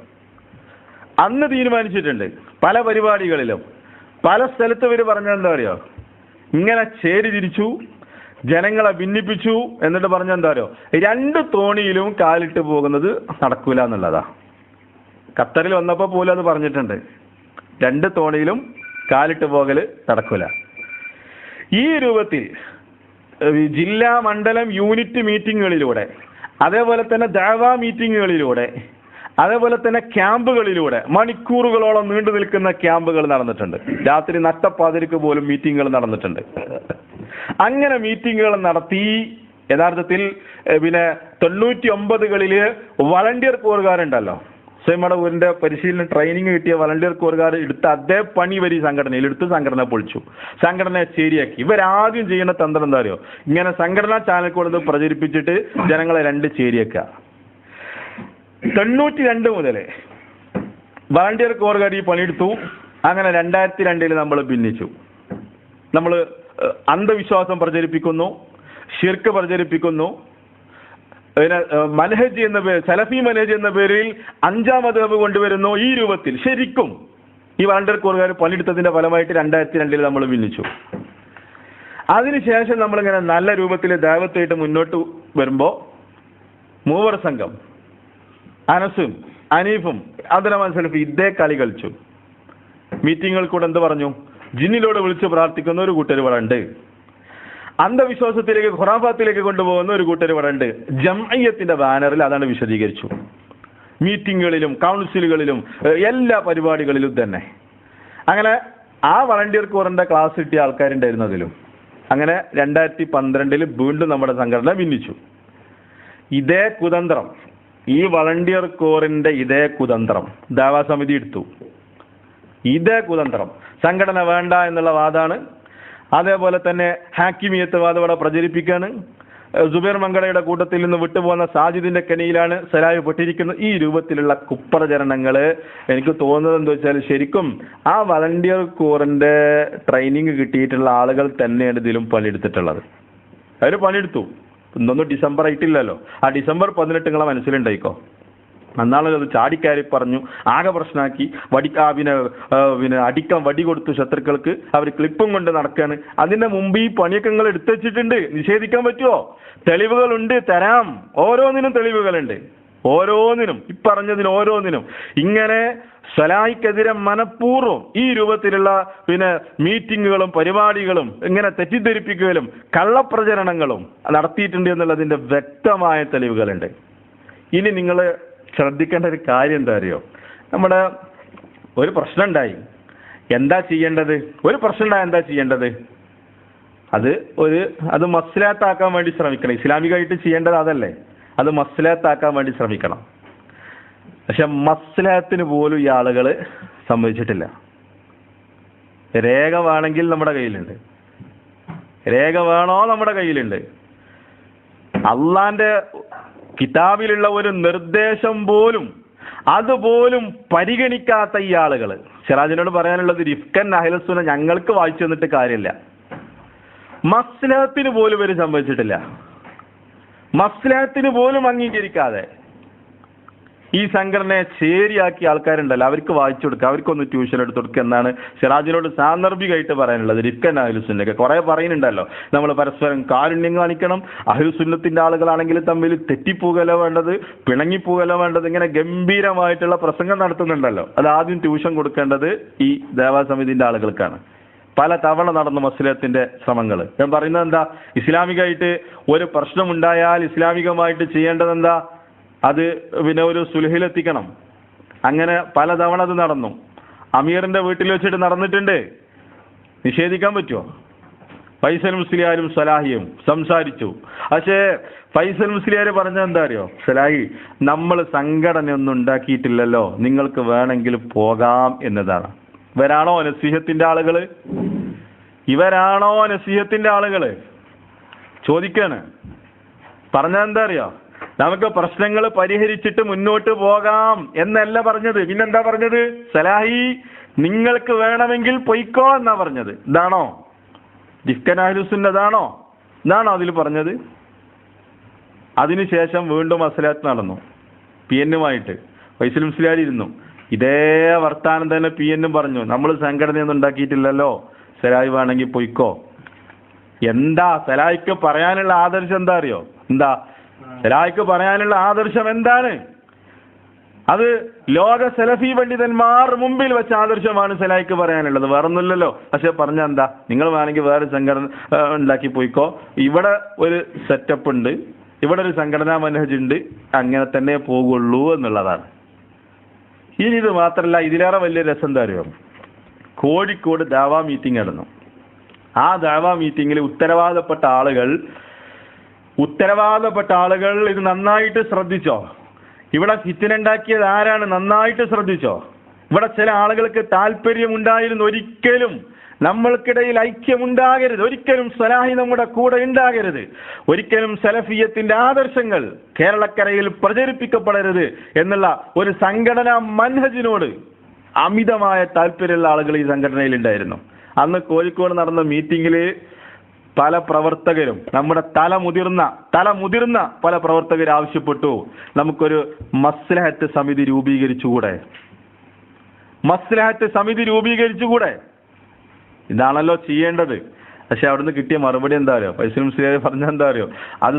അന്ന് തീരുമാനിച്ചിട്ടുണ്ട്. പല പരിപാടികളിലും പല സ്ഥലത്ത് ഇവർ പറഞ്ഞത് എന്താ അറിയോ? ഇങ്ങനെ ചേരി തിരിച്ചു, ജനങ്ങളെ ഭിന്നിപ്പിച്ചു, എന്നിട്ട് പറഞ്ഞ എന്താ അറിയോ? 2 തോണിയിലും കാലിട്ട് പോകുന്നത് നടക്കൂല എന്നുള്ളതാ. ഖത്തറിൽ വന്നപ്പോ പോലും അത് പറഞ്ഞിട്ടുണ്ട്. 2 തോണിയിലും കാലിട്ട് പോകല് നടക്കൂല. ഈ രൂപത്തിൽ ജില്ലാ മണ്ഡലം യൂണിറ്റ് മീറ്റിങ്ങുകളിലൂടെ, അതേപോലെ തന്നെ ദഅവാ മീറ്റിങ്ങുകളിലൂടെ, അതേപോലെ തന്നെ ക്യാമ്പുകളിലൂടെ മണിക്കൂറുകളോളം നീണ്ടു നിൽക്കുന്ന ക്യാമ്പുകൾ നടന്നിട്ടുണ്ട്. രാത്രി നട്ടപ്പാതിരിക്ക് പോലും മീറ്റിങ്ങുകൾ നടന്നിട്ടുണ്ട്. അങ്ങനെ മീറ്റിങ്ങുകൾ നടത്തി യഥാർത്ഥത്തിൽ 99കളില് വളണ്ടിയർ കോറുകാരുണ്ടല്ലോ, മടവൂരിന്റെ പരിശീലന ട്രെയിനിങ് കിട്ടിയ വളണ്ടിയർ കോറുകാർ എടുത്ത അതേ പണി ഇവർ ഈ സംഘടനയിൽ എടുത്ത് സംഘടന പൊളിച്ചു, സംഘടനയെ ശരിയാക്കി. ഇവരാദ്യം ചെയ്യുന്ന തന്ത്രം എന്താ അറിയോ? ഇങ്ങനെ സംഘടനാ ചാനൽ കൊടുത്ത് പ്രചരിപ്പിച്ചിട്ട് ജനങ്ങളെ 2 ചേരിയാക്കുക. 92 മുതൽ വളണ്ടിയർ കോറുകാർ ഈ പണിയെടുത്തു. അങ്ങനെ 2002 നമ്മൾ ഭിന്നിച്ചു. നമ്മൾ അന്ധവിശ്വാസം പ്രചരിപ്പിക്കുന്നു, ശിർക്ക് പ്രചരിപ്പിക്കുന്നു, പിന്നെ മനഹജ് എന്ന പേര്, സലഫി മനഹജ് എന്ന പേരിൽ 5ാം മദ്ഹബ് കൊണ്ടുവരുന്നു. ഈ രൂപത്തിൽ ശരിക്കും ഈ വളണ്ടിയർ കോറുകാർ പണിയെടുത്തതിന്റെ ഫലമായിട്ട് 2002 നമ്മൾ ഭിന്നിച്ചു. അതിനുശേഷം നമ്മളിങ്ങനെ നല്ല രൂപത്തിൽ ദഅവത്തായിട്ട് മുന്നോട്ട് വരുമ്പോ മൂവർ സംഘം അനസും അനീഫും അബ്ദുറഹ്മാൻ സലഫി ഇതേ കളി കളിച്ചു. മീറ്റിങ്ങുകൾ കൂടെ എന്ത് പറഞ്ഞു? ജിന്നിലോട് വിളിച്ച് പ്രാർത്ഥിക്കുന്ന ഒരു കൂട്ടർ ഇവിടെ ഉണ്ട്, അന്ധവിശ്വാസത്തിലേക്ക് ഖുറാഫാത്തിലേക്ക് കൊണ്ടുപോകുന്ന ഒരു കൂട്ടർ ഇവിടെ ഉണ്ട്. ജംഇയ്യത്തിന്റെ ബാനറിൽ അതാണ് വിശദീകരിച്ചു. മീറ്റിങ്ങുകളിലും കൗൺസിലുകളിലും എല്ലാ പരിപാടികളിലും തന്നെ. അങ്ങനെ ആ വളണ്ടിയർ കോറിന്റെ ക്ലാസ് കിട്ടിയ ആൾക്കാരുണ്ടായിരുന്നതിലും അങ്ങനെ 2012 വീണ്ടും നമ്മുടെ സംഘടന ഭിന്നിച്ചു. ഇതേ കുതന്ത്രം, ഈ വളണ്ടിയർ കോറിന്റെ ഇതേ കുതന്ത്രം ദഅവാ സമിതി എടുത്തു. ഇതേ കുതന്ത്രം സംഘടന വേണ്ട എന്നുള്ള വാദാണ്. അതേപോലെ തന്നെ ഹാക്കിമിയത്ത് വാദം ഇവിടെ പ്രചരിപ്പിക്കാണ്. സുബൈർ മംഗളയുടെ കൂട്ടത്തിൽ നിന്ന് വിട്ടുപോകുന്ന സാജിദിന്റെ കെണിയിലാണ് സലാഹി പെട്ടിരിക്കുന്നത്. ഈ രൂപത്തിലുള്ള കുപ്രചരണങ്ങള് എനിക്ക് തോന്നുന്നത് എന്താ വെച്ചാൽ ശരിക്കും ആ വളണ്ടിയർ കോറിന്റെ ട്രെയിനിങ് കിട്ടിയിട്ടുള്ള ആളുകൾ തന്നെയാണ് ഇതിലും പണിയെടുത്തിട്ടുള്ളത്. അവർ പണിയെടുത്തു. ഇന്നൊന്നും ഡിസംബർ ആയിട്ടില്ലല്ലോ. ആ ഡിസംബർ 18 നിങ്ങളെ മനസ്സിലുണ്ടായിക്കോ. അന്നാളത് അത് ചാടിക്കയറി പറഞ്ഞു, ആകെ പ്രശ്നമാക്കി, പിന്നെ അടിക്കാൻ വടി കൊടുത്തു ശത്രുക്കൾക്ക്. അവർ ക്ലിപ്പും കൊണ്ട് നടക്കാണ്. അതിന്റെ മുമ്പ് ഈ പണിയൊക്കെ നിങ്ങൾ എടുത്തു വെച്ചിട്ടുണ്ട്. നിഷേധിക്കാൻ പറ്റുമോ? തെളിവുകളുണ്ട്, തരാം. ഓരോന്നിനും തെളിവുകളുണ്ട്. ഓരോന്നിനും ഈ പറഞ്ഞതിന് ഓരോന്നിനും ഇങ്ങനെ സലാഹിക്കെതിരെ മനഃപൂർവ്വം ഈ രൂപത്തിലുള്ള മീറ്റിങ്ങുകളും പരിപാടികളും ഇങ്ങനെ തെറ്റിദ്ധരിപ്പിക്കലും കള്ളപ്രചരണങ്ങളും നടത്തിയിട്ടുണ്ട് എന്നുള്ളതിന്റെ വ്യക്തമായ തെളിവുകളുണ്ട്. ഇനി നിങ്ങൾ ശ്രദ്ധിക്കേണ്ട ഒരു കാര്യം എന്താ അറിയോ? നമ്മുടെ ഒരു പ്രശ്നം ഉണ്ടായി, എന്താ ചെയ്യേണ്ടത്? ഒരു പ്രശ്നം ഉണ്ടായി, എന്താ ചെയ്യേണ്ടത്? അത് മസ്ലഹത്താക്കാൻ വേണ്ടി ശ്രമിക്കണം. ഇസ്ലാമികമായിട്ട് ചെയ്യേണ്ടത് അതല്ലേ? അത് മസ്ലഹത്താക്കാൻ വേണ്ടി ശ്രമിക്കണം. പക്ഷെ മസ്ലഹത്തിന് പോലും ഈ ആളുകൾ സമ്മതിച്ചിട്ടില്ല. രേഖ വേണമെങ്കിൽ നമ്മുടെ കയ്യിലുണ്ട്, രേഖ വേണോ നമ്മുടെ കയ്യിലുണ്ട്. അള്ളാന്റെ കിതാബിലുള്ള ഒരു നിർദ്ദേശം പോലും അതുപോലും പരിഗണിക്കാത്ത ഈ ആളുകൾ. സിറാജിനോട് പറയാനുള്ളത് റിഫ്കൻ അഹ്ലുസുന്ന ഞങ്ങൾക്ക് വായിച്ചു തന്നിട്ട് കാര്യമില്ല. മസ്ലഹത്തിന് പോലും ഇവര് സമ്മതിച്ചിട്ടില്ല. മസ്ലഹത്തിന് പോലും അംഗീകരിക്കാതെ ഈ സംഘടനയെ ശരിയാക്കിയ ആൾക്കാരുണ്ടല്ലോ, അവർക്ക് വായിച്ചു കൊടുക്കുക, അവർക്കൊന്ന് ട്യൂഷൻ എടുത്തു കൊടുക്കുക എന്നാണ് സിറാജിനോട് സാന്ദർഭികമായിട്ട് പറയാനുള്ളത്. റിഫ്കൻ അഹ്ലുസുന്നയൊക്കെ കുറെ പറയുന്നുണ്ടല്ലോ, നമ്മൾ പരസ്പരം കാരുണ്യം കാണിക്കണം, അഹ്ലുസുന്നത്തിന്റെ ആളുകളാണെങ്കിൽ തമ്മിൽ തെറ്റിപ്പോകല വേണ്ടത്, പിണങ്ങിപ്പോകല വേണ്ടത്, ഇങ്ങനെ ഗംഭീരമായിട്ടുള്ള പ്രസംഗം നടത്തുന്നുണ്ടല്ലോ. അത് ആദ്യം ട്യൂഷൻ കൊടുക്കേണ്ടത് ഈ ദഅവാ സമിതിന്റെ ആളുകൾക്കാണ്. പല തവണ നടന്ന മസ്ലഹത്തിന്റെ ശ്രമങ്ങൾ. ഞാൻ പറയുന്നത് എന്താ? ഇസ്ലാമികമായിട്ട് ഒരു പ്രശ്നമുണ്ടായാൽ ഇസ്ലാമികമായിട്ട് ചെയ്യേണ്ടത് എന്താ? അത് ഒരു സുൽഹിലെത്തിക്കണം. അങ്ങനെ പലതവണ അത് നടന്നു. അമീറിന്റെ വീട്ടിൽ വെച്ചിട്ട് നടന്നിട്ടുണ്ട്. നിഷേധിക്കാൻ പറ്റുമോ? ഫൈസൽ മുസ്ലിയാരും സലാഹിയും സംസാരിച്ചു. പക്ഷേ ഫൈസൽ മുസ്ലിയാർ പറഞ്ഞത് എന്താ അറിയോ? സലാഹി, നമ്മൾ സംഘടനയൊന്നും ഉണ്ടാക്കിയിട്ടില്ലല്ലോ, നിങ്ങൾക്ക് വേണമെങ്കിൽ പോകാം എന്നതാണ്. ഇവരാണോ നസീഹത്തിന്റെ ആളുകള്? ഇവരാണോ നസീഹത്തിന്റെ ആളുകള്? ചോദിക്കാണ്. പറഞ്ഞതെന്താ അറിയോ? നമുക്ക് പ്രശ്നങ്ങൾ പരിഹരിച്ചിട്ട് മുന്നോട്ട് പോകാം എന്നല്ല പറഞ്ഞത്. പിന്നെന്താ പറഞ്ഞത്? സലാഹി, നിങ്ങൾക്ക് വേണമെങ്കിൽ പൊയ്ക്കോ എന്നാ പറഞ്ഞത്. ഇതാണോ? ജിഫ്കൻ അഹ്ലുസുന്നതാണോ ഇതാണോ അതിൽ പറഞ്ഞത്? അതിനുശേഷം വീണ്ടും മസ്ലഹത്ത് നടന്നു PN-ഉമായിട്ട്. ഫൈസൽ മുസ്ലിയാർ ഇരുന്നു, ഇതേ വർത്താനം തന്നെ PN പറഞ്ഞു, നമ്മൾ സംഘടനയൊന്നും ഉണ്ടാക്കിയിട്ടില്ലല്ലോ, സലാഹി വേണമെങ്കിൽ പൊയ്ക്കോ. എന്താ സലാഹിക്ക് പറയാനുള്ള ആദർശം? എന്താ അറിയോ? എന്താ സലാഹിക്ക് പറയാനുള്ള ആദർശം എന്താണ്? അത് ലോക സലഫി പണ്ഡിതന്മാർ മുമ്പിൽ വെച്ച ആദർശമാണ് സലാഹിക്ക് പറയാനുള്ളത്, വേറൊന്നുമില്ലല്ലോ. പക്ഷെ പറഞ്ഞ എന്താ, നിങ്ങൾ വേണമെങ്കിൽ വേറെ സംഘടന ഉണ്ടാക്കി പോയിക്കോ, ഇവിടെ ഒരു സെറ്റപ്പ് ഉണ്ട്, ഇവിടെ ഒരു സംഘടനാ മനഹജ് ഉണ്ട്, അങ്ങനെ തന്നെ പോകുള്ളൂ എന്നുള്ളതാണ്. ഇനി ഇത് മാത്രമല്ല, ഇതിലേറെ വലിയ രസം എന്താ അറിയോ? കോഴിക്കോട് ദാവാ മീറ്റിംഗ് നടന്നു. ആ ദാവാ മീറ്റിംഗിൽ ഉത്തരവാദപ്പെട്ട ആളുകൾ ഇത് നന്നായിട്ട് ശ്രദ്ധിച്ചോ. ഇവിടെ ഫിത്ന ഉണ്ടാക്കിയത് ആരാണ്? നന്നായിട്ട് ശ്രദ്ധിച്ചോ. ഇവിടെ ചില ആളുകൾക്ക് താല്പര്യമുണ്ടായിരുന്നു, ഒരിക്കലും നമ്മൾക്കിടയിൽ ഐക്യമുണ്ടാകരുത്, ഒരിക്കലും സലാഹി നമ്മുടെ കൂടെ ഉണ്ടാകരുത്, ഒരിക്കലും സലഫിയത്തിന്റെ ആദർശങ്ങൾ കേരളക്കരയിൽ പ്രചരിപ്പിക്കപ്പെടരുത് എന്നുള്ള ഒരു സംഘടനാ മനഹജിനോട് അമിതമായ താല്പര്യമുള്ള ആളുകൾ ഈ സംഘടനയിൽ ഉണ്ടായിരുന്നു. അന്ന് കോഴിക്കോട് നടന്ന മീറ്റിംഗിൽ പല പ്രവർത്തകരും, നമ്മുടെ തലമുതിർന്ന പല പ്രവർത്തകർ ആവശ്യപ്പെട്ടു, നമുക്കൊരു മസ്ലഹത്ത് സമിതി രൂപീകരിച്ചുകൂടെ? ഇതാണല്ലോ ചെയ്യേണ്ടത്. പക്ഷെ അവിടുന്ന് കിട്ടിയ മറുപടി എന്താ അറിയോ? ഫൈസൽ മുസ്ലിയാർ പറഞ്ഞ എന്താ അറിയോ? അത്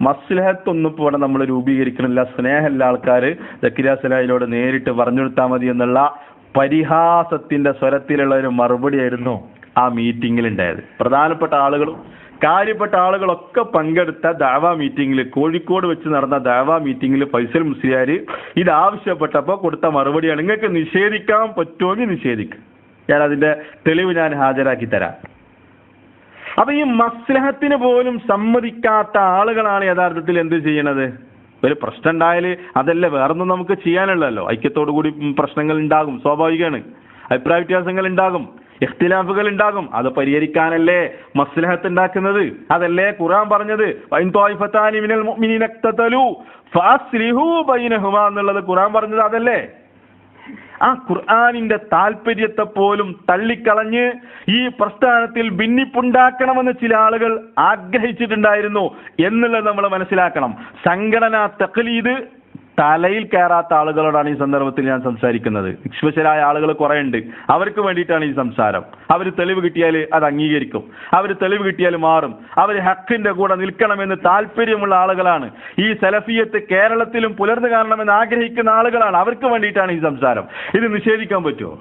മസ്ലഹത്തൊന്നും ഇപ്പോൾ ഇവിടെ നമ്മൾ രൂപീകരിക്കണില്ല, സ്നേഹമുള്ള ആൾക്കാർ സക്കരിയ സലാഹിനോട് നേരിട്ട് പറഞ്ഞു കൊടുത്താൽ മതി എന്നുള്ള പരിഹാസത്തിന്റെ സ്വരത്തിലുള്ള ഒരു മറുപടിയായിരുന്നു ആ മീറ്റിംഗിൽ ഉണ്ടായത്. പ്രധാനപ്പെട്ട ആളുകളും കാര്യപ്പെട്ട ആളുകളൊക്കെ പങ്കെടുത്ത ദഅവാ മീറ്റിംഗിൽ, കോഴിക്കോട് വെച്ച് നടന്ന ദഅവാ മീറ്റിംഗിൽ ഫൈസൽ മുസ്ലിയാർ ഇത് ആവശ്യപ്പെട്ടപ്പോൾ കൊടുത്ത മറുപടിയാണ്, നിങ്ങൾക്ക് നിഷേധിക്കാൻ പറ്റുമെങ്കിൽ നിഷേധിക്കും, ഞാൻ അതിന്റെ തെളിവ് ഞാൻ ഹാജരാക്കി തരാം. അപ്പൊ ഈ മസ്ലഹത്തിന് പോലും സമ്മതിക്കാത്ത ആളുകളാണ് യഥാർത്ഥത്തിൽ എന്ത് ചെയ്യണത്? ഒരു പ്രശ്നം ഉണ്ടായാൽ അതല്ല, വേറൊന്നും നമുക്ക് ചെയ്യാനുള്ളല്ലോ. ഐക്യത്തോടു കൂടി പ്രശ്നങ്ങൾ ഉണ്ടാകും, സ്വാഭാവികമാണ്. അഭിപ്രായ വ്യത്യാസങ്ങൾ ഉണ്ടാകും, ഇഖ്തിലാഫുകൾ ഉണ്ടാകും. അത് പരിഹരിക്കാനല്ലേ മസ്ലഹത്ത് ഉണ്ടാക്കുന്നത്? അതല്ലേ ഖുർആൻ പറഞ്ഞത്? വഇൻ ത്വായിഫതാനി മിനൽ മുഅ്മിനീന ഇഖ്തതലൂ ഫഅസ്ലിഹൂ ബൈനഹുമാ എന്നുള്ളത് ഖുർആൻ പറഞ്ഞത് അതല്ലേ? ആ ഖുർആനിന്റെ താല്പര്യത്തെ പോലും തള്ളിക്കളഞ്ഞ് ഈ പ്രസ്ഥാനത്തിൽ ഭിന്നിപ്പുണ്ടാക്കണമെന്ന് ചില ആളുകൾ ആഗ്രഹിച്ചിട്ടുണ്ടായിരുന്നു എന്നുള്ളത് നമ്മൾ മനസ്സിലാക്കണം. സംഘടനാ തഖ്ലീദ് തലയിൽ കയറാത്ത ആളുകളോടാണ് ഈ സന്ദർഭത്തിൽ ഞാൻ സംസാരിക്കുന്നത്. നിഷ്പക്ഷരായ ആളുകൾ കുറെ ഉണ്ട്, അവർക്ക് വേണ്ടിയിട്ടാണ് ഈ സംസാരം. അവർ തെളിവ് കിട്ടിയാൽ അത് അംഗീകരിക്കും, അവർ തെളിവ് കിട്ടിയാൽ മാറും, അവർ ഹക്കിന്റെ കൂടെ നിൽക്കണമെന്ന് താല്പര്യമുള്ള ആളുകളാണ്. ഈ സലഫിയത്ത് കേരളത്തിലും പുലർന്നു കാണണമെന്ന് ആഗ്രഹിക്കുന്ന ആളുകളാണ്, അവർക്ക് വേണ്ടിയിട്ടാണ് ഈ സംസാരം. ഇത് നിഷേധിക്കാൻ പറ്റുമോ?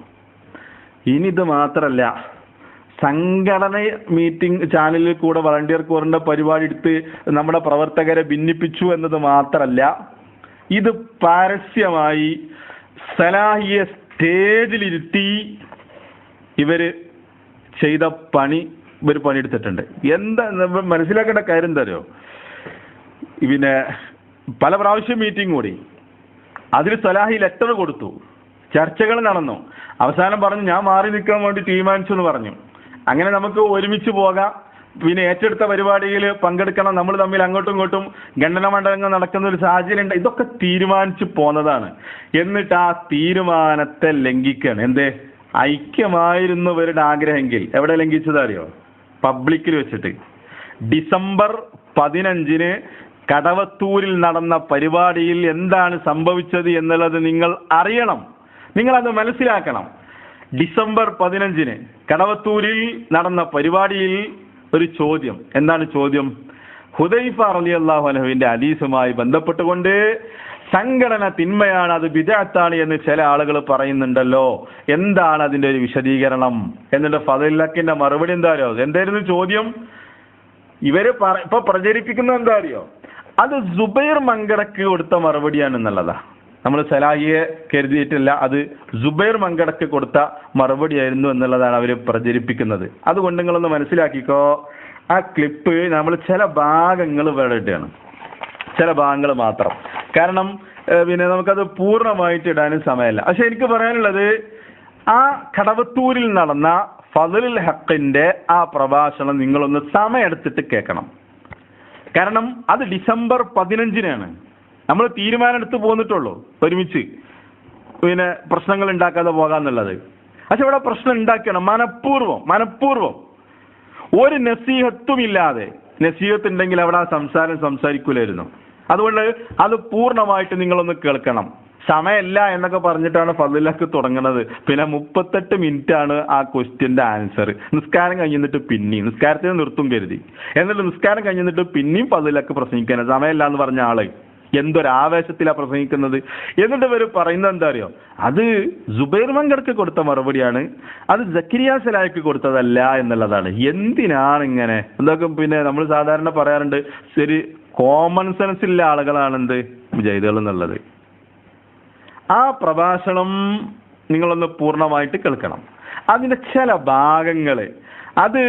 ഇനി ഇത് മാത്രല്ല, സംഘടന മീറ്റിംഗ് ചാനലിൽ കൂടെ വളണ്ടിയർ കോറിന്റെ പരിപാടി എടുത്ത് നമ്മുടെ പ്രവർത്തകരെ ഭിന്നിപ്പിച്ചു എന്നത് മാത്രല്ല, ഇത് പരസ്യമായി സലാഹിയെ സ്റ്റേജിലിരുത്തി ഇവര് ചെയ്ത പണിയെടുത്തിട്ടുണ്ട്. എന്താ മനസ്സിലാക്കേണ്ട കാര്യം എന്താ അറിയോ? പിന്നെ പല പ്രാവശ്യം മീറ്റിംഗ് കൂടി, അതിൽ സലാഹി ലെറ്റർ കൊടുത്തു, ചർച്ചകൾ നടന്നു, അവസാനം പറഞ്ഞു ഞാൻ മാറി നിൽക്കാൻ വേണ്ടി തീരുമാനിച്ചു എന്ന് പറഞ്ഞു. അങ്ങനെ നമുക്ക് ഒരുമിച്ച് പോകാം, പിന്നെ ഏറ്റെടുത്ത പരിപാടിയിൽ പങ്കെടുക്കണം, നമ്മൾ തമ്മിൽ അങ്ങോട്ടും ഇങ്ങോട്ടും ഖണ്ഡന മണ്ഡലങ്ങൾ നടക്കുന്ന ഒരു സാഹചര്യം ഉണ്ട്. ഇതൊക്കെ തീരുമാനിച്ചു പോന്നതാണ്. എന്നിട്ട് ആ തീരുമാനത്തെ ലംഘിക്കുകയാണ്. എന്തേ? ഐക്യമായിരുന്നവരുടെ ആഗ്രഹമെങ്കിൽ എവിടെ ലംഘിച്ചതറിയോ? പബ്ലിക്കിൽ വെച്ചിട്ട്. ഡിസംബർ 15 കടവത്തൂരിൽ നടന്ന പരിപാടിയിൽ എന്താണ് സംഭവിച്ചത് എന്നുള്ളത് നിങ്ങൾ അറിയണം, നിങ്ങളത് മനസ്സിലാക്കണം. ഡിസംബർ 15 കടവത്തൂരിൽ നടന്ന പരിപാടിയിൽ ഒരു ചോദ്യം. എന്താണ് ചോദ്യം? ഹുദൈഫ റളിയല്ലാഹു അൻഹുവിന്റെ ഹദീസുമായി ബന്ധപ്പെട്ടുകൊണ്ട് സംഘടന തിന്മയാണ്, അത് ബിദ്അത്താണ് എന്ന് ചില ആളുകൾ പറയുന്നുണ്ടല്ലോ, എന്താണ് അതിന്റെ ഒരു വിശദീകരണം? എന്നിട്ട് ഫദലുല്ലക്കിന്റെ മറുപടി എന്താ അറിയോ? എന്തായിരുന്നു ചോദ്യം? ഇവര് ഇപ്പൊ പ്രചരിപ്പിക്കുന്നത് എന്താ അറിയോ? അത് സുബൈർ മങ്കടക്ക് കൊടുത്ത മറുപടിയാണ് എന്നുള്ളതാ. നമ്മൾ സലാഹിയെ കരുതിയിട്ടില്ല, അത് സുബൈർ മങ്കടക്ക് കൊടുത്ത മറുപടിയായിരുന്നു എന്നുള്ളതാണ് അവർ പ്രചരിപ്പിക്കുന്നത്. അതുകൊണ്ട് നിങ്ങളൊന്ന് മനസ്സിലാക്കിക്കോ, ആ ക്ലിപ്പ് നമ്മൾ ചില ഭാഗങ്ങൾ വേറെ ഇട്ടാണ്, ചില ഭാഗങ്ങൾ മാത്രം. കാരണം പിന്നെ നമുക്കത് പൂർണ്ണമായിട്ട് ഇടാനും സമയമല്ല. പക്ഷെ എനിക്ക് പറയാനുള്ളത്, ആ കടവത്തൂരിൽ നടന്ന ഫദലുൽ ഹഖിന്റെ ആ പ്രഭാഷണം നിങ്ങളൊന്ന് സമയമെടുത്തിട്ട് കേൾക്കണം. കാരണം അത് ഡിസംബർ 15 നമ്മൾ തീരുമാനം എടുത്ത് പോന്നിട്ടുള്ളൂ ഒരുമിച്ച്, പിന്നെ പ്രശ്നങ്ങൾ ഉണ്ടാക്കാതെ പോകാന്നുള്ളത്. പക്ഷെ ഇവിടെ പ്രശ്നം ഉണ്ടാക്കണം മനഃപൂർവ്വം. ഒരു നസീഹത്തുമില്ലാതെ, നസീഹത്ത് ഉണ്ടെങ്കിൽ അവിടെ ആ സംസാരിക്കൂലായിരുന്നു. അതുകൊണ്ട് അത് പൂർണ്ണമായിട്ട് നിങ്ങളൊന്ന് കേൾക്കണം. സമയമില്ല എന്നൊക്കെ പറഞ്ഞിട്ടാണ് ഫളിലക്ക് തുടങ്ങുന്നത്. പിന്നെ 38 മിനിറ്റ് ആണ് ആ ക്വസ്റ്റ്യന്റെ ആൻസർ. നിസ്കാരം കഴിഞ്ഞിട്ട് പിന്നെയും നിസ്കാരത്തിന് നിർത്തും കരുതി, എന്നിട്ട് നിസ്കാരം കഴിഞ്ഞിട്ട് പിന്നെയും ഫളിലക്ക് പ്രസംഗിക്കാനാണ്. സമയമില്ല എന്ന് പറഞ്ഞ ആള് എന്തൊരാവേശത്തിലാണ് പ്രസംഗിക്കുന്നത്. എന്നിട്ട് ഇവർ പറയുന്നത് എന്താ അറിയോ, അത് സുബൈർ മങ്കടക്ക് കൊടുത്ത മറുപടിയാണ്, അത് സക്കരിയ സലാഹിക്ക് കൊടുത്തതല്ല എന്നുള്ളതാണ്. എന്തിനാണ് ഇങ്ങനെ എന്തൊക്കെ? പിന്നെ നമ്മൾ സാധാരണ പറയാറുണ്ട്, ശരി കോമൺ സെൻസ് ഉള്ള ആളുകളാണ് എന്ത് മുജാഹിദുകൾ എന്നുള്ളത്. ആ പ്രഭാഷണം നിങ്ങളൊന്ന് പൂർണ്ണമായിട്ട് കേൾക്കണം. അതിന്റെ ചില ഭാഗങ്ങള് അത്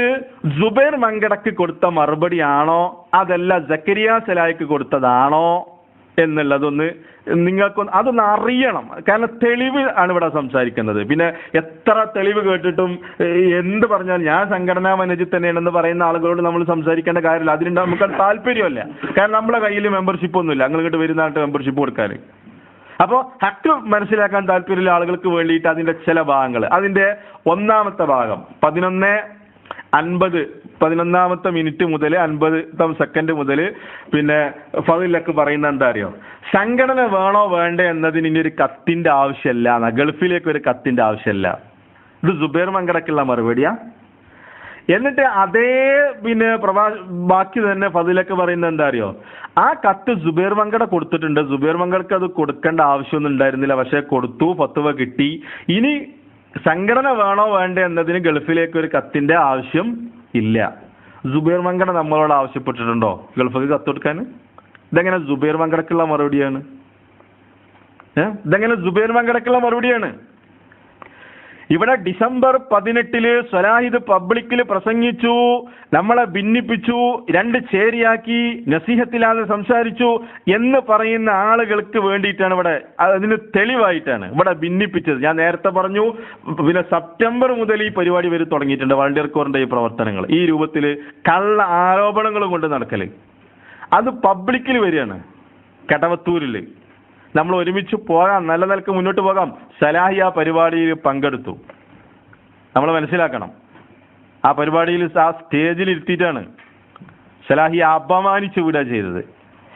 സുബൈർ മങ്കടക്ക് കൊടുത്ത മറുപടിയാണോ അതല്ല സക്കരിയ സലാഹിക്ക് കൊടുത്തതാണോ എന്നുള്ളതൊന്ന് അതൊന്ന് അറിയണം. കാരണം തെളിവ് ആണ് ഇവിടെ സംസാരിക്കുന്നത്. പിന്നെ എത്ര തെളിവ് കേട്ടിട്ടും എന്ത് പറഞ്ഞാലും ഞാൻ സംഘടനാ മാനേജർ തന്നെയാണെന്ന് പറയുന്ന ആളുകളോട് നമ്മൾ സംസാരിക്കേണ്ട കാര്യമില്ല. അതിനുണ്ട് നമുക്ക് താല്പര്യമല്ല. കാരണം നമ്മളെ കയ്യിൽ മെമ്പർഷിപ്പ് ഒന്നുമില്ല, നിങ്ങൾ ഇങ്ങോട്ട് വരുന്നതായിട്ട് മെമ്പർഷിപ്പ് കൊടുക്കാൻ. അപ്പോൾ ഹക്ക് മനസ്സിലാക്കാൻ താല്പര്യമുള്ള ആളുകൾക്ക് വേണ്ടിയിട്ട് അതിന്റെ ചില ഭാഗങ്ങൾ, അതിന്റെ ഒന്നാമത്തെ ഭാഗം 11:50 മിനിറ്റ് മുതൽ 50 സെക്കൻഡ് മുതൽ പിന്നെ ഫളിലക്ക് പറയുന്ന എന്താ അറിയോ, സംഘടന വേണോ വേണ്ടേ എന്നതിന് ഇനി ഒരു കത്തിന്റെ ആവശ്യമില്ല, ഗൾഫിലേക്ക് ഒരു കത്തിന്റെ ആവശ്യമില്ല. ഇത് സുബൈർ മങ്കടക്കുള്ള മറുപടിയാ. എന്നിട്ട് അതേ പിന്നെ ബാക്കി തന്നെ ഫളിലക്ക് പറയുന്നത് എന്താ അറിയോ, ആ കത്ത് സുബൈർ മങ്കട കൊടുത്തിട്ടുണ്ട്, സുബൈർ മങ്കടക്ക് അത് കൊടുക്കേണ്ട ആവശ്യമൊന്നും ഉണ്ടായിരുന്നില്ല, പക്ഷെ കൊടുത്തു, ഫത്വ കിട്ടി. ഇനി സംഘടന വേണോ വേണ്ടേ എന്നതിന് ഗൾഫിലേക്ക് ഒരു കത്തിന്റെ ആവശ്യം ഇല്ല. സുബൈർ മങ്കട നമ്മളോട് ആവശ്യപ്പെട്ടിട്ടുണ്ടോ ഗൾഫിലേക്ക് കത്ത് കൊടുക്കാൻ? ഇതെങ്ങനെ സുബൈർ മങ്കടക്കുള്ള മറുപടിയാണ്? ഇതെങ്ങനെ സുബൈർ മങ്കടക്കുള്ള മറുപടിയാണ്? ഇവിടെ ഡിസംബർ 18 സ്വലാഹിദ് പബ്ലിക്കിൽ പ്രസംഗിച്ചു, നമ്മളെ ഭിന്നിപ്പിച്ചു, 2 ചേരിയാക്കി, നസീഹത്തിലാതെ സംസാരിച്ചു എന്ന് പറയുന്ന ആളുകൾക്ക് വേണ്ടിയിട്ടാണ് ഇവിടെ, അതിന് തെളിവായിട്ടാണ് ഇവിടെ ഭിന്നിപ്പിച്ചത്. ഞാൻ നേരത്തെ പറഞ്ഞു, പിന്നെ സെപ്റ്റംബർ മുതൽ ഈ പരിപാടി വരെ തുടങ്ങിയിട്ടുണ്ട്. വളണ്ടിയർ കോറിന്റെ ഈ പ്രവർത്തനങ്ങൾ ഈ രൂപത്തിൽ കള്ള ആരോപണങ്ങളും കൊണ്ട് നടക്കല്, അത് പബ്ലിക്കിൽ വരികയാണ്. കടവത്തൂരിൽ നമ്മൾ ഒരുമിച്ച് പോകാം, നല്ല നിലക്ക് മുന്നോട്ട് പോകാം. സലാഹി ആ പരിപാടിയിൽ പങ്കെടുത്തു. നമ്മൾ മനസ്സിലാക്കണം, ആ പരിപാടിയിൽ ആ സ്റ്റേജിൽ ഇരുത്തിയിട്ടാണ് സലാഹി അപമാനിച്ചു വിടുക ചെയ്തത്.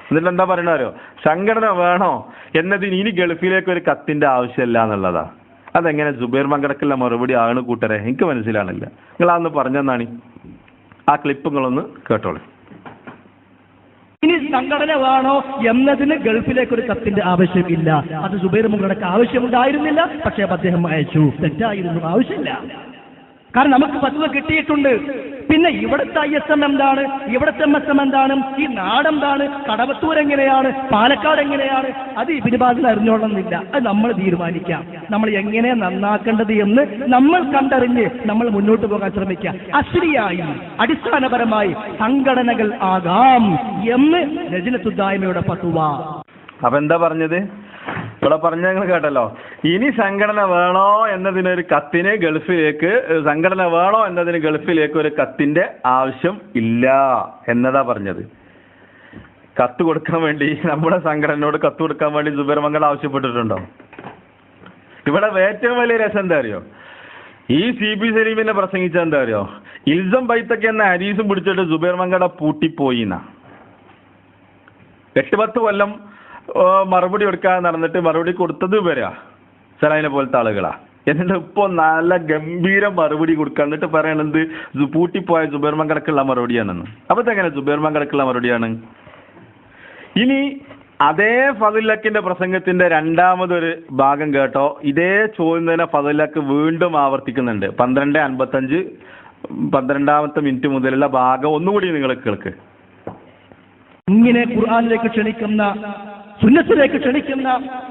എന്നിട്ട് എന്താ പറയണോ, സംഘടന വേണോ എന്നതിന് ഇനി ഗൾഫിലേക്ക് ഒരു കത്തിന്റെ ആവശ്യമില്ല എന്നുള്ളതാ. അതെങ്ങനെ സുബൈർ മങ്കടക്കുള്ള മറുപടി ആണ് കൂട്ടരെ? എനിക്ക് മനസ്സിലാണില്ല. നിങ്ങൾ അന്ന് പറഞ്ഞെന്നാണ്. ആ ക്ലിപ്പുകളൊന്ന് കേട്ടോളൂ. ഇനി സംഘടന വേണോ എന്നതിന് ഗൾഫിലേക്ക് ഒരു കത്തിന്റെ ആവശ്യമില്ല. അത് സുബൈർ മങ്കടക്ക് ആവശ്യമുണ്ടായിരുന്നില്ല, പക്ഷേ അദ്ദേഹം അയച്ചു. തെറ്റായിരുന്നു, ആവശ്യമില്ല. കാരണം നമുക്ക് ഫത്വ കിട്ടിയിട്ടുണ്ട്. പിന്നെ ഇവിടുത്തെ ISM എന്താണ്, ഇവിടുത്തെ MSM എന്താണ്, ഈ നാടെന്താണ്, കടവത്തൂർ എങ്ങനെയാണ്, പാലക്കാട് എങ്ങനെയാണ്, അത് ഇബ്നു ബാസിന് അറിഞ്ഞോളന്നില്ല. അത് നമ്മൾ തീരുമാനിക്കാം. നമ്മൾ എങ്ങനെ നന്നാക്കേണ്ടത് എന്ന് നമ്മൾ കണ്ടറിഞ്ഞ് നമ്മൾ മുന്നോട്ട് പോകാൻ ശ്രമിക്കുക. അശ്രിയായി അടിസ്ഥാനപരമായി സംഘടനകൾ ആകാം എന്ന് ലജ്നത്തുദ്ദായിമയുടെ ഫത്വ. അപ്പൊ എന്താ പറഞ്ഞത്? ഇവിടെ പറഞ്ഞ നിങ്ങൾ കേട്ടല്ലോ. ഇനി സംഘടന വേണോ എന്നതിനൊരു കത്തിന് ഗൾഫിലേക്ക്, സംഘടന വേണോ എന്നതിന് ഗൾഫിലേക്ക് ഒരു കത്തിന്റെ ആവശ്യം ഇല്ല എന്നതാ പറഞ്ഞത്. കത്ത് കൊടുക്കാൻ വേണ്ടി, നമ്മുടെ സംഘടനയോട് കത്ത് കൊടുക്കാൻ വേണ്ടി സുബൈർ മങ്കട ആവശ്യപ്പെട്ടിട്ടുണ്ടോ? ഇവിടെ ഏറ്റവും വലിയ രസം എന്താ അറിയോ, ഈ CP സലീമിനെ പ്രസംഗിച്ച എന്താ അറിയോ, ഇൽസം ബൈത്തൊക്കെ എന്ന ഹദീസും പിടിച്ചിട്ട് സുബൈർ മങ്കട പൂട്ടിപ്പോയി എന്നാ. 8-10 കൊല്ലം മറുപടി കൊടുക്കാൻ നടന്നിട്ട് മറുപടി കൊടുത്തത് വരാ സലാഹിനെ പോലത്തെ ആളുകളാ. എന്നിട്ട് ഇപ്പൊ നല്ല ഗംഭീര മറുപടി കൊടുക്കുക. എന്നിട്ട് പറയണത് പൂട്ടിപ്പോയ സുബൈർ മങ്കടക്കുള്ള മറുപടിയാണെന്ന്. അപ്പൊ ഇതെങ്ങനെ സുബൈർ മങ്കടക്കുള്ള മറുപടിയാണ്? ഇനി അതേ ഫളിലക്കിന്റെ പ്രസംഗത്തിന്റെ രണ്ടാമതൊരു ഭാഗം കേട്ടോ. ഇതേ ചോദ്യം തന്നെ ഫളിലക്ക് വീണ്ടും ആവർത്തിക്കുന്നുണ്ട്. 12:55 12ാമത്തെ മിനിറ്റ് മുതലുള്ള ഭാഗം ഒന്നുകൂടി നിങ്ങൾ കേൾക്ക്. ഇങ്ങനെ ഖുർആനിലേക്ക് ക്ഷണിക്കുന്ന, സുന്നത്തിലേക്ക് ക്ഷണിക്കുന്ന,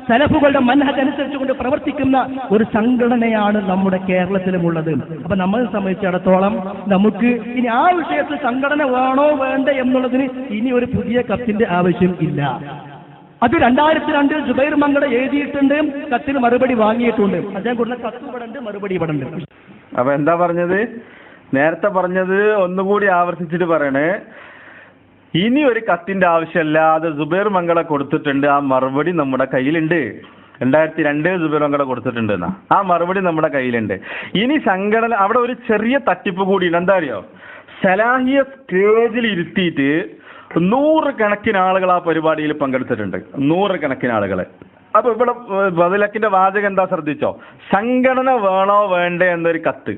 സലഫുകളുടെ മൻഹജ് അനുസരിച്ചുകൊണ്ട് പ്രവർത്തിക്കുന്ന ഒരു സംഘടനയാണ് നമ്മുടെ കേരളത്തിലുമുള്ളത്. അപ്പൊ നമ്മളെ സംബന്ധിച്ചിടത്തോളം നമുക്ക് ഇനി ആ വിഷയത്തിൽ സംഘടന വേണോ വേണ്ട എന്നുള്ളതിന് ഇനി ഒരു പുതിയ കത്തിന്റെ ആവശ്യം ഇല്ല. അത് 2002 സുബൈർ മങ്കട എഴുതിയിട്ടുണ്ട്, കത്തിന് മറുപടി വാങ്ങിയിട്ടുണ്ട്. അദ്ദേഹം കൊടുത്ത കത്ത് ഇവിടെ ഉണ്ട്, മറുപടി ഇവിടെ ഉണ്ട്. അപ്പൊ എന്താ പറഞ്ഞത്? നേരത്തെ പറഞ്ഞത് ഒന്നുകൂടി ആവർത്തിച്ചിട്ട് പറയണേ, ഇനി ഒരു കത്തിന്റെ ആവശ്യമില്ല, അത് സുബൈർ മങ്കട കൊടുത്തിട്ടുണ്ട്, ആ മറുപടി നമ്മുടെ കയ്യിലുണ്ട്. 2002 സുബൈർ മങ്കട കൊടുത്തിട്ടുണ്ട് എന്നാ, ആ മറുപടി നമ്മുടെ കയ്യിലുണ്ട്. ഇനി സംഘടന, അവിടെ ഒരു ചെറിയ തട്ടിപ്പ് കൂടി. എന്താ അറിയോ, സലാഹിയെ സ്റ്റേജിൽ ഇരുത്തിയിട്ട് 100 കണക്കിന് ആളുകൾ ആ പരിപാടിയിൽ പങ്കെടുത്തിട്ടുണ്ട്. 100 കണക്കിന് ആളുകൾ. അപ്പൊ ഇവിടെ ബദലക്കിന്റെ വാചകം എന്താ ശ്രദ്ധിച്ചോ? സംഘടന വേണോ വേണ്ടേ എന്നൊരു കത്ത്.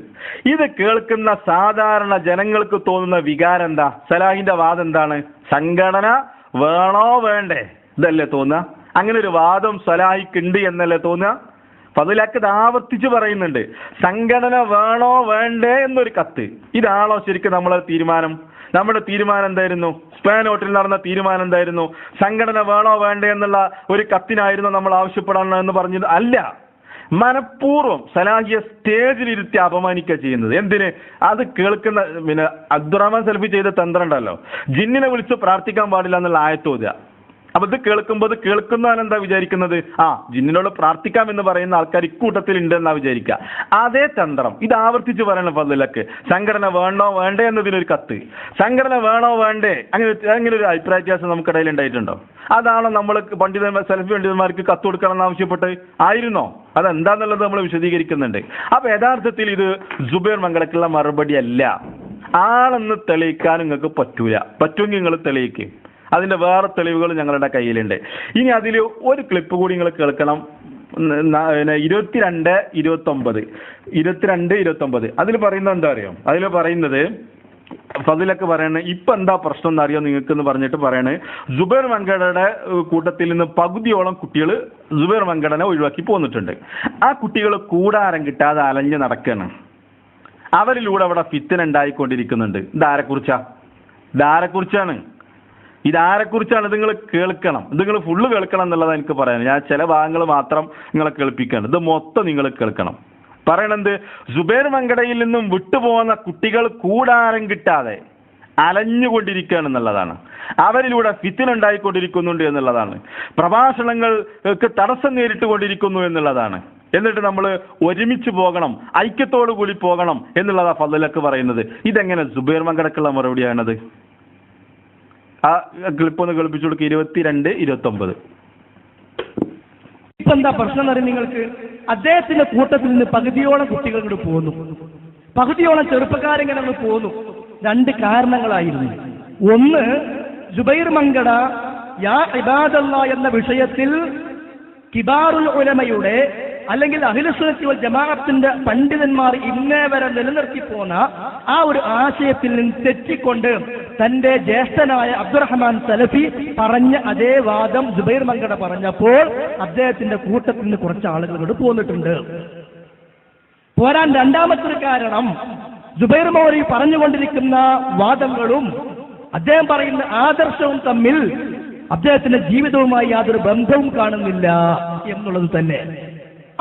ഇത് കേൾക്കുന്ന സാധാരണ ജനങ്ങൾക്ക് തോന്നുന്ന വികാരം എന്താ? സലാഹിന്റെ വാദം എന്താണ്? സംഘടന വേണോ വേണ്ടേ ഇതല്ലേ തോന്നുക? അങ്ങനെ ഒരു വാദം സലാഹിക്കുണ്ട് എന്നല്ലേ തോന്നുക? ഫദ്ലക്ക് ഇത് ആവർത്തിച്ച് പറയുന്നുണ്ട്. സംഘടന വേണോ വേണ്ടേ എന്നൊരു കത്ത്. ഇതാണോ ശരിക്കും നമ്മളെ തീരുമാനം? നമ്മുടെ തീരുമാനം എന്തായിരുന്നു? സ്പാൻ ഹോട്ടലിൽ നടന്ന തീരുമാനം എന്തായിരുന്നു? സംഘടന വേണോ വേണ്ടേ എന്നുള്ള ഒരു കത്തിനായിരുന്നു നമ്മൾ ആവശ്യപ്പെടണം എന്ന് പറഞ്ഞത് അല്ല. മനഃപൂർവ്വം സലാഹിയെ സ്റ്റേജിലിരുത്തി അപമാനിക്കുക ചെയ്യുന്നത്. എന്തിന്? അത് കേൾക്കുന്ന പിന്നെ അബ്ദുറഹ്മാൻ സലഫി ചെയ്ത തന്ത്രം ഉണ്ടല്ലോ, ജിന്നിനെ വിളിച്ച് പ്രാർത്ഥിക്കാൻ പാടില്ല എന്നുള്ള ആയത്തോതുക. അപ്പൊ ഇത് കേൾക്കുമ്പോൾ കേൾക്കുന്നവൻ എന്താ വിചാരിക്കുന്നത്? ജിന്നിനോട് പ്രാർത്ഥിക്കാം എന്ന് പറയുന്ന ആൾക്കാർ ഇക്കൂട്ടത്തിൽ ഉണ്ട് എന്നാ വിചാരിക്കുക. അതേ തന്ത്രം ഇത് ആവർത്തിച്ച് പറയണം ഫദ്ലക്ക്. സംഘടന വേണോ വേണ്ടേ എന്നതിനൊരു കത്ത്. സംഘടന വേണോ വേണ്ടേ അങ്ങനെ ഒരു അഭിപ്രായ വ്യത്യാസം നമുക്കിടയിൽ ഉണ്ടായിട്ടുണ്ടോ? അതാണോ നമ്മൾ സെൽഫി പണ്ഡിതന്മാർക്ക് കത്ത് കൊടുക്കണം എന്ന് ആവശ്യപ്പെട്ട് ആയിരുന്നോ? അതെന്താന്നുള്ളത് നമ്മൾ വിശദീകരിക്കുന്നുണ്ട്. അപ്പൊ യഥാർത്ഥത്തിൽ ഇത് സുബൈർ മംഗലക്കുള്ള മറുപടി അല്ല. ആണെന്ന് തെളിയിക്കാൻ നിങ്ങൾക്ക് പറ്റൂല. പറ്റുമെങ്കിൽ നിങ്ങൾ തെളിയിക്ക്. അതിന്റെ വേറെ തെളിവുകൾ ഞങ്ങളുടെ കയ്യിലുണ്ട്. ഇനി അതിൽ ഒരു ക്ലിപ്പ് കൂടി നിങ്ങൾ കേൾക്കണം. 22-29 അതിൽ പറയുന്നത് എന്താ അറിയോ? അതിൽ പറയുന്നത് ഫദ്ലക്ക് പറയണേ ഇപ്പൊ എന്താ പ്രശ്നം എന്നറിയോ നിങ്ങൾക്ക് എന്ന് പറഞ്ഞിട്ട് പറയണേ, സുബൈർ മങ്കടയുടെ കൂട്ടത്തിൽ നിന്ന് പകുതിയോളം കുട്ടികൾ സുബൈർ മങ്കടനെ ഒഴിവാക്കി പോന്നിട്ടുണ്ട്. ആ കുട്ടികൾ കൂടാരം കിട്ടാതെ അലഞ്ഞ് നടക്കാണ്. അവരിലൂടെ അവിടെ ഫിത്തന ഉണ്ടായിക്കൊണ്ടിരിക്കുന്നുണ്ട്. ഇതാരെക്കുറിച്ചാണ്? ഇതാരെക്കുറിച്ചാണ്? ഇത് നിങ്ങൾ കേൾക്കണം. ഇത് നിങ്ങൾ ഫുള്ള് കേൾക്കണം എന്നുള്ളത് എനിക്ക് പറയാൻ. ഞാൻ ചില ഭാഗങ്ങൾ മാത്രം നിങ്ങളെ കേൾപ്പിക്കാണ്. ഇത് മൊത്തം നിങ്ങൾ കേൾക്കണം. പറയണത് സുബൈർ മങ്കടയിൽ നിന്നും വിട്ടുപോകുന്ന കുട്ടികൾ കൂടാരം കിട്ടാതെ അലഞ്ഞുകൊണ്ടിരിക്കുകയാണെന്നുള്ളതാണ്. അവരിലൂടെ ഫിത്തന ഉണ്ടായിക്കൊണ്ടിരിക്കുന്നുണ്ട് എന്നുള്ളതാണ്. പ്രഭാഷണങ്ങൾക്ക് തടസ്സം നേരിട്ടുകൊണ്ടിരിക്കുന്നു എന്നുള്ളതാണ്. എന്നിട്ട് നമ്മൾ ഒരുമിച്ച് പോകണം, ഐക്യത്തോടു കൂടി പോകണം എന്നുള്ളതാ ഫദ്ലക്ക് പറയുന്നത്. ഇതെങ്ങനെ സുബൈർ മങ്കടക്കുള്ള മറുപടിയാണത്? ആ ക്ലിപ്പ് ഒന്ന് കേൾപ്പിച്ചു കൊടുക്കുക. 22-29 ഇപ്പൊ എന്താ പ്രശ്നം എന്ന് അറിയാം നിങ്ങൾക്ക്? അദ്ദേഹത്തിന്റെ കൂട്ടത്തിൽ നിന്ന് പകുതിയോളം കുട്ടികൾ ഇങ്ങോട്ട് പോന്നു, പകുതിയോളം ചെറുപ്പക്കാരിങ്ങനെ അങ്ങ് പോന്നു. 2 കാരണങ്ങളായിരുന്നു. ഒന്ന്, സുബൈർ മങ്കട യാ ഇബാദല്ലാ എന്ന വിഷയത്തിൽ കിബാറുൽ ഉലമയുടെ അല്ലെങ്കിൽ അഹ്ലുസുന്നത്തി വൽ ജമാഅത്തിന്റെ പണ്ഡിതന്മാർ ഇന്നേ വരെ നിലനിർത്തി പോന്ന ആ ഒരു ആശയത്തിൽ നിന്ന് തെറ്റിക്കൊണ്ട് തന്റെ ജ്യേഷ്ഠനായ അബ്ദുറഹ്മാൻ സലഫി പറഞ്ഞ അതേ വാദം സുബൈർ മങ്കട പറഞ്ഞപ്പോൾ അദ്ദേഹത്തിന്റെ കൂട്ടത്തിൽ നിന്ന് കുറച്ച് ആളുകൾ ഇങ്ങോട്ട് പോന്നിട്ടുണ്ട്. പോരാൻ രണ്ടാമത്തെ കാരണം, സുബൈർ മൗലവി പറഞ്ഞുകൊണ്ടിരിക്കുന്ന വാദങ്ങളും അദ്ദേഹം പറയുന്ന ആദർശവും തമ്മിൽ അദ്ദേഹത്തിന്റെ ജീവിതവുമായി യാതൊരു ബന്ധവും കാണുന്നില്ല എന്നുള്ളത് തന്നെ.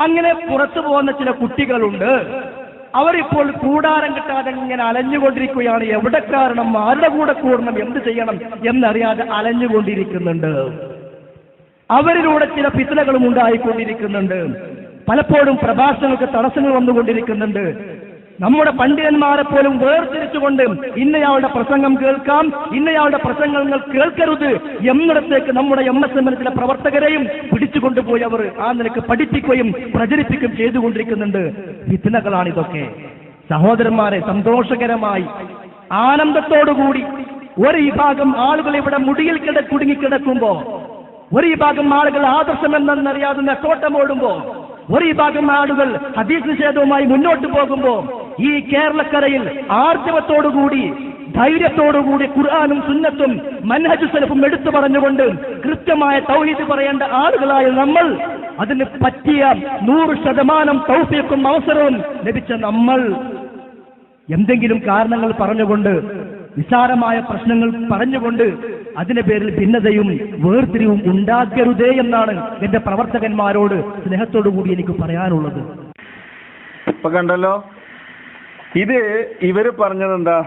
അങ്ങനെ പുറത്തു പോകുന്ന ചില കുട്ടികളുണ്ട്. അവരിപ്പോൾ കൂടാരം കിട്ടാതെ ഇങ്ങനെ അലഞ്ഞുകൊണ്ടിരിക്കുകയാണ്. എവിടെ കാരണം, ആരുടെ കൂടെ കൂടണം, എന്ത് ചെയ്യണം എന്നറിയാതെ അലഞ്ഞുകൊണ്ടിരിക്കുന്നുണ്ട്. അവരിലൂടെ ചില ഫിത്നകളും ഉണ്ടായിക്കൊണ്ടിരിക്കുന്നുണ്ട്. പലപ്പോഴും പ്രഭാഷണങ്ങൾക്ക് തടസ്സങ്ങൾ വന്നുകൊണ്ടിരിക്കുന്നുണ്ട്. നമ്മുടെ പണ്ഡിതന്മാരെ പോലും വേർതിരിച്ചുകൊണ്ട് ഇന്നയാളുടെ പ്രസംഗം കേൾക്കാം, ഇന്നയാളുടെ പ്രസംഗങ്ങൾ കേൾക്കരുത് എന്നിടത്തേക്ക് നമ്മുടെ MSM ചില പ്രവർത്തകരെയും പിടിച്ചുകൊണ്ടുപോയി അവർ ആ നിലക്ക് പഠിപ്പിക്കുകയും പ്രചരിപ്പിക്കുകയും ചെയ്തുകൊണ്ടിരിക്കുന്നുണ്ട്. ഫിത്നകളാണിതൊക്കെ. സഹോദരന്മാരെ, സന്തോഷകരമായി ആനന്ദത്തോടുകൂടി ഒരു വിഭാഗം ആളുകൾ ഇവിടെ മുടിയിൽ കുടുങ്ങിക്കിടക്കുമ്പോ, ഒരു വിഭാഗം ആളുകൾ ആദർശം എന്നറിയാതെ നെട്ടോട്ടമോടുമ്പോ, ഒരു വിഭാഗം ആളുകൾ ഹദീസ് നിഷേധവുമായി മുന്നോട്ട് പോകുമ്പോ, ഈ കേരളക്കരയിൽ ആർജവത്തോടുകൂടി ധൈര്യത്തോടുകൂടി ഖുർആനും സുന്നത്തും മൻഹജു സലഫും എടുത്തു പറഞ്ഞുകൊണ്ട് കൃത്യമായ തൗഹീദ് പറയേണ്ട ആളുകളായ നമ്മൾ, അതിന് പറ്റിയ 100% തൗഫീഖും അവസരവും ലഭിച്ച നമ്മൾ എന്തെങ്കിലും കാരണങ്ങൾ പറഞ്ഞുകൊണ്ട്, നിസാരമായ പ്രശ്നങ്ങൾ പറഞ്ഞുകൊണ്ട് അതിന്റെ പേരിൽ ഭിന്നതയും വേർതിരിവും ഉണ്ടാക്കരുതേ എന്നാണ് എന്റെ പ്രവർത്തകന്മാരോട് സ്നേഹത്തോടു കൂടി എനിക്ക് പറയാനുള്ളത്. ഇപ്പൊ കണ്ടല്ലോ, ഇത് ഇവര് പറഞ്ഞത് എന്താ?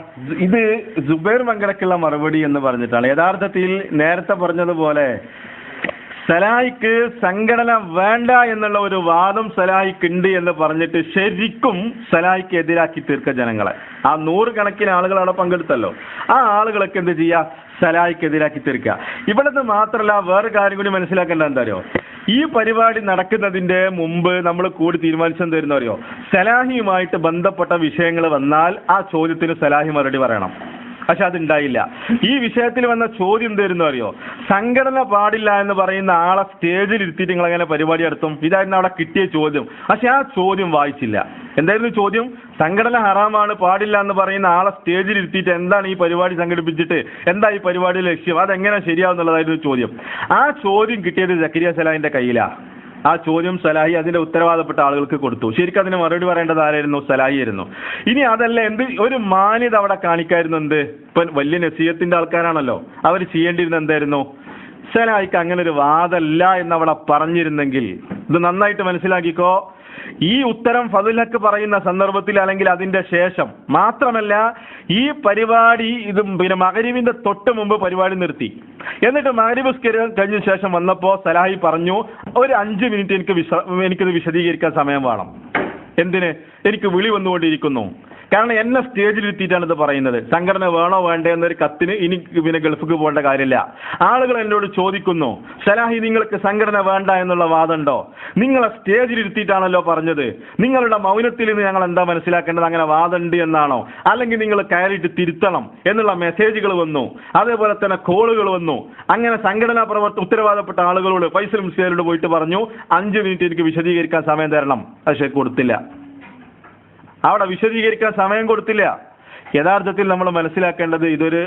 ഇത് സുബൈർ മങ്കടക്കുള്ള മറുപടി എന്ന് പറഞ്ഞിട്ടാണ്. യഥാർത്ഥത്തിൽ നേരത്തെ പറഞ്ഞതുപോലെ സലാഹിക്ക് സംഘടന വേണ്ട എന്നുള്ള ഒരു വാദം സലാഹിക്ക് ഉണ്ട് എന്ന് പറഞ്ഞിട്ട് ശരിക്കും സലാഹിക്ക് എതിരാക്കി തീർക്കുക ജനങ്ങളെ. ആ 100 കണക്കിന് ആളുകൾ അവിടെ പങ്കെടുത്തല്ലോ, ആ ആളുകളൊക്കെ എന്ത് ചെയ്യുക, സലാഹിക്ക് എതിരാക്കി തീർക്കുക. ഇവിടുന്ന് മാത്രമല്ല വേറെ കാര്യം കൂടി മനസ്സിലാക്കേണ്ട എന്താ അറിയോ, ഈ പരിപാടി നടക്കുന്നതിന്റെ മുമ്പ് നമ്മൾ കൂടി തീരുമാനിച്ചെന്ന് തരുന്ന അറിയോ, സലാഹിയുമായിട്ട് ബന്ധപ്പെട്ട വിഷയങ്ങൾ വന്നാൽ ആ ചോദ്യത്തിന് സലാഹി മറുപടി പറയണം. പക്ഷെ അതുണ്ടായില്ല. ഈ വിഷയത്തിൽ വന്ന ചോദ്യം എന്തായിരുന്നു അറിയോ, സംഘടന പാടില്ല എന്ന് പറയുന്ന ആളെ സ്റ്റേജിൽ ഇരുത്തിയിട്ട് നിങ്ങൾ എങ്ങനെ പരിപാടി നടത്തും, ഇതായിരുന്നു അവിടെ കിട്ടിയ ചോദ്യം. പക്ഷെ ആ ചോദ്യം വായിച്ചില്ല. എന്തായിരുന്നു ചോദ്യം? സംഘടന ഹറാമാണ്, പാടില്ല എന്ന് പറയുന്ന ആളെ സ്റ്റേജിൽ ഇരുത്തിയിട്ട് എന്താണ് ഈ പരിപാടി സംഘടിപ്പിച്ചിട്ട് എന്താ ഈ പരിപാടിയുടെ ലക്ഷ്യം, അതെങ്ങനെ ശരിയാവുന്നുള്ളതായിരുന്നു ചോദ്യം. ആ ചോദ്യം കിട്ടിയത് സക്കരിയ സലാഹിന്റെ കയ്യിലാണ്. ആ ചോദ്യം സലാഹി അതിന്റെ ഉത്തരവാദപ്പെട്ട ആളുകൾക്ക് കൊടുത്തു. ശരിക്കും അതിന് മറുപടി പറയേണ്ടത് ആരായിരുന്നു? സലാഹി ആയിരുന്നു. ഇനി അതല്ല, എന്ത് ഒരു മാന്യത അവിടെ കാണിക്കായിരുന്നു. എന്ത്, ഇപ്പൊ വലിയ നസീഹത്തിന്റെ ആൾക്കാരാണല്ലോ, അവർ ചെയ്യേണ്ടിയിരുന്നത് എന്തായിരുന്നു? സലാഹിക്ക് അങ്ങനെ ഒരു വാദമല്ല എന്നവിടെ പറഞ്ഞിരുന്നെങ്കിൽ, ഇത് നന്നായിട്ട് മനസ്സിലാക്കിക്കോ, ഈ ഉത്തരം ഫതുലക്ക് പറയുന്ന സന്ദർഭത്തിൽ അല്ലെങ്കിൽ അതിന്റെ ശേഷം മാത്രമല്ല, ഈ പരിപാടി ഇത് പിന്നെ മഗ്‌രിബിന്റെ തൊട്ട് മുമ്പ് പരിപാടി നിർത്തി. എന്നിട്ട് മഗ്‌രിബ് കഴിഞ്ഞ ശേഷം വന്നപ്പോ സലാഹി പറഞ്ഞു, ഒരു 5 മിനിറ്റ് എനിക്കിത് വിശദീകരിക്കാൻ സമയം വേണം. എന്തിന്? എനിക്ക് വിളി വന്നുകൊണ്ടിരിക്കുന്നു. കാരണം എന്നെ സ്റ്റേജിലിരുത്തിയിട്ടാണ് ഇത് പറയുന്നത്. സംഘടന വേണോ വേണ്ടേ എന്നൊരു കത്തിന് ഇനി പിന്നെ ഗൾഫിക്ക് പോകേണ്ട കാര്യമില്ല. ആളുകൾ എന്നോട് ചോദിക്കുന്നു, സലാഹി നിങ്ങൾക്ക് സംഘടന വേണ്ട എന്നുള്ള വാദമുണ്ടോ? നിങ്ങളെ സ്റ്റേജിലിരുത്തിയിട്ടാണല്ലോ പറഞ്ഞത്. നിങ്ങളുടെ മൗനത്തിൽ നിന്ന് ഞങ്ങൾ എന്താ മനസ്സിലാക്കേണ്ടത്? അങ്ങനെ വാദമുണ്ട് എന്നാണോ? അല്ലെങ്കിൽ നിങ്ങൾ കയറിയിട്ട് തിരുത്തണം എന്നുള്ള മെസ്സേജുകൾ വന്നു. അതേപോലെ തന്നെ കോളുകൾ വന്നു. അങ്ങനെ സംഘടനാ ഉത്തരവാദപ്പെട്ട ആളുകളോട് ഫൈസൽ മുസ്ലിയാരോട് പോയിട്ട് പറഞ്ഞു, 5 മിനിറ്റ് എനിക്ക് വിശദീകരിക്കാൻ സമയം തരണം. പക്ഷെ കൊടുത്തില്ല. അവിടെ വിശദീകരിക്കാൻ സമയം കൊടുത്തില്ല. യഥാർത്ഥത്തിൽ നമ്മൾ മനസ്സിലാക്കേണ്ടത് ഇതൊരു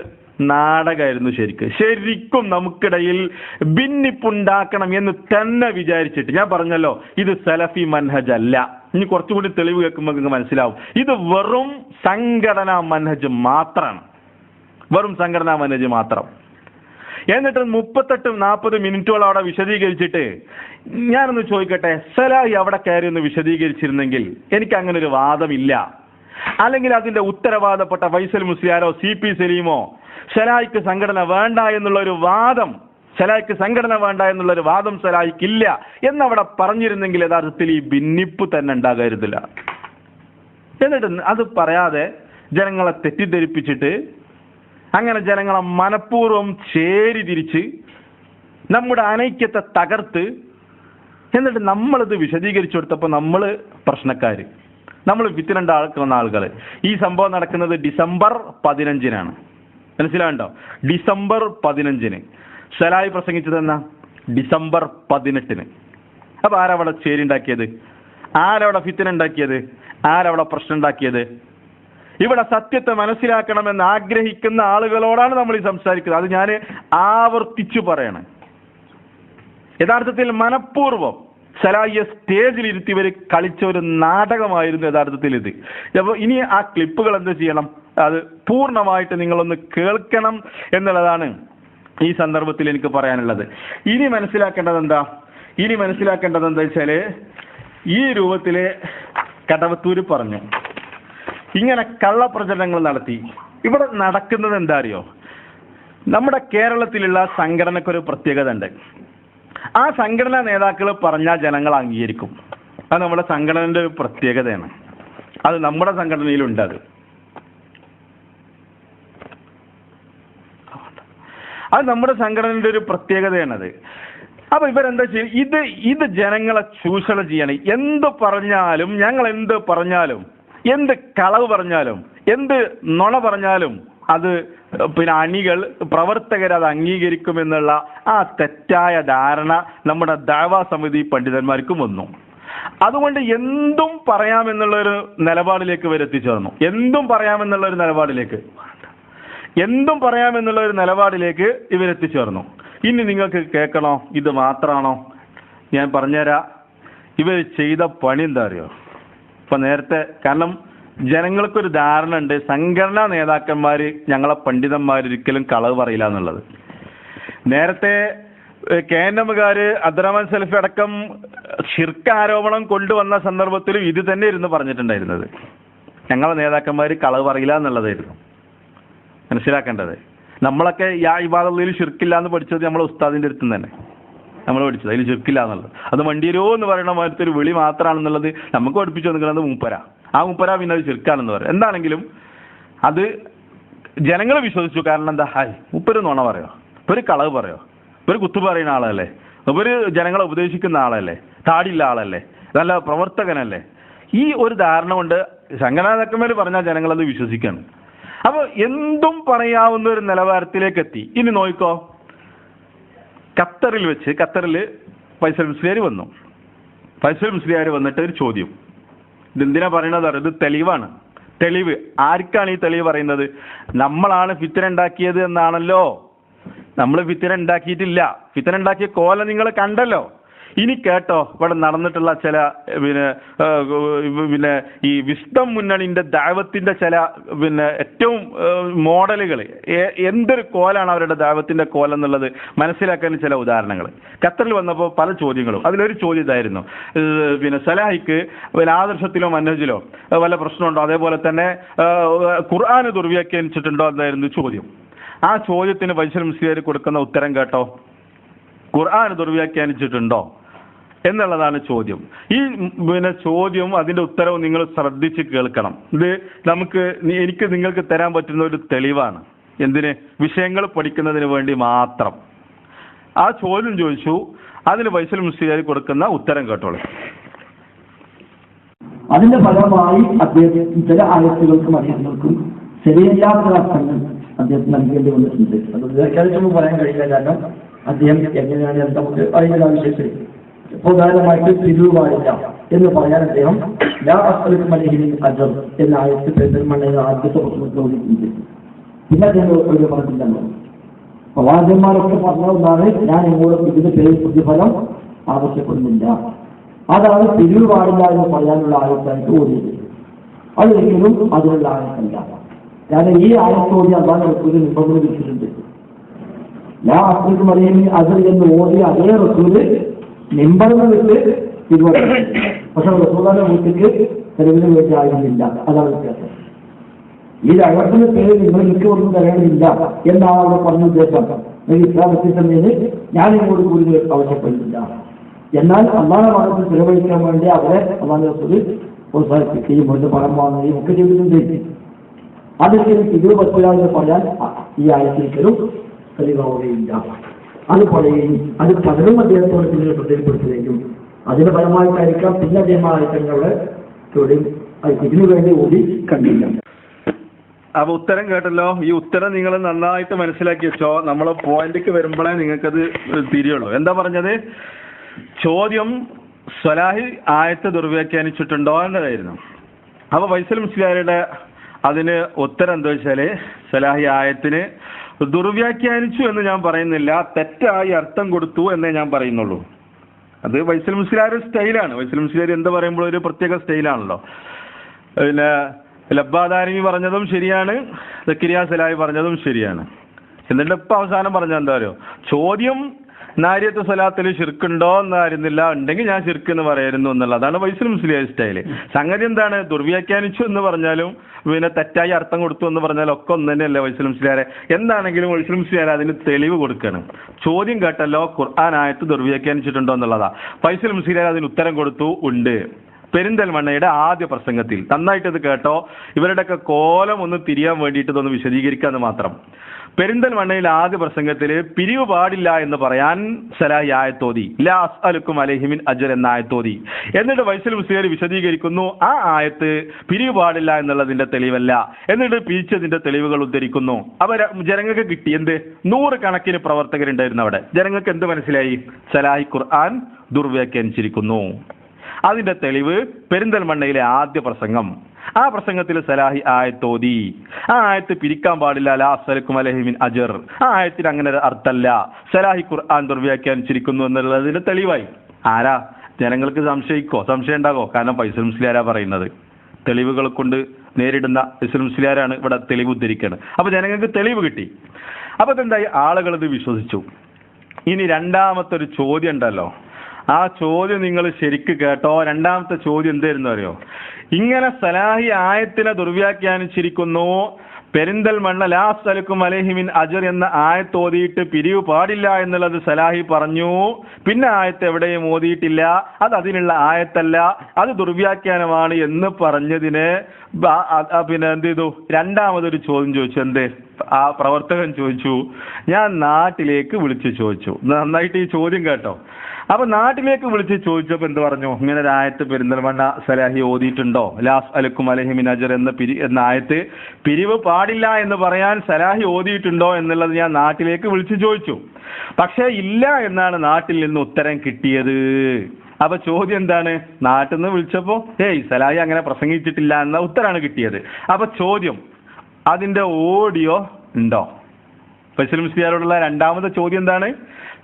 നാടകമായിരുന്നു. ശരിക്കും നമുക്കിടയിൽ ഭിന്നിപ്പുണ്ടാക്കണം എന്ന് തന്നെ വിചാരിച്ചിട്ട്, ഞാൻ പറഞ്ഞല്ലോ ഇത് സലഫി മൻഹജ് അല്ല. ഇനി കുറച്ചുകൂടി തെളിവ് കേൾക്കുമ്പോൾ നിങ്ങൾക്ക് മനസ്സിലാവും, ഇത് വെറും സംഘടനാ മൻഹജ് മാത്രമാണ്. വെറും സംഘടനാ മൻഹജ് മാത്രം. എന്നിട്ട് 38-40 മിനിറ്റോളം അവിടെ വിശദീകരിച്ചിട്ട്, ഞാനൊന്ന് ചോദിക്കട്ടെ, സലാഹി അവിടെ കയറി ഒന്ന് വിശദീകരിച്ചിരുന്നെങ്കിൽ എനിക്ക് അങ്ങനെ ഒരു വാദമില്ല, അല്ലെങ്കിൽ അതിന്റെ ഉത്തരവാദപ്പെട്ട ഫൈസൽ മുസ്ലിയാരോ CP സലീമോ സലാഹിക്ക് സംഘടന വേണ്ട എന്നുള്ള ഒരു വാദം, സലാഹിക്ക് സംഘടന വേണ്ട എന്നുള്ള ഒരു വാദം സലാഹിക്കില്ല എന്നവിടെ പറഞ്ഞിരുന്നെങ്കിൽ യഥാർത്ഥത്തിൽ ഈ ഭിന്നിപ്പ് തന്നെ ഉണ്ടാകരുതില്ല. എന്നിട്ട് അത് പറയാതെ ജനങ്ങളെ തെറ്റിദ്ധരിപ്പിച്ചിട്ട്, അങ്ങനെ ജനങ്ങളെ മനഃപൂർവ്വം ചേരി തിരിച്ച് നമ്മുടെ അനൈക്യത്തെ തകർത്ത്, എന്നിട്ട് നമ്മളിത് വിശദീകരിച്ചു കൊടുത്തപ്പോൾ നമ്മൾ പ്രശ്നക്കാര്, നമ്മൾ വിത്തിരണ്ടാക്കുന്ന ആളുകൾ. ഈ സംഭവം നടക്കുന്നത് ഡിസംബർ 15-നാണ്. മനസ്സിലാവുണ്ടോ? ഡിസംബർ 15-ന്. സലാഹി പ്രസംഗിച്ചത് എന്നാ? ഡിസംബർ 18-ന്. അപ്പൊ ആരവിടെ ചേരി ഉണ്ടാക്കിയത്? ആരവിടെ ഫിത്തിന ഉണ്ടാക്കിയത്? ആരവിടെ പ്രശ്നം ഉണ്ടാക്കിയത്? ഇവിടെ സത്യത്തെ മനസ്സിലാക്കണമെന്ന് ആഗ്രഹിക്കുന്ന ആളുകളോടാണ് നമ്മൾ ഈ സംസാരിക്കുന്നത്. അത് ഞാൻ ആവർത്തിച്ചു പറയണം. യഥാർത്ഥത്തിൽ മനഃപൂർവ്വം സലാഹിയെ സ്റ്റേജിലിരുത്തിവർ കളിച്ച ഒരു നാടകമായിരുന്നു യഥാർത്ഥത്തിൽ ഇത്. അപ്പോൾ ഇനി ആ ക്ലിപ്പുകൾ എന്ത് ചെയ്യണം? അത് പൂർണ്ണമായിട്ട് നിങ്ങളൊന്ന് കേൾക്കണം എന്നുള്ളതാണ് ഈ സന്ദർഭത്തിൽ എനിക്ക് പറയാനുള്ളത്. ഇനി മനസ്സിലാക്കേണ്ടത് എന്താ വെച്ചാല്, ഈ രൂപത്തില് കടവത്തൂര് പറഞ്ഞു, ഇങ്ങനെ കള്ളപ്രചരണങ്ങൾ നടത്തി. ഇവിടെ നടക്കുന്നത് എന്താ അറിയോ, നമ്മുടെ കേരളത്തിലുള്ള സംഘടനക്കൊരു പ്രത്യേകത ഉണ്ട്. ആ സംഘടനാ നേതാക്കൾ പറഞ്ഞാൽ ജനങ്ങൾ അംഗീകരിക്കും. അത് നമ്മുടെ സംഘടനയുടെ ഒരു പ്രത്യേകതയാണ്. അത് നമ്മുടെ സംഘടനയിലുണ്ട്. അത് നമ്മുടെ സംഘടനയുടെ ഒരു പ്രത്യേകതയാണത്. അപ്പൊ ഇവരെന്താ ചെയ്യുക? ഇത് ജനങ്ങളെ ചൂഷണം ചെയ്യണം. എന്ത് പറഞ്ഞാലും, ഞങ്ങൾ എന്ത് പറഞ്ഞാലും, എന്ത് കളവ് പറഞ്ഞാലും, എന്ത് നുണ പറഞ്ഞാലും അത് പിന്നെ അണികൾ, പ്രവർത്തകർ അത് അംഗീകരിക്കുമെന്നുള്ള ആ തെറ്റായ ധാരണ നമ്മുടെ ദഅ്വാ സമിതി പണ്ഡിതന്മാർക്കും വന്നു. അതുകൊണ്ട് എന്തും പറയാമെന്നുള്ളൊരു നിലപാടിലേക്ക് ഇവരെത്തിച്ചേർന്നു. എന്തും പറയാമെന്നുള്ള ഒരു നിലപാടിലേക്ക് ഇവരെത്തിച്ചേർന്നു. ഇനി നിങ്ങൾക്ക് കേൾക്കണോ? ഇത് മാത്രമാണോ? ഞാൻ പറഞ്ഞുതരാം. ഇവർ ചെയ്ത പണി എന്താ അറിയോ? ഇപ്പൊ നേരത്തെ, കാരണം ജനങ്ങൾക്കൊരു ധാരണ ഉണ്ട്, സംഘടനാ നേതാക്കന്മാര്, ഞങ്ങളെ പണ്ഡിതന്മാരൊരിക്കലും കളവ് പറയില്ല എന്നുള്ളത്. നേരത്തെ KNMകാര് അബ്ദുറഹ്മാൻ സലഫി അടക്കം ശിർക്ക് ആരോപണം കൊണ്ടുവന്ന സന്ദർഭത്തിലും ഇത് തന്നെ ഇരുന്ന് പറഞ്ഞിട്ടുണ്ടായിരുന്നത്. ഞങ്ങളെ നേതാക്കന്മാര് കളവ് പറയില്ല എന്നുള്ളതായിരുന്നു. മനസ്സിലാക്കേണ്ടത്, നമ്മളൊക്കെ യാ ഇബാദത്തുൽ ശിർക്കില്ല എന്ന് പഠിച്ചത് നമ്മളെ ഉസ്താദിന്റെ അടുത്ത് തന്നെ. നമ്മൾ പഠിച്ചത്. അതിൽ ശിർക്കില്ല എന്നുള്ളത്. അത് വണ്ടിയിലോ എന്ന് പറയുന്ന മാതിരത്തെ ഒരു വിളി മാത്രമാണെന്നുള്ളത് നമുക്ക് പഠിപ്പിച്ചു നിൽക്കുന്നത് മൂപ്പര. ആ മൂപ്പര പിന്നെ അത് ശിർക്കാണെന്ന് പറയും. എന്താണെങ്കിലും അത് ജനങ്ങൾ വിശ്വസിച്ചു. കാരണം എന്താ, മൂപ്പര് നുണ പറയോ, ഒരു കളവ് പറയോ, ഒരു കുത്തു പറയുന്ന ആളല്ലേ, ഒരു ജനങ്ങളെ ഉപദേശിക്കുന്ന ആളല്ലേ, താടിയുള്ള ആളല്ലേ, നല്ല പ്രവർത്തകനല്ലേ. ഈ ഒരു ധാരണ കൊണ്ട് ശങ്കരനാഥക്കന്മാർ പറഞ്ഞാൽ ജനങ്ങളത് വിശ്വസിക്കാണ്. അപ്പൊ എന്തും പറയാവുന്ന ഒരു നിലവാരത്തിലേക്ക് എത്തി. ഇനി നോക്കിക്കോ, ഖത്തറിൽ ഫൈസൽ മുസ്ലിയാർ വന്നു. ഫൈസൽ മുസ്ലിയാർ വന്നിട്ട് ഒരു ചോദ്യം, ഇതെന്തിനാ പറയണത്? ഇത് തെളിവാണ്. തെളിവ് ആർക്കാണ് ഈ തെളിവ് പറയുന്നത്? നമ്മളാണ് ഫിത്ന ഉണ്ടാക്കിയത് എന്നാണല്ലോ. നമ്മൾ ഫിത്ന ഉണ്ടാക്കിയിട്ടില്ല. ഫിത്ന ഉണ്ടാക്കിയ കോല നിങ്ങൾ കണ്ടല്ലോ. ഇനി കേട്ടോ, ഇവിടെ നടന്നിട്ടുള്ള ചില പിന്നെ ഈ വിസ്ഡം മുന്നണിന്റെ ദാവത്തിന്റെ ചില ഏറ്റവും മോഡലുകൾ, എന്തൊരു കോലാണ് അവരുടെ ദാവത്തിന്റെ കോലെന്നുള്ളത് മനസ്സിലാക്കാൻ ചില ഉദാഹരണങ്ങൾ. ഖത്തറിൽ വന്നപ്പോൾ പല ചോദ്യങ്ങളും. അതിലൊരു ചോദ്യം ഇതായിരുന്നു, സലാഹിക്ക് ആദർശത്തിലോ മനഹജിലോ വല്ല പ്രശ്നമുണ്ടോ, അതേപോലെ തന്നെ ഖുർആന് ദുർവ്യാഖ്യാനിച്ചിട്ടുണ്ടോ എന്നായിരുന്നു ചോദ്യം. ആ ചോദ്യത്തിന് ഫൈസൽ മുസ്ലിയാർ കൊടുക്കുന്ന ഉത്തരം കേട്ടോ, ഖുർആൻ ദുർവ്യാഖ്യാനിച്ചിട്ടുണ്ടോ എന്നുള്ളതാണ് ചോദ്യം. ഈ ചോദ്യം, അതിന്റെ ഉത്തരവ് നിങ്ങൾ ശ്രദ്ധിച്ച് കേൾക്കണം. ഇത് എനിക്ക് നിങ്ങൾക്ക് തരാൻ പറ്റുന്ന ഒരു തെളിവാണ്. എന്തിന്? വിഷയങ്ങൾ പഠിക്കുന്നതിന് വേണ്ടി മാത്രം. ആ ചോദ്യം ചോദിച്ചു, അതിന് ഫൈസൽ മുസ്ലിയാർ കൊടുക്കുന്ന ഉത്തരം കേട്ടോളൂ. അതിന്റെ ഫലമായി അദ്ദേഹം ചില ആയത്തുകൾക്കും അദ്ദേഹങ്ങൾക്കും ശരിയല്ലാത്ത അർത്ഥങ്ങൾ അദ്ദേഹം നൽകേണ്ടി വന്നിട്ടുണ്ട്. അത് വ്യാഖ്യാനിച്ചൊന്നും പറയാൻ കഴിയില്ല. കാരണം അദ്ദേഹം എങ്ങനെയാണ് നമുക്ക് അതിന്റെ ആവശ്യത്തിൽ പ്രധാനമായിട്ട് പിരിവ് പാടില്ല എന്ന് പറയാൻ അദ്ദേഹം ലാ അസ്അലുക അലൈഹി അജ്ർ എന്ന ആയത്ത് പെരുമാളുടെ ആദ്യത്തെ പ്രശ്നത്തിൽ ഓടിയിട്ടുണ്ട്. പിന്നെ അദ്ദേഹം ഒരു പറഞ്ഞില്ലല്ലോ, പ്രവാചകന്മാരൊക്കെ പറഞ്ഞതാണ്, ഞാൻ ഇങ്ങോട്ട് ഇതിന്റെ പേര് പ്രതിഫലം ആവശ്യപ്പെടുന്നില്ല. അതാണ് പിരിവ് പാടില്ല എന്ന് പറയാനുള്ള ആയത്തായിട്ട് ഓടിയത്. അതൊരിക്കലും അതിനുള്ള ആയത്തല്ല. കാരണം ഈ ആയത്തോടി അതാണ് ഒരു നിബന്ധന വെച്ചിട്ടുണ്ട്. ലാ അസ്അലുക അലൈഹി അജ്ർ എന്ന് ഓടിയ അതേ റസൂല് നിമ്പറിന് വിട്ട് തിരുവനന്തപുരം, പക്ഷെ റസൂലിന്റെ വീട്ടിക്ക് തെരുവിന് വേണ്ടി ആയിരുന്നില്ല. അതാണ് വ്യത്യാസം. ഈ രഹസ്യത്തിന്റെ പേര് നിങ്ങൾ എനിക്ക് ഒന്നും തരേണ്ടതില്ല എന്നാണ് അവിടെ പറഞ്ഞ ഉദ്ദേശം. ഇസ്ലാം എത്തിച്ചതിന് ഞാൻ ഇങ്ങോട്ട് കൂടി ആവശ്യപ്പെടുന്നില്ല. എന്നാൽ അള്ളാഹുവിന്റെ മാർഗ്ഗത്തിൽ ചെലവഴിക്കാൻ വേണ്ടി അവരെ അള്ളാഹുവിന്റെ റസൂൽ പ്രോത്സാഹിപ്പിക്കുകയും അവരുടെ പണം വാങ്ങുകയും ഒക്കെ ചെയ്തിട്ടുണ്ട്. അതൊരിക്കലും തിരിവ് പറ്റില്ല എന്ന് പറയാൻ ഈ ആയത്തിരിക്കലും തെളിവാവുകയില്ല. അത് പറയുകയും അത് പലരും അദ്ദേഹത്തോട് പിന്നീട് ശ്രദ്ധയിൽപ്പെടുത്തുകയും അതിന്റെ ഫലമായിട്ടായിരിക്കാം പിന്നെ അദ്ദേഹം ആയത്തങ്ങളുടെ ഇതിനു വേണ്ടി കൂടി കണ്ടില്ല. അപ്പൊ ഉത്തരം കേട്ടല്ലോ. ഈ ഉത്തരം നിങ്ങൾ നന്നായിട്ട് മനസ്സിലാക്കി വെച്ചോ. നമ്മൾ പോയിന്റിക്ക് വരുമ്പോഴേ നിങ്ങൾക്കത് തിരിയുള്ളൂ. എന്താ പറഞ്ഞത്? ചോദ്യം സ്വലാഹി ആയത്ത് ദുർവ്യാഖ്യാനിച്ചിട്ടുണ്ടോ എന്നതായിരുന്നു. അപ്പൊ ഫൈസൽ മുസ്ലിയാരുടെ അതിന് ഉത്തരം എന്താ വെച്ചാല്, സ്വലാഹി ആയത്തിന് ദുർവ്യാഖ്യാനിച്ചു എന്ന് ഞാൻ പറയുന്നില്ല, തെറ്റായി അർത്ഥം കൊടുത്തു എന്നേ ഞാൻ പറയുന്നുള്ളൂ. അത് ഫൈസൽ മുസ്ലിയാരുടെ സ്റ്റൈലാണ്. ഫൈസൽ മുസ്ലിയാർ എന്താ പറയുമ്പോൾ ഒരു പ്രത്യേക സ്റ്റൈലാണല്ലോ. പിന്നെ ലബ്ബാദാരിമി പറഞ്ഞതും ശരിയാണ്, സക്കരിയ സലാഹി പറഞ്ഞതും ശരിയാണ്. എന്നിട്ട് ഇപ്പൊ അവസാനം പറഞ്ഞ എന്താ പറയുക, ചോദ്യം നാരിയത്ത് സ്വലാത്തിൽ ശിർക്കുണ്ടോ എന്നായിരുന്നില്ല, ഉണ്ടെങ്കിൽ ഞാൻ ശിർക്ക് എന്ന് പറയായിരുന്നു എന്നുള്ളത്. അതാണ് ഫൈസൽ മുസ്ലിയാർ സ്റ്റൈല്. സംഗതി എന്താണ്? ദുർവ്യാഖ്യാനിച്ചു എന്ന് പറഞ്ഞാലും പിന്നെ തെറ്റായി അർത്ഥം കൊടുത്തു എന്ന് പറഞ്ഞാലും ഒക്കെ ഒന്ന് തന്നെയല്ലേ ഫൈസൽ മുസ്ലിയാരെ. എന്താണെങ്കിലും ഫൈസൽ മുസ്ലിയാർ അതിന് തെളിവ് കൊടുക്കണം. ചോദ്യം കേട്ടല്ലോ, ഖുർആൻ ആയത്ത് ദുർവ്യാഖ്യാനിച്ചിട്ടുണ്ടോ എന്നുള്ളതാ. ഫൈസൽ മുസ്ലിയാർ അതിന് ഉത്തരം കൊടുത്തു, ഉണ്ട്. പെരിന്തൽമണ്ണയുടെ ആദ്യ പ്രസംഗത്തിൽ. നന്നായിട്ടത് കേട്ടോ. ഇവരുടെയൊക്കെ കോലം ഒന്ന് തിരിയാൻ വേണ്ടിയിട്ട് ഇതൊന്ന് വിശദീകരിക്കാന്ന് മാത്രം. പെരിന്തൽമണ്ണയിൽ ആദ്യ പ്രസംഗത്തിൽ പിരിവ് പാടില്ല എന്ന് പറയാൻ സലാഹി ആയത്തോതി, ലാ അസ്അലുക്കും അലൈഹി മിൻ അജ്ർ എന്ന ആയത്തോതി. എന്നിട്ട് ഫൈസൽ മുസ്ലിയാർ വിശദീകരിക്കുന്നു, ആ ആയത്ത് പിരിവ് പാടില്ല എന്നുള്ളതിന്റെ തെളിവല്ല. എന്നിട്ട് പിരിച്ചതിന്റെ തെളിവുകൾ ഉദ്ധരിക്കുന്നു. അപ്പൊ ജനങ്ങൾക്ക് കിട്ടി എന്ത്? 100 കണക്കിന് പ്രവർത്തകരുണ്ടായിരുന്നു അവിടെ. ജനങ്ങൾക്ക് എന്ത് മനസ്സിലായി? സലാഹി ഖുർആൻ ദുർവ്യാഖ്യാനിച്ചിരിക്കുന്നു. അതിന്റെ തെളിവ് പെരിന്തൽമണ്ണയിലെ ആദ്യ പ്രസംഗം. ആ പ്രസംഗത്തിൽ സലാഹി ആയത്തോതി. ആ ആയത്ത് പിരിക്കാൻ പാടില്ല, ലാ അസ്അലുക്കും അലൈഹി മിൻ അജ്ർ. ആ ആയത്തിന് അങ്ങനെ ഒരു അർത്ഥമല്ല, സലാഹി ഖുർആൻ ദുർവ്യാഖ്യാനിച്ചിരിക്കുന്നു എന്നുള്ളതിന്റെ തെളിവായി. ആരാ? ജനങ്ങൾക്ക് സംശയം ഉണ്ടാകോ? കാരണം ഫൈസൽ മുസ്ലിയാരാ പറയുന്നത്. തെളിവുകൾ കൊണ്ട് നേരിടുന്ന ഫൈസൽ മുസ്ലിയാരാണ് ഇവിടെ തെളിവ് ഉദ്ധരിക്കുന്നത്. അപ്പൊ ജനങ്ങൾക്ക് തെളിവ് കിട്ടി. അപ്പൊ എന്തായി? ആളുകൾ ഇത് വിശ്വസിച്ചു. ഇനി രണ്ടാമത്തെ ഒരു ചോദ്യം ഉണ്ടല്ലോ, ആ ചോദ്യം നിങ്ങൾ ശരിക്ക് കേട്ടോ. രണ്ടാമത്തെ ചോദ്യം എന്തായിരുന്നു അറിയോ? ഇങ്ങനെ സലാഹി ആയത്തിനെ ദുർവ്യാഖ്യാനിച്ചിരിക്കുന്നു, പെരിന്തൽമണ്ണ ലാ അസ്അലുക്കും അലൈഹി മിൻ അജ്ർ എന്ന ആയത്ത് ഓതിയിട്ട് പിരിവ് പാടില്ല എന്നുള്ളത് സലാഹി പറഞ്ഞു. പിന്നെ ആയത്ത് എവിടെയും ഓതിയിട്ടില്ല, അത് അതിനുള്ള ആയത്തല്ല, അത് ദുർവ്യാഖ്യാനമാണ് എന്ന് പറഞ്ഞതിന് പിന്നെ എന്ത് ചെയ്തു, രണ്ടാമതൊരു ചോദ്യം ചോദിച്ചു. എന്ത്? ആ പ്രവർത്തകൻ ചോദിച്ചു, ഞാൻ നാട്ടിലേക്ക് വിളിച്ചു ചോദിച്ചു. നന്നായിട്ട് ഈ ചോദ്യം കേട്ടോ. അപ്പൊ നാട്ടിലേക്ക് വിളിച്ച് ചോദിച്ചപ്പോ എന്ത് പറഞ്ഞു? ഇങ്ങനെ ഒരു ആയത്ത് പെരിന്തൽമണ്ണ സലാഹി ഓതിയിട്ടുണ്ടോ? ലാ അസ്അലുക്കും അലൈഹി മിൻ അജ്ർ എന്ന ആയത്ത് പിരിവ് പാടില്ല എന്ന് പറയാൻ സലാഹി ഓതിയിട്ടുണ്ടോ എന്നുള്ളത് ഞാൻ നാട്ടിലേക്ക് വിളിച്ചു ചോദിച്ചു. പക്ഷെ ഇല്ല എന്നാണ് നാട്ടിൽ നിന്ന് ഉത്തരം കിട്ടിയത്. അപ്പൊ ചോദ്യം എന്താണ്? നാട്ടിൽ നിന്ന് വിളിച്ചപ്പോ സലാഹി അങ്ങനെ പ്രസംഗിച്ചിട്ടില്ല എന്ന ഉത്തരമാണ് കിട്ടിയത്. അപ്പൊ ചോദ്യം, അതിന്റെ ഓഡിയോ ഉണ്ടോ? ഫൈസൽ മുസ്ലിയാരോടുള്ള രണ്ടാമത്തെ ചോദ്യം എന്താണ്?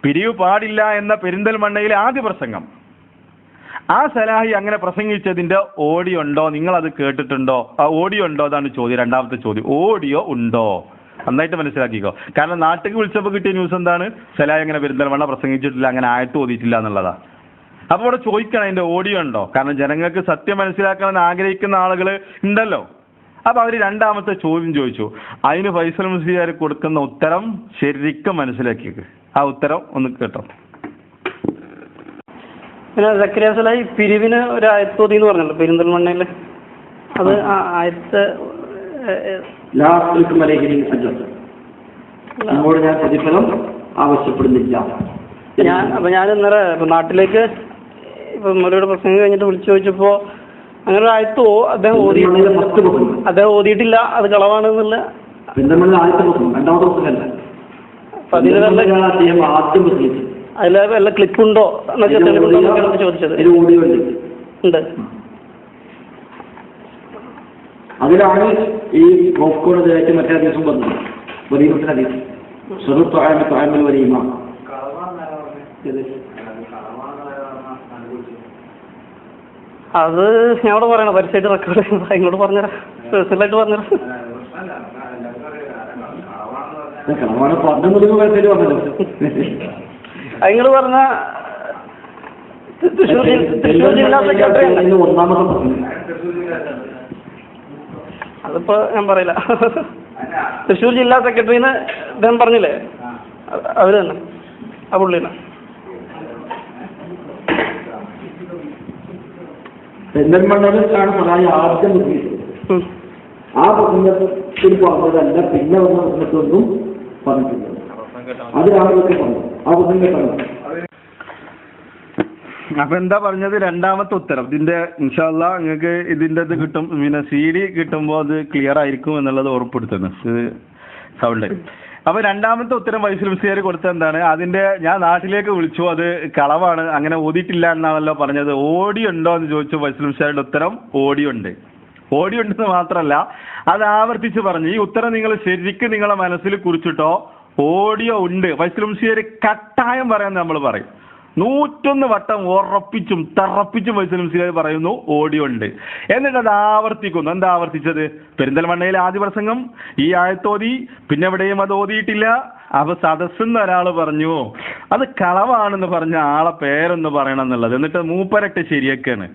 പിരിവ് പാടില്ല എന്ന പെരിന്തൽമണ്ണയിലെ ആദ്യ പ്രസംഗം, ആ സലാഹി അങ്ങനെ പ്രസംഗിച്ചതിന്റെ ഓഡിയോ ഉണ്ടോ? നിങ്ങൾ അത് കേട്ടിട്ടുണ്ടോ? ആ ഓഡിയോ ഉണ്ടോ? അതാണ് ചോദ്യം, രണ്ടാമത്തെ ചോദ്യം. ഓഡിയോ ഉണ്ടോ? നന്നായിട്ട് മനസ്സിലാക്കിക്കോ. കാരണം നാട്ടിലേക്ക് വിളിച്ചപ്പോൾ കിട്ടിയ ന്യൂസ് എന്താണ്? സലാഹി അങ്ങനെ പെരിന്തൽമണ്ണ പ്രസംഗിച്ചിട്ടില്ല, അങ്ങനെ ആയത്ത് ഓതിയിട്ടില്ല എന്നുള്ളതാ. അപ്പൊ ഇവിടെ ചോദിക്കണം അതിന്റെ ഓഡിയോ ഉണ്ടോ? കാരണം ജനങ്ങൾക്ക് സത്യം മനസ്സിലാക്കണമെന്ന് ആഗ്രഹിക്കുന്ന ആളുകൾ ഉണ്ടല്ലോ. അപ്പൊ അവര് രണ്ടാമത്തെ ചോദ്യം ചോദിച്ചു. അതിന് ഫൈസൽ മുസ്ലിയാർ കൊടുക്കുന്ന ഉത്തരം ശരിക്കും മനസ്സിലാക്കിയത്. ആ ഉത്തരം ഒന്ന് കേട്ടോ. പിന്നെ സക്കരിയ സലാഹി പിരിവിന് ഒരു ആയത്തോതി എന്ന് പറഞ്ഞല്ലോ പെരിന്തൽമണ്ണയില്, അത് ആയത്ത് ഞാൻ പ്രതിഫലം ആവശ്യപ്പെടുന്നില്ല. ഞാൻ ഇന്നലെ നാട്ടിലേക്ക് ഇപ്പൊ മുരയുടെ പ്രസംഗം കഴിഞ്ഞിട്ട് വിളിച്ചു ചോദിച്ചപ്പോ അങ്ങനെ ഒരു ആയത്തോ അദ്ദേഹം ഓതിയിട്ടില്ല, അത് കളവാണെന്നുള്ള. അതിലെ വല്ല ക്ലിപ്പുണ്ടോ എന്നൊക്കെ ചോദിച്ചത്. ഉണ്ട്. അതിലാണ് ഈ കോഴിക്കോട് മറ്റേ ദിവസം വന്നത്. അത് ഞങ്ങളോട് പറയണം, പരസ്യമായിട്ട് റെക്കോർഡ് ചെയ്യുന്നത്. ഇങ്ങോട്ട് പറഞ്ഞുതരാം, പേഴ്സണലായിട്ട് പറഞ്ഞുതരാം. നിങ്ങൾ പറഞ്ഞ തൃശ്ശൂർ ജില്ലാ സെക്രട്ടറി, അതിപ്പോ ഞാൻ പറയില്ല. തൃശ്ശൂർ ജില്ലാ സെക്രട്ടറിന്ന് അദ്ദേഹം പറഞ്ഞില്ലേ, അവര് തന്നെ, ആ പുള്ളിനെ. പെരിന്തൽമണ്ണയിലാണ് സലാഹി ആദ്യം നിർദ്ദേശിച്ചത്. ആ പ്രസംഗത്തിൽ പറഞ്ഞതല്ല, പിന്നെ വന്ന പ്രസംഗത്തൊന്നും പറഞ്ഞിട്ടില്ല. അത് രാവിലെ പറഞ്ഞു, ആ പ്രസംഗം പറഞ്ഞു. അപ്പൊ എന്താ പറഞ്ഞത്? രണ്ടാമത്തെ ഉത്തരം. ഇതിന്റെ ഇൻഷാ അല്ലാഹ് നിങ്ങൾക്ക് ഇതിന്റെ ഇത് കിട്ടും, പിന്നെ CD കിട്ടുമ്പോ അത് ക്ലിയർ ആയിരിക്കും എന്നുള്ളത് ഓർപ്പെടുത്തുന്നു സൗണ്ട്. അപ്പൊ രണ്ടാമത്തെ ഉത്തരം ഫൈസൽ മുസ്ലിയാർ കൊടുത്തത് എന്താണ്? അതിന്റെ ഞാൻ നാട്ടിലേക്ക് വിളിച്ചു, അത് കളവാണ്, അങ്ങനെ ഓതിയിട്ടില്ല എന്നാണല്ലോ പറഞ്ഞത്. ഓഡിയോ ഉണ്ടോ എന്ന് ചോദിച്ചു. ഫൈസൽ മുസ്ലിയാരുടെ ഉത്തരം ഓഡിയോ ഉണ്ട്. ഓഡിയോ ഉണ്ടെന്ന് മാത്രമല്ല, അത് ആവർത്തിച്ച് പറഞ്ഞു. ഈ ഉത്തരം നിങ്ങൾ ശരിക്കും നിങ്ങളെ മനസ്സിൽ കുറിച്ചിട്ടോ, ഓഡിയോ ഉണ്ട്. ഫൈസൽ മുസ്ലിയാർ കട്ടായം പറയാൻ നമ്മൾ പറയും. 101 വട്ടം ഉറപ്പിച്ചും തറപ്പിച്ചും ഫൈസൽ മുസ്ലിയാർ പറയുന്നു ഓഡിയോ ഉണ്ട്. എന്നിട്ട് അത് ആവർത്തിക്കുന്നു. എന്താ ആവർത്തിച്ചത്? പെരിന്തൽമണ്ണയിലെ ആദ്യ പ്രസംഗം, ഈ ആയത്തോതി, പിന്നെ എവിടെയും അത് ഓതിയിട്ടില്ല. അപ്പൊ സദസ്സെന്ന് ഒരാൾ പറഞ്ഞു, അത് കളവാണെന്ന് പറഞ്ഞ ആളെ പേരൊന്ന് പറയണം എന്നുള്ളത്. എന്നിട്ട് മൂപ്പരട്ട് ശരിയൊക്കെയാണ്.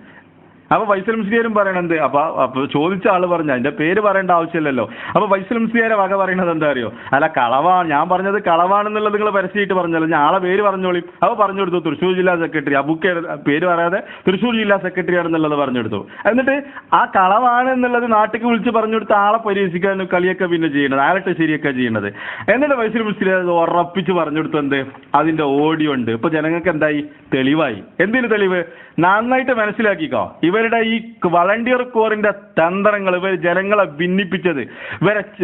അപ്പൊ ഫൈസൽ മുസ്ലിയാരും പറയണത്, അപ്പൊ ചോദിച്ച ആള് പറഞ്ഞു അതിന്റെ പേര് പറയേണ്ട ആവശ്യമില്ലല്ലോ. അപ്പൊ ഫൈസൽ മുസ്ലിയാരെ വക പറയണത് എന്താ അറിയോ? അല്ല കളവാണ്, ഞാൻ പറഞ്ഞത് കളവാണെന്നുള്ളത് നിങ്ങൾ പരസ്യമായിട്ട് പറഞ്ഞല്ലോ, ഞാൻ ആളെ പേര് പറഞ്ഞോളി. അപ്പൊ പറഞ്ഞു കൊടുത്തു തൃശ്ശൂർ ജില്ലാ സെക്രട്ടറി. അബുക്ക് പേര് പറയാതെ തൃശ്ശൂർ ജില്ലാ സെക്രട്ടറി ആണെന്നുള്ളത് പറഞ്ഞു കൊടുത്തു. എന്നിട്ട് ആ കളവാണ് എന്നുള്ളത് നാട്ടിലേക്ക് വിളിച്ച് പറഞ്ഞു കൊടുത്ത ആളെ പരിഹസിക്കാൻ കളിയൊക്കെ പിന്നെ ചെയ്യണത്, ആരട്ടെ ശരിയൊക്കെ ചെയ്യണത്. എന്നിട്ട് ഫൈസൽ മുസ്ലിയാർ ഉറപ്പിച്ച് പറഞ്ഞു കൊടുത്തു എന്ത്? അതിന്റെ ഓഡിയോ ഉണ്ട്. ഇപ്പൊ ജനങ്ങൾക്ക് എന്തായി? തെളിവായി. എന്തിനു തെളിവ്? നന്നായിട്ട് മനസ്സിലാക്കിക്കോ. ഇവരുടെ ഈ വളണ്ടിയർ കോറിന്റെ തന്ത്രങ്ങൾ, ഇവർ ജനങ്ങളെ ഭിന്നിപ്പിച്ചത്,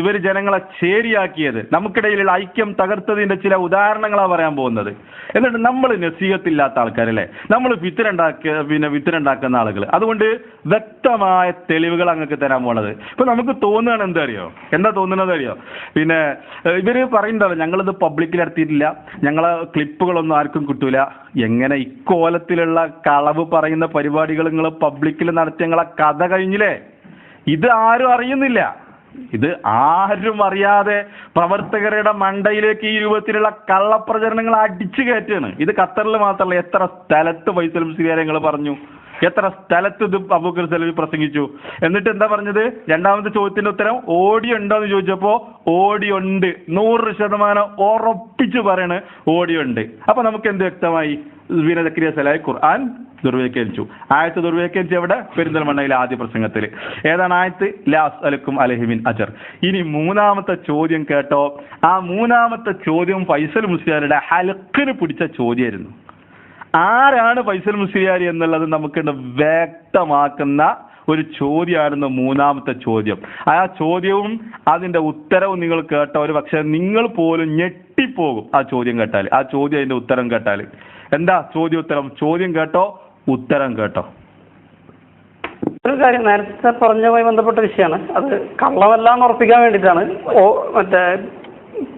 ഇവർ ജനങ്ങളെ ചേരിയാക്കിയത്, നമുക്കിടയിലുള്ള ഐക്യം തകർത്തതിന്റെ ചില ഉദാഹരണങ്ങളാണ് പറയാൻ പോകുന്നത്. എന്നിട്ട് നമ്മൾ നസീഹത്തില്ലാത്ത ആൾക്കാരല്ലേ, നമ്മൾ വിത്തനുണ്ടാക്കുന്ന ആളുകൾ. അതുകൊണ്ട് വ്യക്തമായ തെളിവുകൾ അങ്ങക്ക് തരാൻ പോണത്. ഇപ്പൊ നമുക്ക് തോന്നുകയാണ് എന്താ തോന്നുന്നത് അറിയോ? പിന്നെ ഇവര് പറയുന്നുണ്ടല്ലോ, ഞങ്ങളിത് പബ്ലിക്കിൽ നടത്തിയിട്ടില്ല, ഞങ്ങളെ ക്ലിപ്പുകളൊന്നും ആർക്കും കിട്ടൂല. എങ്ങനെ ഇക്കോലത്തിലുള്ള കളവ് പറയുന്ന പരിപാടികൾ നിങ്ങൾ പബ്ലിക്കിൽ നടത്തിയ ഞങ്ങളെ കഥ കഴിഞ്ഞില്ലേ? ഇത് ആരും അറിയുന്നില്ല. ഇത് ആരും അറിയാതെ പ്രവർത്തകരുടെ മണ്ടയിലേക്ക് ഈ രൂപത്തിലുള്ള കള്ളപ്രചരണങ്ങൾ അടിച്ചു കയറ്റാണ്. ഇത് ഖത്തറിൽ മാത്രമല്ല, എത്ര സ്ഥലത്ത് ഫൈസൽ മുസ്ലിയാരെ നിങ്ങൾ പറഞ്ഞു. എത്ര സ്ഥലത്ത് ഇത് അബൂബക്കർ സലഫി പ്രസംഗിച്ചു. എന്നിട്ട് എന്താ പറഞ്ഞത്? രണ്ടാമത്തെ ചോദ്യത്തിന്റെ ഉത്തരം ഓഡിയോ ഉണ്ടോ എന്ന് ചോദിച്ചപ്പോ ഓഡിയോ ഉണ്ട്, 100% ഉറപ്പിച്ച് പറയണ് ഓഡിയോ ഉണ്ട്. അപ്പൊ നമുക്ക് എന്ത് വ്യക്തമായി? സക്കരിയ സലാഹി ഖുർആൻ ദുർവ്യാഖ്യാനിച്ചു. ആയത്ത് ദുർവ്യാഖ്യാനിച്ചു എവിടെ? പെരിന്തൽമണ്ണയിലെ ആദ്യ പ്രസംഗത്തിൽ. ഏതാണ് ആയത്ത്? ലാ അസ്അലുക്കും അലൈഹി മിൻ അജ്ർ. ഇനി മൂന്നാമത്തെ ചോദ്യം കേട്ടോ. ആ മൂന്നാമത്തെ ചോദ്യം ഫൈസൽ മുസ്ലിയാരുടെ ഹൽക്കിന് പിടിച്ച ചോദ്യമായിരുന്നു. ആരാണ് ഫൈസൽ മുസ്ലിയാർ എന്നുള്ളത് നമുക്ക് വ്യക്തമാക്കുന്ന ഒരു ചോദ്യമായിരുന്നു മൂന്നാമത്തെ ചോദ്യം. ആ ചോദ്യവും അതിന്റെ ഉത്തരവും നിങ്ങൾ കേട്ടോ, ഒരു പക്ഷെ നിങ്ങൾ പോലും ഞെട്ടിപ്പോകും ആ ചോദ്യം കേട്ടാൽ. ആ ചോദ്യം അതിന്റെ ഉത്തരം കേട്ടാൽ. എന്താ ചോദ്യോത്തരം? ചോദ്യം കേട്ടോ, ഉത്തരം കേട്ടോ. ഒരു കാര്യം നേരത്തെ പറഞ്ഞതുമായി ബന്ധപ്പെട്ട വിഷയമാണ്. അത് കള്ളമല്ല എന്ന് ഉറപ്പിക്കാൻ വേണ്ടിയിട്ടാണ്. മറ്റേ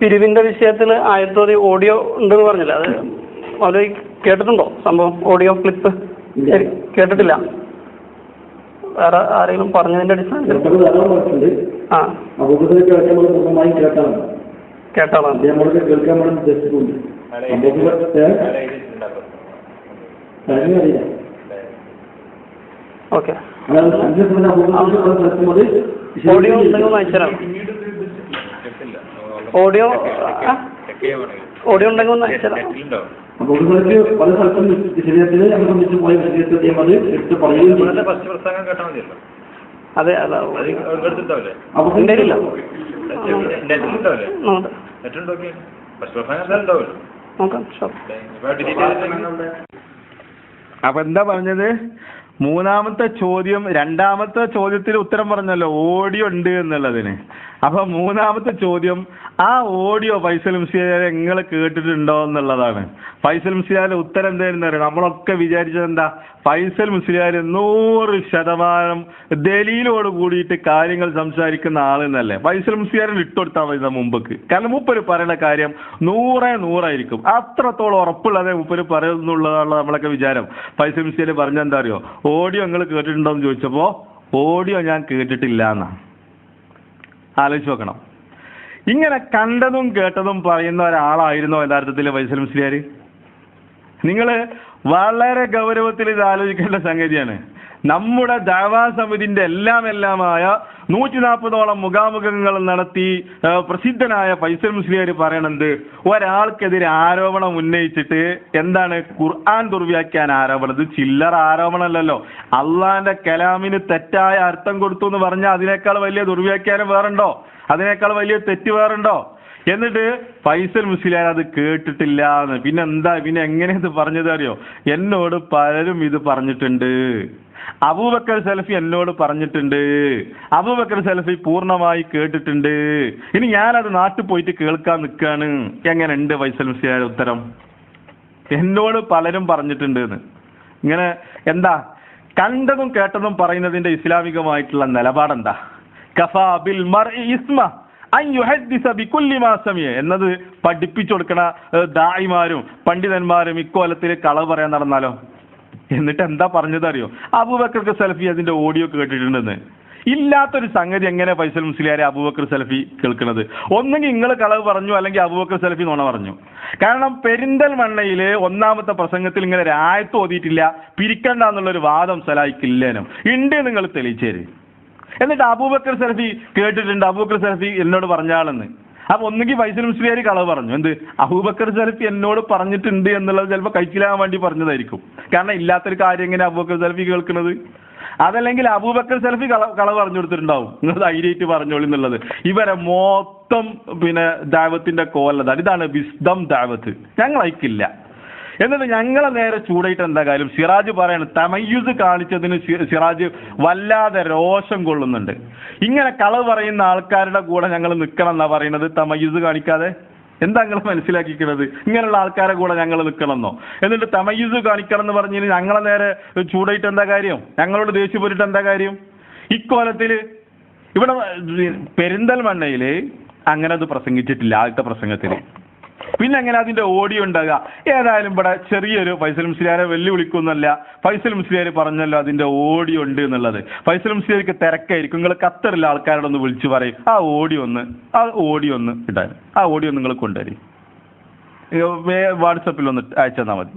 പിരിവിന്റെ വിഷയത്തിൽ ആയത്തോതി ഓഡിയോ ഉണ്ടെന്ന് പറഞ്ഞില്ല, അത് അവർ കേട്ടിട്ടുണ്ടോ? സംഭവം ഓഡിയോ ക്ലിപ്പ് കേട്ടിട്ടില്ല. വേറെ ആരെങ്കിലും പറഞ്ഞതിന്റെ അടിസ്ഥാനത്തിൽ കേട്ടാളാണ്. ഓക്കെ, ഓഡിയോ ഉണ്ടെങ്കിൽ അയച്ചുതരാം. ഓഡിയോ ഉണ്ടെങ്കിൽ ഒന്ന് അയച്ചുതരാം. അബൂബക്കർക്ക് പല സ്ഥലത്തും ശരീരത്തിന് സംബന്ധിച്ച് പോയ വിഷയത്തെയും അത് എടുത്ത് പറയുകയും അതെ അപ്പൊ എന്താ പറഞ്ഞത്? മൂന്നാമത്തെ ചോദ്യം, രണ്ടാമത്തെ ചോദ്യത്തിന് ഉത്തരം പറഞ്ഞല്ലോ ഓഡിയോ ഉണ്ട് എന്നുള്ളതിന്. അപ്പൊ മൂന്നാമത്തെ ചോദ്യം, ആ ഓഡിയോ ഫൈസൽ മുസ്ലിയാർ നിങ്ങൾ കേട്ടിട്ടുണ്ടോ എന്നുള്ളതാണ്. ഫൈസൽ മുസ്ലിയാരുടെ ഉത്തരം എന്തായിരുന്നു അറിയാം? നമ്മളൊക്കെ വിചാരിച്ചത് എന്താ? ഫൈസൽ മുസ്ലിയാർ 100% ദലീലോട് കൂടിയിട്ട് കാര്യങ്ങൾ സംസാരിക്കുന്ന ആളെന്നല്ലേ ഫൈസൽ മുസ്ലിയാരിന് ഇട്ടുകൊടുത്താൽ മതി മുമ്പക്ക്. കാരണം മൂപ്പര് പറയുന്ന കാര്യം 100% അത്രത്തോളം ഉറപ്പുള്ളതേ മൂപ്പര് പറയുന്നുള്ളതാണ് നമ്മളൊക്കെ വിചാരം. ഫൈസൽ മുസ്ലിയാർ പറഞ്ഞെന്താ അറിയോ? ഓഡിയോ നിങ്ങൾ കേട്ടിട്ടുണ്ടോ എന്ന് ചോദിച്ചപ്പോ ഓഡിയോ ഞാൻ കേട്ടിട്ടില്ല എന്നാ. ആലോചിച്ച് നോക്കണം. ഇങ്ങനെ കണ്ടതും കേട്ടതും പറയുന്ന ഒരാളായിരുന്നോ യഥാർത്ഥത്തിൽ ഫൈസൽ മുസ്ലിയാർ? നിങ്ങള് വളരെ ഗൗരവത്തിൽ ഇത് ആലോചിക്കേണ്ട സംഗതിയാണ്. നമ്മുടെ ദഅവാ സമിതിന്റെ എല്ലാമായ 140ഓളം മുഖാമുഖങ്ങൾ നടത്തി പ്രസിദ്ധനായ ഫൈസൽ മുസ്ലിയാർ പറയണത്, ഒരാൾക്കെതിരെ ആരോപണം ഉന്നയിച്ചിട്ട് എന്താണ് ഖുർആൻ ദുർവ്യാഖ്യാന ആരോപണം. ഇത് ചില്ലറ ആരോപണമല്ലല്ലോ. അള്ളാന്റെ കലാമിന് തെറ്റായ അർത്ഥം കൊടുത്തു എന്ന് പറഞ്ഞാൽ അതിനേക്കാൾ വലിയ ദുർവ്യാഖ്യാനം വേറുണ്ടോ? അതിനേക്കാൾ വലിയ തെറ്റ് വേറുണ്ടോ? എന്നിട്ട് ഫൈസൽ മുസ്ലിയാർ അത് കേട്ടിട്ടില്ല എന്ന്. പിന്നെ എങ്ങനെ ഇത് പറഞ്ഞത് അറിയോ? എന്നോട് പലരും ഇത് പറഞ്ഞിട്ടുണ്ട്. അബൂബക്കർ സലഫി എന്നോട് പറഞ്ഞിട്ടുണ്ട്, അബൂബക്കർ സലഫി പൂർണ്ണമായി കേട്ടിട്ടുണ്ട്. ഇനി ഞാനത് നാട്ടിൽ പോയിട്ട് കേൾക്കാൻ നിൽക്കാണ്. എങ്ങനെയുണ്ട് ഫൈസൽ മുസ്ലിയാർ ഉത്തരം? എന്നോട് പലരും പറഞ്ഞിട്ടുണ്ട് എന്ന്. ഇങ്ങനെ എന്താ കണ്ടതും കേട്ടതും പറയുന്നതിന്റെ ഇസ്ലാമികമായിട്ടുള്ള നിലപാടെന്താ? കഫാ ബിൽ മർഇ ഇസ്മ അൻ യുഹദ്ദിസ ബികുല്ലി മാ സമിഅ എന്നത് പഠിപ്പിച്ചു കൊടുക്കണ ദായിമാരും പണ്ഡിതന്മാരും ഇക്കോലത്തിൽ കളവ് പറയാൻ നടന്നാലോ? എന്നിട്ട് എന്താ പറഞ്ഞത് അറിയോ? അബൂബക്കർ സലഫി അതിന്റെ ഓഡിയോ കേട്ടിട്ടുണ്ടെന്ന്. ഇല്ലാത്തൊരു സംഗതി എങ്ങനെ ഫൈസൽ മുസ്ലിയാരെ അബൂബക്കർ സലഫി കേൾക്കുന്നത്? ഒന്നെങ്കിൽ നിങ്ങൾ കളവ് പറഞ്ഞു, അല്ലെങ്കിൽ അബൂബക്കർ സലഫി നുണ പറഞ്ഞു. കാരണം പെരിന്തൽമണ്ണയില് ഒന്നാമത്തെ പ്രസംഗത്തിൽ ഇങ്ങനെ ആയത്ത് ഓതിയിട്ടില്ല, പിരിക്കണ്ട എന്നുള്ളൊരു വാദം സലായിക്കില്ലേനും ഉണ്ട്. നിങ്ങൾ തെളിയിച്ചേര്. എന്നിട്ട് അബൂബക്കർ സലഫി കേട്ടിട്ടുണ്ട്, അബൂബക്കർ സലഫി എന്നോട് പറഞ്ഞാളെന്ന്. അപ്പൊ ഒന്നുകിൽ ഫൈസൽ മുസ്ലിയാർ കളവ് പറഞ്ഞു. എന്ത്? അബൂബക്കർ സലഫി എന്നോട് പറഞ്ഞിട്ടുണ്ട് എന്നുള്ളത് ചിലപ്പോൾ കഴിച്ചിലാകാൻ വേണ്ടി പറഞ്ഞതായിരിക്കും. കാരണം ഇല്ലാത്തൊരു കാര്യം എങ്ങനെ അബൂബക്കർ സലഫി കേൾക്കുന്നത്? അതല്ലെങ്കിൽ അബൂബക്കർ സലഫി കളവ് പറഞ്ഞു കൊടുത്തിട്ടുണ്ടാവും. നിങ്ങൾ ധൈര്യമായിട്ട് പറഞ്ഞോളി എന്നുള്ളത്. ഇവരെ മൊത്തം ദാവത്തിന്റെ കോലതാണ്. ഇതാണ് വിസ്ഡം ദാവത്ത്. ഞങ്ങൾ അയക്കില്ല. എന്നിട്ട് ഞങ്ങളെ നേരെ ചൂടായിട്ട് എന്താ കാര്യം? സിറാജ് പറയാണ് തമയ്യുസ് കാണിച്ചതിന് സിറാജ് വല്ലാതെ രോഷം കൊള്ളുന്നുണ്ട്. ഇങ്ങനെ കളവ് പറയുന്ന ആൾക്കാരുടെ കൂടെ ഞങ്ങൾ നിൽക്കണം എന്നാ പറയുന്നത്, തമയ്യുസ് കാണിക്കാതെ. എന്താ നിങ്ങൾ മനസ്സിലാക്കിക്കുന്നത്? ഇങ്ങനെയുള്ള ആൾക്കാരെ കൂടെ ഞങ്ങൾ നിൽക്കണമെന്നോ? എന്നിട്ട് തമയ്യുസ് കാണിക്കണം എന്ന് പറഞ്ഞാൽ ഞങ്ങളെ നേരെ ചൂടായിട്ട് എന്താ കാര്യം? ഞങ്ങളോട് ദേഷ്യപ്പെട്ടിട്ട് എന്താ കാര്യം? ഇക്കോലത്തില് ഇവിടെ പെരിന്തൽമണ്ണയില് അങ്ങനെ അത് പ്രസംഗിച്ചിട്ടില്ല ആദ്യത്തെ പ്രസംഗത്തില്. പിന്നെ എങ്ങനെ അതിന്റെ ഓഡിയോ ഉണ്ടാകുക? ഏതായാലും ഇവിടെ ചെറിയൊരു ഫൈസൽ മുസ്ലിയാരെ വെല്ലുവിളിക്കുന്നല്ല, ഫൈസൽ മുസ്ലിയാർ പറഞ്ഞല്ലോ അതിന്റെ ഓഡിയോ ഉണ്ട് എന്നുള്ളത്. ഫൈസൽ മുസ്ലിയാർക്ക് തിരക്കായിരിക്കും. നിങ്ങൾ ഖത്തറിലെ ആൾക്കാരോടൊന്ന് വിളിച്ചു പറയും, ആ ഓഡിയോ ഒന്ന് ഇടാൻ. ആ ഓഡിയോ നിങ്ങൾ കൊണ്ടുവരും, വാട്സപ്പിൽ ഒന്ന് അയച്ചു തന്നാൽ മതി.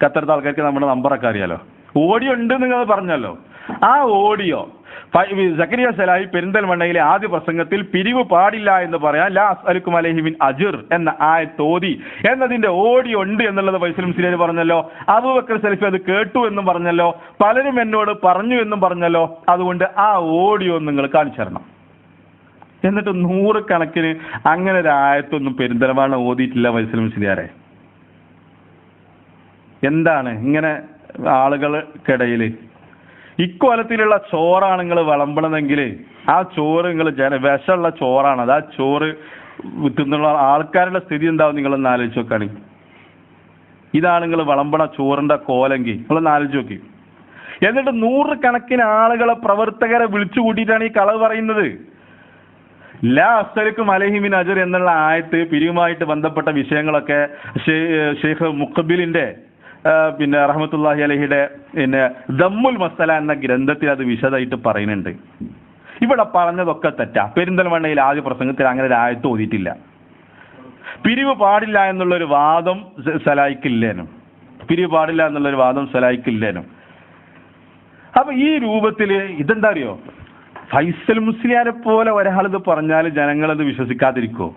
ഖത്തറിലത്തെ ആൾക്കാർക്ക് നമ്മുടെ നമ്പറൊക്കെ അറിയാലോ. ഓഡിയോ ഉണ്ട് നിങ്ങൾ പറഞ്ഞല്ലോ. ആ ഓഡിയോ സക്കരിയ സലാഹി പെരിന്തൽമണ്ണയിലെ ആദ്യ പ്രസംഗത്തിൽ പിരിവ് പാടില്ല എന്ന് പറയാൻ ലാ അസ്അലുക്കും അലൈഹി മിൻ അജ്ർ എന്ന ആയത്തോതി എന്നതിന്റെ ഓഡിയോ ഉണ്ട് എന്നുള്ളത് ഫൈസൽ മുസ്ലിയാർ പറഞ്ഞല്ലോ. അബൂബക്കർ സലഫി അത് കേട്ടു എന്നും പറഞ്ഞല്ലോ. പലരും എന്നോട് പറഞ്ഞു എന്നും പറഞ്ഞല്ലോ. അതുകൊണ്ട് ആ ഓഡിയോ നിങ്ങൾ കാണിച്ചു തരണം. എന്നിട്ട് 100 കണക്കിന് അങ്ങനെ ഒരു ആയത്തൊന്നും പെരിന്തൽമണ്ണ ഓതിയിട്ടില്ല ഫൈസൽ മുസ്ലിയാരെ. എന്താണ് ഇങ്ങനെ ആളുകൾക്കിടയിൽ ഇക്കോലത്തിലുള്ള ചോറാണ് നിങ്ങൾ വിളമ്പണമെങ്കിൽ ആ ചോറ് നിങ്ങൾ വിഷമുള്ള ചോറാണത്. ആ ചോറ് തിന്നുള്ള ആൾക്കാരുടെ സ്ഥിതി എന്താവും നിങ്ങളൊന്ന് ആലോചിച്ച് നോക്കാണ്. ഇതാണ് നിങ്ങൾ വിളമ്പണ ചോറിന്റെ കോലെങ്കിൽ നിങ്ങളൊന്ന് ആലോചിച്ച് നോക്കി. എന്നിട്ട് 100 കണക്കിന് ആളുകളെ പ്രവർത്തകരെ വിളിച്ചു കൂട്ടിയിട്ടാണ് ഈ കളവ് പറയുന്നത്. ലാ അസ്അലുക്കും അലൈഹി മിൻ അജ്ർ എന്നുള്ള ആയത്ത് പിരിവുമായിട്ട് ബന്ധപ്പെട്ട വിഷയങ്ങളൊക്കെ ഷെയ്ഖ് മുഖബിലിന്റെ പിന്നെ റഹ്മത്തുള്ളാഹി അലൈഹിയുടെ പിന്നെ ദമ്മുൽ മസല എന്ന ഗ്രന്ഥത്തിൽ അത് വിശദമായിട്ട് പറയുന്നുണ്ട്. ഇവിടെ പറഞ്ഞതൊക്കെ തെറ്റാ. പെരിന്തൽമണ്ണയിൽ ആദ്യ പ്രസംഗത്തിൽ അങ്ങനെ ഒരു ആയത്ത് ഓതിയിട്ടില്ല. പിരിവ് പാടില്ല എന്നുള്ളൊരു വാദം സലായിക്കില്ലേനും അപ്പൊ ഈ രൂപത്തില് ഇതെന്താ അറിയോ, ഫൈസൽ മുസ്ലിയാരെ പോലെ ഒരാളിത് പറഞ്ഞാൽ ജനങ്ങളത് വിശ്വസിക്കാതിരിക്കോ?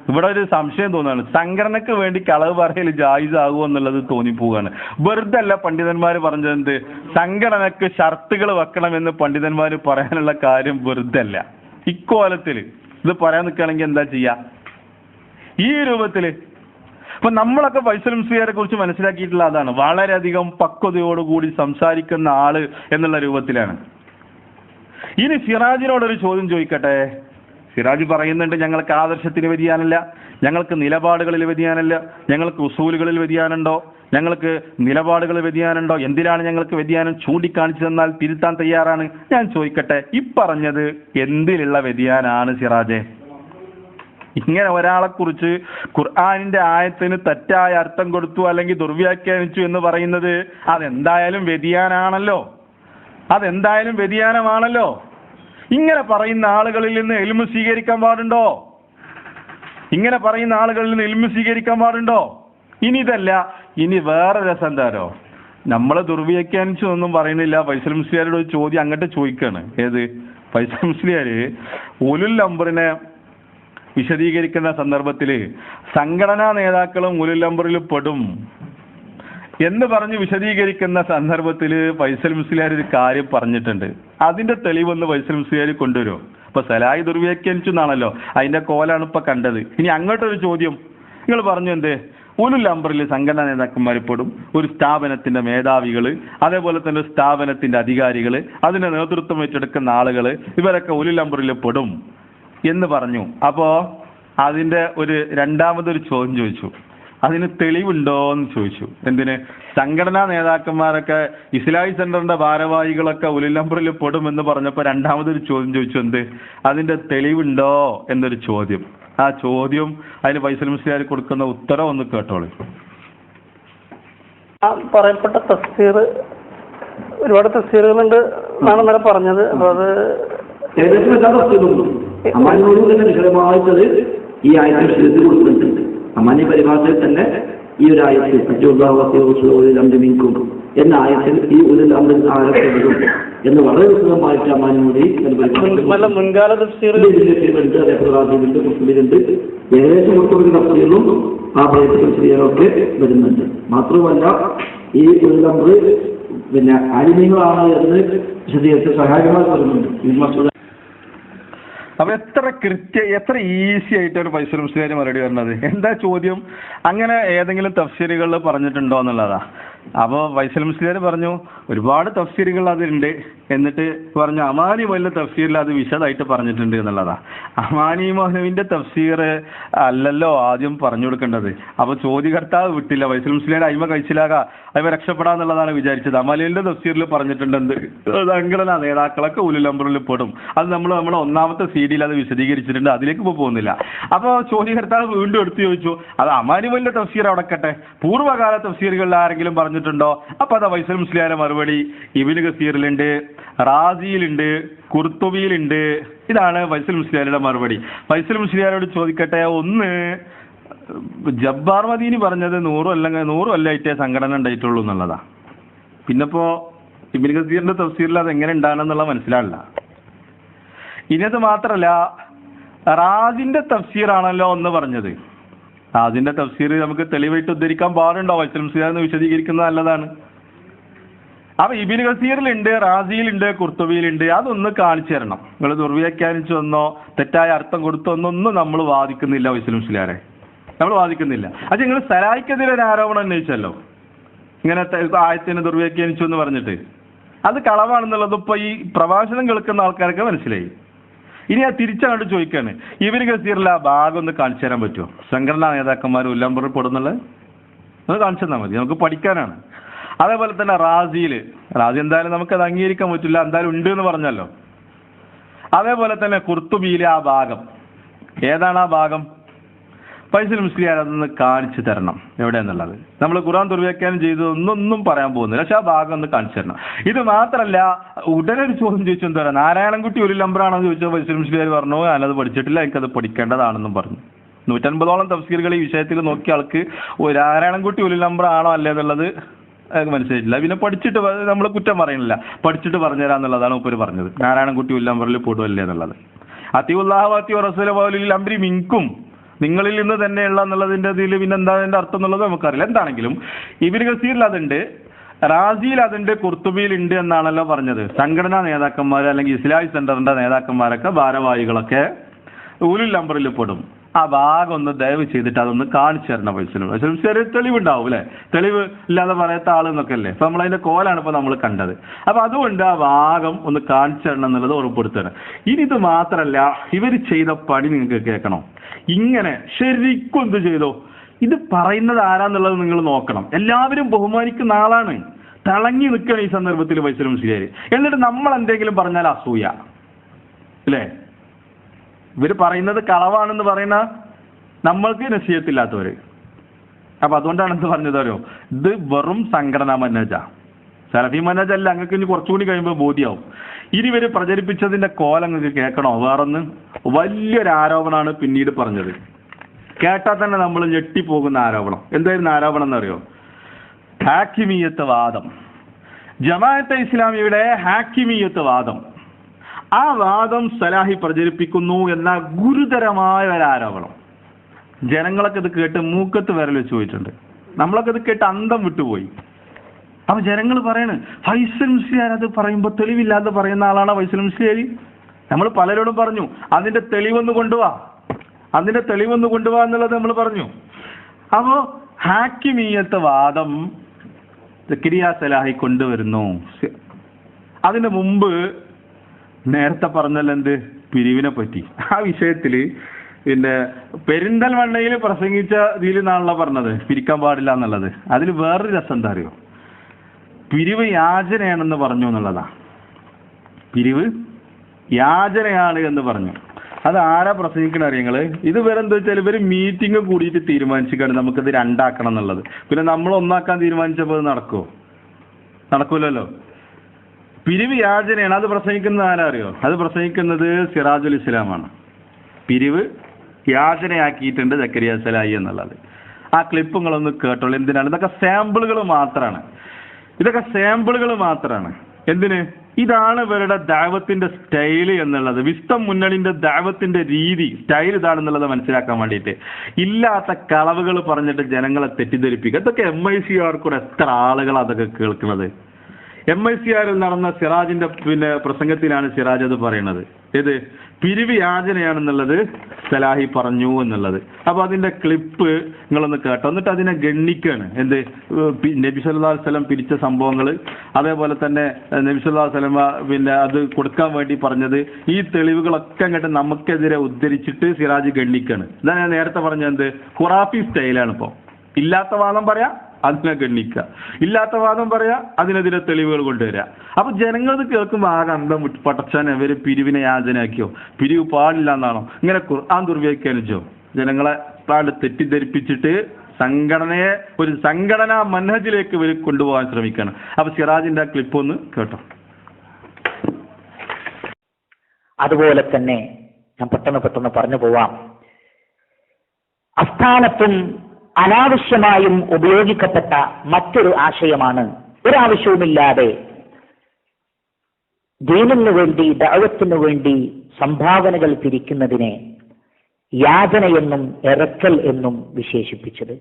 ഇവിടെ ഒരു സംശയം തോന്നുകയാണ്. സംഘടനക്ക് വേണ്ടി കളവ് പറയൽ ജായിസ് ആകുമോ എന്നുള്ളത് തോന്നിപ്പോവുകയാണ്. വെറുതെ അല്ല പണ്ഡിതന്മാർ പറഞ്ഞത്. സംഘടനക്ക് ഷർത്തുകൾ വെക്കണമെന്ന് പണ്ഡിതന്മാർ പറയാനുള്ള കാര്യം വെറുതെ അല്ല. ഇക്കോലത്തിൽ ഇത് പറയാൻ നിൽക്കുകയാണെങ്കിൽ എന്താ ചെയ്യാ ഈ രൂപത്തില്? അപ്പൊ നമ്മളൊക്കെ ഫൈസൽ മുസ്ലിയാരെ കുറിച്ച് മനസ്സിലാക്കിയിട്ടുള്ള അതാണ്, വളരെയധികം പക്വതയോടുകൂടി സംസാരിക്കുന്ന ആള് എന്നുള്ള രൂപത്തിലാണ്. ഇനി സിറാജിനോടൊരു ചോദ്യം ചോദിക്കട്ടെ. സിറാജ് പറയുന്നുണ്ട് ഞങ്ങൾക്ക് ആദർശത്തിന് വ്യതിയാനമില്ല, ഞങ്ങൾക്ക് നിലപാടുകളിൽ വ്യതിയാനമില്ല, ഞങ്ങൾക്ക് ഉസൂലുകളിൽ വ്യതിയാനമുണ്ടോ, ഞങ്ങൾക്ക് നിലപാടുകളിൽ വ്യതിയാനമുണ്ടോ, എന്തിനാണ് ഞങ്ങൾക്ക് വ്യതിയാനം ചൂണ്ടിക്കാണിച്ചു തന്നാൽ തിരുത്താൻ തയ്യാറാണ്. ഞാൻ ചോദിക്കട്ടെ, ഈ പറഞ്ഞത് എന്തിലുള്ള വ്യതിയാനാണ് സിറാജെ? ഇങ്ങനെ ഒരാളെ കുറിച്ച് ഖുർആനിന്റെ ആയത്തിന് തെറ്റായ അർത്ഥം കൊടുത്തു അല്ലെങ്കിൽ ദുർവ്യാഖ്യാനിച്ചു എന്ന് പറയുന്നത് അതെന്തായാലും വ്യതിയാനമാണല്ലോ. ഇങ്ങനെ പറയുന്ന ആളുകളിൽ നിന്ന് ഇൽമു സ്വീകരിക്കാൻ പാടുണ്ടോ? ഇനി ഇതല്ല, ഇനി വേറെ രസം എന്താരോ, നമ്മളെ ദുർവ്യാഖ്യാനിച്ചു ഒന്നും പറയുന്നില്ല. ഫൈസൽ മുസ്ലിയാരുടെ ഒരു ചോദ്യം അങ്ങോട്ട് ചോദിക്കാണ്. ഏത്? ഫൈസൽ മുസ്ലിയാർ ഉലുൽ അംറിനെ വിശദീകരിക്കുന്ന സന്ദർഭത്തില് സംഘടനാ നേതാക്കളും ഉലുൽ അംറിൽ പെടും എന്ന് പറഞ്ഞ് വിശദീകരിക്കുന്ന സന്ദർഭത്തില് ഫൈസൽ മുസ്ലിയാർ ഒരു കാര്യം പറഞ്ഞിട്ടുണ്ട്. അതിന്റെ തെളിവൊന്ന് ഫൈസൽ മുസ്ലിയാർ കൊണ്ടുവരും. ഇപ്പൊ സലാഹി ദുർവ്യാഖ്യാനിച്ചു എന്നാണല്ലോ, അതിന്റെ കോലാണ് ഇപ്പൊ കണ്ടത്. ഇനി അങ്ങോട്ടൊരു ചോദ്യം, നിങ്ങൾ പറഞ്ഞു എന്ത്? ഉലുൽ അംറിൽ സംഘടനാ നേതാക്കന്മാർ പെടും, ഒരു സ്ഥാപനത്തിന്റെ മേധാവികള്, അതേപോലെ തന്നെ സ്ഥാപനത്തിന്റെ അധികാരികള്, അതിന്റെ നേതൃത്വം ഏറ്റെടുക്കുന്ന ആളുകള്, ഇവരൊക്കെ ഉലുൽ അംറിൽ പെടും എന്ന് പറഞ്ഞു. അപ്പോ അതിന്റെ ഒരു രണ്ടാമതൊരു ചോദ്യം ചോദിച്ചു, അതിന് തെളിവുണ്ടോ എന്ന് ചോദിച്ചു. എന്തിന്? സംഘടനാ നേതാക്കന്മാരൊക്കെ ഇസ്ലാഹി സെന്ററിന്റെ ഭാരവാഹികളൊക്കെ ഉലുൽ അംറിൽ പെടുമെന്ന് പറഞ്ഞപ്പോ രണ്ടാമതൊരു ചോദ്യം ചോദിച്ചു. എന്ത്? അതിന്റെ തെളിവുണ്ടോ എന്നൊരു ചോദ്യം. ആ ചോദ്യം അതിന് ഫൈസൽ മുസ്ലിയാർ കൊടുക്കുന്ന ഉത്തരം ഒന്ന് കേട്ടോളൂ. പറയപ്പെട്ട തഫ്സീർ ഒരുപാട് തഫ്സീറുകളുണ്ട് എന്നാണ് ഇന്നലെ പറഞ്ഞത്. അപ്പൊ അത് ഏകദേശം എല്ലാ തഫ്സീറുകളും അമാനിയോട് തന്നെ വിശദമായിട്ടത് ഈ ആയത്തിൽ വിശദത്തിൽ കൊടുത്തിട്ടുണ്ട്. അമാന്യ പരിഭാഷയിൽ തന്നെ ഈ ഒരു ആയത്തിൽ അഞ്ചുമീൻകും എന്ന ആയത്തിൽ ഈ ഒരു ആരംഭിക്കും എന്ന് വളരെ വിശദമായിട്ട് അമാനിയോട് മുൻകാല തഫ്സീറുണ്ട്. ഏകദേശം മൊത്തം തഫ്സീറും ആ പ്രയത്നമൊക്കെ വരുന്നുണ്ട്. മാത്രമല്ല ഈ ഒരു നമ്പർ പിന്നെ ആലിമ്യങ്ങളാണ് എന്ന് വിശദീകരിച്ച് സഹായകമായി വരുന്നുണ്ട്. അപ്പൊ എത്ര ഈസി ആയിട്ടാണ് ഫൈസൽ മുസ്ലിയാർ മറുപടി പറഞ്ഞത്. എന്താ ചോദ്യം? അങ്ങനെ ഏതെങ്കിലും തഫ്സീറുകളിൽ പറഞ്ഞിട്ടുണ്ടോ എന്നുള്ളതാ. അപ്പോൾ ഫൈസൽ മുസ്ലിയാർ പറഞ്ഞു ഒരുപാട് തഫ്സീറുകൾ അതിലുണ്ട്. എന്നിട്ട് പറഞ്ഞു അമാനി മൗലവിന്റെ തഫ്സീറിൽ അത് വിശദമായിട്ട് പറഞ്ഞിട്ടുണ്ട് എന്നുള്ളതാ. അമാനി മൗലവിന്റെ തഫ്സീർ അല്ലല്ലോ ആദ്യം പറഞ്ഞു കൊടുക്കേണ്ടത്. അപ്പൊ ചോദ്യകർത്താവ് വിട്ടില്ല. ഫൈസൽ മുസ്ലിയാർ അയിമ കഴിച്ചിലാകാ അയിമ രക്ഷപ്പെടാന്നുള്ളതാണ് വിചാരിച്ചത്. അമാനിയുടെ തഫ്സീറിൽ പറഞ്ഞിട്ടുണ്ട് എന്ത്? സംഘടനാ നേതാക്കളൊക്കെ ഉലുൽ അംറിൽ പെടും. അത് നമ്മുടെ ഒന്നാമത്തെ CD-യിൽ അത് വിശദീകരിച്ചിട്ടുണ്ട്. അതിലേക്ക് പോകുന്നില്ല. അപ്പൊ ചോദ്യകർത്താവ് വീണ്ടും എടുത്തു ചോദിച്ചു, അത് അമാനി മൗലവിന്റെ തഫ്സീർ അവിടെക്കട്ടെ, പൂർവ്വകാല തഫ്സീറുകളിൽ ആരെങ്കിലും പറഞ്ഞിട്ടുണ്ടോ? അപ്പൊ അതാ ഫൈസൽ മുസ്ലിയാരുടെ മറുപടി ഇബ്നു കസീറിലുണ്ട്, റാസിയിലുണ്ട്, ഖുർത്തുബിയിലുണ്ട്. ഇതാണ് ഫൈസൽ മുസ്ലിയാരുടെ മറുപടി. ഫൈസൽ മുസ്ലിയാരോട് ചോദിക്കട്ടെ, ഒന്ന് ജബ്ബാർ മദീനി പറഞ്ഞത് 100 കൊല്ലമായിട്ടേ സംഘടന ഉണ്ടായിട്ടുള്ളൂ എന്നുള്ളതാ. പിന്നിപ്പോ ഇബ്നു കസീറിന്റെ തഫ്സീറിൽ അത് എങ്ങനെ ഉണ്ടാണെന്നുള്ള മനസ്സിലാവില്ല. ഇനിയത് മാത്രല്ല, റാസിന്റെ തഫ്സീറാണല്ലോ ഒന്ന് പറഞ്ഞത്. റാസിന്റെ തഫ്സീർ നമുക്ക് തെളിവായിട്ട് ഉദ്ധരിക്കാൻ പാടുണ്ടോ? വൈസൽംസിയാന്ന് വിശദീകരിക്കുന്നത് നല്ലതാണ്. അപ്പൊ ഇബ്നു കസീറിലുണ്ട്, റാസിയിലുണ്ട്, ഖുർത്തുബിയിലുണ്ട്. അതൊന്ന് കാണിച്ചു തരണം. നിങ്ങൾ ദുർവ്യാഖ്യാനിച്ചൊന്നോ തെറ്റായ അർത്ഥം കൊടുത്തൊന്നും നമ്മൾ വാദിക്കുന്നില്ല. വൈസൽംസിലാരെ നമ്മൾ വാദിക്കുന്നില്ല. അത് നിങ്ങൾ സലായിക്കെതിരെ ഒരു ആരോപണം ഉന്നയിച്ചല്ലോ, ഇങ്ങനത്തെ ആയത്തിന് ദുർവ്യാഖ്യാനിച്ചു എന്ന് പറഞ്ഞിട്ട്. അത് കളവാണെന്നുള്ളത് ഇപ്പൊ ഈ പ്രഭാഷണം കേൾക്കുന്ന ആൾക്കാർക്ക് മനസ്സിലായി. ഇനി ആ തിരിച്ചങ്ങോട്ട് ചോദിക്കാണ്, ഇബ്നു കസീറിൽ ആ ഭാഗം ഒന്ന് കാണിച്ചു തരാൻ പറ്റുമോ? സംഘടനാ നേതാക്കന്മാർ ഉല്ലംബറിൽ പെടുന്നുള്ളത് അത് കാണിച്ചു തന്നാൽ മതി, നമുക്ക് പഠിക്കാനാണ്. അതേപോലെ തന്നെ റാസി എന്തായാലും നമുക്കത് അംഗീകരിക്കാൻ പറ്റില്ല, എന്തായാലും ഉണ്ട് എന്ന് പറഞ്ഞല്ലോ. അതേപോലെ തന്നെ ഖുർത്തുബിയിലെ ആ ഭാഗം ഏതാണ്? ആ ഭാഗം ഫൈസൽ മുസ്ലിയാർ അതൊന്ന് കാണിച്ചു തരണം എവിടെയെന്നുള്ളത്. നമ്മൾ ഖുർആൻ ദുർവ്യാഖ്യാനം ചെയ്ത് ഒന്നും പറയാൻ പോകുന്നില്ല, പക്ഷെ ആ ഭാഗം ഒന്ന് കാണിച്ചു തരണം. ഇത് മാത്രമല്ല, ഉടനെ ഒരു ചോദ്യം ചോദിച്ചു, എന്താ പറയുക, നാരായണൻകുട്ടി ഒരു നമ്പറാണെന്ന് ചോദിച്ചാൽ ഫൈസൽ മുസ്ലിയാർ പറഞ്ഞു ഞാനത് പഠിച്ചിട്ടില്ല, എനിക്കത് പഠിക്കേണ്ടതാണെന്നും പറഞ്ഞു. 150ഓളം തഫ്സീറുകൾ ഈ വിഷയത്തിൽ നോക്കിയ ആൾക്ക് നാരായണൻകുട്ടി ഒരു നമ്പർ ആണോ അല്ലേ എന്നുള്ളത് മനസ്സിലായിട്ടില്ല. പിന്നെ പഠിച്ചിട്ട് നമ്മൾ കുറ്റം പറയുന്നില്ല, പഠിച്ചിട്ട് പറഞ്ഞുതരാന്നുള്ളതാണ് ഉപ്പര് പറഞ്ഞത്. നാരായണൻകുട്ടി ഉല്ലംബറിൽ പെടുവല്ലേ എന്നുള്ളത്. അത്തിഉല്ലാഹു അത്തിഉ റസൂലഹു വഉലിൽ അംരി മിൻകും, നിങ്ങളിൽ നിന്ന് തന്നെയുള്ള എന്നുള്ളതിന്റെ ഇതിൽ പിന്നെ എന്താ അതിന്റെ അർത്ഥം എന്നുള്ളത് നമുക്കറിയില്ല. എന്താണെങ്കിലും ഇബ്നു കസീറിൽ അതുണ്ട്, റാസിയിൽ അതുണ്ട്, ഖുർത്തുബിയിൽ ഉണ്ട് എന്നാണല്ലോ പറഞ്ഞത്. സംഘടനാ നേതാക്കന്മാർ അല്ലെങ്കിൽ ഇസ്ലാഹി സെന്ററിന്റെ നേതാക്കന്മാരൊക്കെ ഭാരവാഹികളൊക്കെ ഉലുൽ അംറിൽ പെടും. ആ ഭാഗം ഒന്ന് ദയവ് ചെയ്തിട്ട് അതൊന്ന് കാണിച്ചു തരണം. വൈസലും ചെറിയ തെളിവുണ്ടാവും അല്ലെ, തെളിവ് ഇല്ലാതെ പറയാത്ത ആളെന്നൊക്കെ അല്ലേ. അപ്പൊ നമ്മളതിന്റെ കോലാണ് ഇപ്പൊ നമ്മൾ കണ്ടത്. അപ്പൊ അതുകൊണ്ട് ആ ഭാഗം ഒന്ന് കാണിച്ചു തരണം എന്നുള്ളത് ഉറപ്പെടുത്തണം. ഇനി ഇത് മാത്രല്ല, ഇവര് ചെയ്ത പണി നിങ്ങൾക്ക് കേൾക്കണം. ഇങ്ങനെ ശരിക്കും എന്ത് ചെയ്തോ, ഇത് പറയുന്നത് ആരാന്നുള്ളത് നിങ്ങൾ നോക്കണം. എല്ലാവരും ബഹുമാനിക്കുന്ന ആളാണ്, തിളങ്ങി നിൽക്കണം ഈ സന്ദർഭത്തിൽ വൈസലും മുസ്ലിയാര്. എന്നിട്ട് നമ്മൾ എന്തെങ്കിലും പറഞ്ഞാൽ അസൂയ അല്ലേ? ഇവര് പറയുന്നത് കളവാണെന്ന് പറയുന്ന നമ്മൾക്ക് നസീഹത്തില്ലാത്തവര്. അപ്പൊ അതുകൊണ്ടാണ് എന്ത് പറഞ്ഞതോ, ഇത് വെറും സംഘടനാ മനേജ, സലഫി മനേജ് അല്ല. അങ്ങക്ക് ഇനി കുറച്ചുകൂടി കഴിയുമ്പോൾ ബോധ്യമാവും. ഇനി ഇവര് പ്രചരിപ്പിച്ചതിന്റെ കോലം നിങ്ങൾക്ക് കേൾക്കണോ? വേറൊന്ന് വലിയൊരു ആരോപണമാണ് പിന്നീട് പറഞ്ഞത്. കേട്ടാൽ തന്നെ നമ്മൾ ഞെട്ടിപ്പോകുന്ന ആരോപണം. എന്തായിരുന്നു ആരോപണം എന്നറിയോ? ഹാക്കിമീയത്ത് വാദം, ജമാഅത്തെ ഇസ്ലാമിയുടെ ഹാക്കിമീയത്ത് വാദം. ആ വാദം സലാഹി പ്രചരിപ്പിക്കുന്നു എന്ന ഗുരുതരമായ ഒരു ആരോപണം. ജനങ്ങളൊക്കെ ഇത് കേട്ട് മൂക്കത്ത് വിരൽ വെച്ച് പോയിട്ടുണ്ട്. നമ്മളൊക്കെ ഇത് കേട്ട് അന്തം വിട്ടുപോയി. അപ്പൊ ജനങ്ങൾ പറയണ്, ഫൈസൽ മുസ്ലിയാർ അത് പറയുമ്പോ തെളിവില്ലാതെ പറയുന്ന ആളാണ് ഫൈസൽ മുസ്ലിയാർ. നമ്മൾ പലരോടും പറഞ്ഞു അതിന്റെ തെളിവൊന്ന് കൊണ്ടുപോവാ, അതിന്റെ തെളിവൊന്ന് കൊണ്ടുപോവാ എന്നുള്ളത് നമ്മൾ പറഞ്ഞു. അപ്പോ ഹാക്കിമീയത്ത് വാദം സക്കരിയ സലാഹി കൊണ്ടുവരുന്നു. അതിന് മുമ്പ് നേരത്തെ പറഞ്ഞല്ലോ എന്ത്, പിരിവിനെ പറ്റി. ആ വിഷയത്തില് പിന്നെ പെരിന്തൽമണ്ണയിൽ പ്രസംഗിച്ച ഇതിൽ നിന്നാണല്ലോ പറഞ്ഞത് പിരിക്കാൻ പാടില്ല എന്നുള്ളത്. അതിൽ വേറൊരു രസം എന്താ അറിയോ? പിരിവ് യാചനയാണെന്ന് പറഞ്ഞു എന്നുള്ളതാ. പിരിവ് യാചനയാണ് എന്ന് പറഞ്ഞു. അത് ആരാ പ്രസംഗിക്കണ അറിയങ്ങള്? ഇത് വേറെ എന്താ വെച്ചാൽ ഇവര് മീറ്റിംഗ് കൂടിയിട്ട് തീരുമാനിച്ചിട്ടാണ് നമുക്കിത് രണ്ടാക്കണം എന്നുള്ളത്. പിന്നെ നമ്മൾ ഒന്നാക്കാൻ തീരുമാനിച്ചപ്പോൾ നടക്കുമോ? നടക്കൂലല്ലോ. പിരിവ് യാചനയാണ്. അത് പ്രസംഗിക്കുന്നത് ആരാ അറിയോ? അത് പ്രസംഗിക്കുന്നത് സിറാജുൽ ഇസ്ലാമാണ്. പിരിവ് യാചനയാക്കിയിട്ടുണ്ട് സക്കരിയ സലാഹി എന്നുള്ളത്. ആ ക്ലിപ്പുകളൊന്ന് കേട്ടോളൂ. എന്തിനാണ്? ഇതൊക്കെ സാമ്പിളുകൾ മാത്രമാണ്. ഇതൊക്കെ സാമ്പിളുകൾ മാത്രമാണ്. എന്തിന്? ഇതാണ് ഇവരുടെ ദഅവത്തിന്റെ സ്റ്റൈല് എന്നുള്ളത്. വിസ്തം മുന്നണിന്റെ ദഅവത്തിന്റെ രീതി സ്റ്റൈൽ ഇതാണെന്നുള്ളത് മനസ്സിലാക്കാൻ വേണ്ടിയിട്ട് ഇല്ലാത്ത കളവുകൾ പറഞ്ഞിട്ട് ജനങ്ങളെ തെറ്റിദ്ധരിപ്പിക്കുക. ഇതൊക്കെ MICR കൂടെ എത്ര ആളുകൾ അതൊക്കെ കേൾക്കുന്നത്. MICR നടന്ന സിറാജിന്റെ പിന്നെ പ്രസംഗത്തിലാണ് സിറാജ് അത് പറയുന്നത്. ഏത് പിരിവ് യാചനയാണെന്നുള്ളത് സലാഹി പറഞ്ഞു എന്നുള്ളത്. അപ്പൊ അതിന്റെ ക്ലിപ്പ് നിങ്ങളൊന്ന് കേട്ടോ. എന്നിട്ട് അതിനെ ഗണ്ണിക്കാണ്. എന്ത് നബി സല്ലല്ലാഹു അലൈഹി വസല്ലം പിരിച്ച സംഭവങ്ങൾ, അതേപോലെ തന്നെ നബി സല്ലല്ലാഹു അലൈഹി വസല്ലം പിന്നെ അത് കൊടുക്കാൻ വേണ്ടി പറഞ്ഞത്, ഈ തെളിവുകളൊക്കെ അങ്ങോട്ട് നമുക്കെതിരെ ഉദ്ധരിച്ചിട്ട് സിറാജ് ഗണ്ണിക്കാണ്. ഇതാണ് ഞാൻ നേരത്തെ പറഞ്ഞത്. എന്ത് ഖുറാഫി സ്റ്റൈലാണ്. ഇപ്പൊ ഇല്ലാത്ത വാദം പറയാ, അതിനെ ഗണ്ണിക്കുക, ഇല്ലാത്ത വാദം പറയാ, അതിനെതിരെ തെളിവുകൾ കൊണ്ടുവരിക. അപ്പൊ ജനങ്ങൾ കേൾക്കുമ്പോൾ ആകെ അന്തം വിട്ട് പടച്ചാൻ ഇവര് പിരിവിനെ യാചനയാക്കിയോ, പിരിവ് പാടില്ല എന്നാണോ, ഇങ്ങനെ ഖുർആൻ ദുർവ്യാഖ്യാനിച്ചോ, ജനങ്ങളെ തെറ്റിദ്ധരിപ്പിച്ചിട്ട് സംഘടനയെ ഒരു സംഘടനാ മനഹജിലേക്ക് ഇവർ കൊണ്ടുപോകാൻ ശ്രമിക്കുകയാണ്. അപ്പൊ സിറാജിന്റെ ആ ക്ലിപ്പ് ഒന്ന് കേട്ടോ. അതുപോലെ തന്നെ ഞാൻ പെട്ടെന്ന് പറഞ്ഞു പോവാം. അസ്ഥാനത്തും അനാവശ്യമായും ഉപയോഗിക്കപ്പെട്ട മറ്റൊരു ആശയമാണ് ഒരാവശ്യവുമില്ലാതെ ദീനിനു വേണ്ടി ദഅവത്തിനു വേണ്ടി സംഭാവനകൾ പിരിക്കുന്നതിനെ യാചനയെന്നും ഇറക്കൽ എന്നും വിശേഷിപ്പിച്ചത്.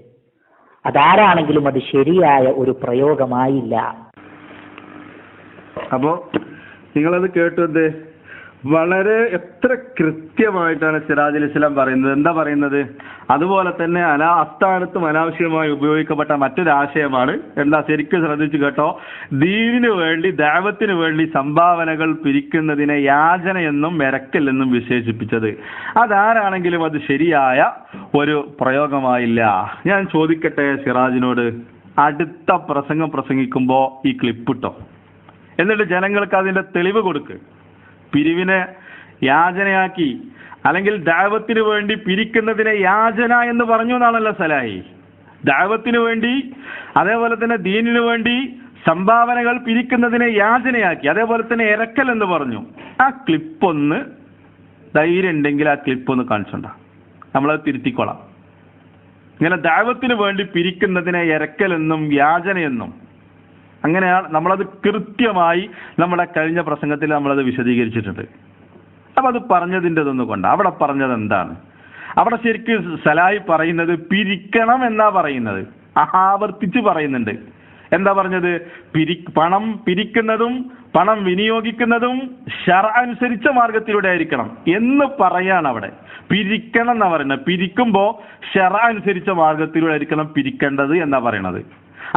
അതാരാണെങ്കിലും അത് ശരിയായ ഒരു പ്രയോഗമായില്ല. അപ്പോ നിങ്ങളത് കേട്ടത് വളരെ എത്ര കൃത്യമായിട്ടാണ് സിറാജുൽ ഇസ്ലാം പറയുന്നത്. എന്താ പറയുന്നത്? അതുപോലെ തന്നെ അസ്ഥാനത്തും അനാവശ്യമായി ഉപയോഗിക്കപ്പെട്ട മറ്റൊരാശയമാണ് എന്താ, ശരിക്കും ശ്രദ്ധിച്ചു കേട്ടോ, ദീനിനു വേണ്ടി ദഅവത്തിനു വേണ്ടി സംഭാവനകൾ പിരിക്കുന്നതിനെ യാചന എന്നും മെരക്കൽ എന്നും വിശേഷിപ്പിച്ചത്. അതാരാണെങ്കിലും അത് ശരിയായ ഒരു പ്രയോഗമായില്ല. ഞാൻ ചോദിക്കട്ടെ സിറാജിനോട്, അടുത്ത പ്രസംഗം പ്രസംഗിക്കുമ്പോ ഈ ക്ലിപ്പിട്ടോ, എന്നിട്ട് ജനങ്ങൾക്ക് അതിന്റെ തെളിവ് കൊടുക്ക്. പിരിവിനെ യാചനയാക്കി, അല്ലെങ്കിൽ ദഅവത്തിനു വേണ്ടി പിരിക്കുന്നതിനെ യാചന എന്ന് പറഞ്ഞു എന്നാണല്ലോ സലാഹി. ദഅവത്തിനു വേണ്ടി അതേപോലെ തന്നെ ദീനിനു വേണ്ടി സംഭാവനകൾ പിരിക്കുന്നതിനെ യാചനയാക്കി, അതേപോലെ തന്നെ ഇറക്കൽ എന്ന് പറഞ്ഞു. ആ ക്ലിപ്പൊന്ന് ധൈര്യം ഉണ്ടെങ്കിൽ ആ ക്ലിപ്പൊന്ന് കാണിച്ചോണ്ട, നമ്മളത് തിരുത്തിക്കൊള്ളാം. ഇങ്ങനെ ദഅവത്തിനു വേണ്ടി പിരിക്കുന്നതിനെ ഇറക്കലെന്നും യാചനയെന്നും അങ്ങനെയാണ് നമ്മളത് കൃത്യമായി നമ്മുടെ കഴിഞ്ഞ പ്രസംഗത്തിൽ നമ്മളത് വിശദീകരിച്ചിട്ടുണ്ട്. അപ്പൊ അത് പറഞ്ഞതിൻ്റെതൊന്നു കൊണ്ട് അവിടെ പറഞ്ഞത് എന്താണ്? അവിടെ ശരിക്കും സലായി പറയുന്നത് പിരിക്കണം എന്നാ പറയുന്നത്, ആവർത്തിച്ച് പറയുന്നുണ്ട്. എന്താ പറഞ്ഞത്? പണം പിരിക്കുന്നതും പണം വിനിയോഗിക്കുന്നതും ശർഅ അനുസരിച്ച മാർഗത്തിലൂടെ ആയിരിക്കണം എന്ന് പറയാണ് അവിടെ. പിരിക്കണം എന്നാ പറയുന്നത്. പിരിക്കുമ്പോ ശർഅ അനുസരിച്ച മാർഗത്തിലൂടെ ആയിരിക്കണം പിരിക്കേണ്ടത് എന്നാ പറയണത്.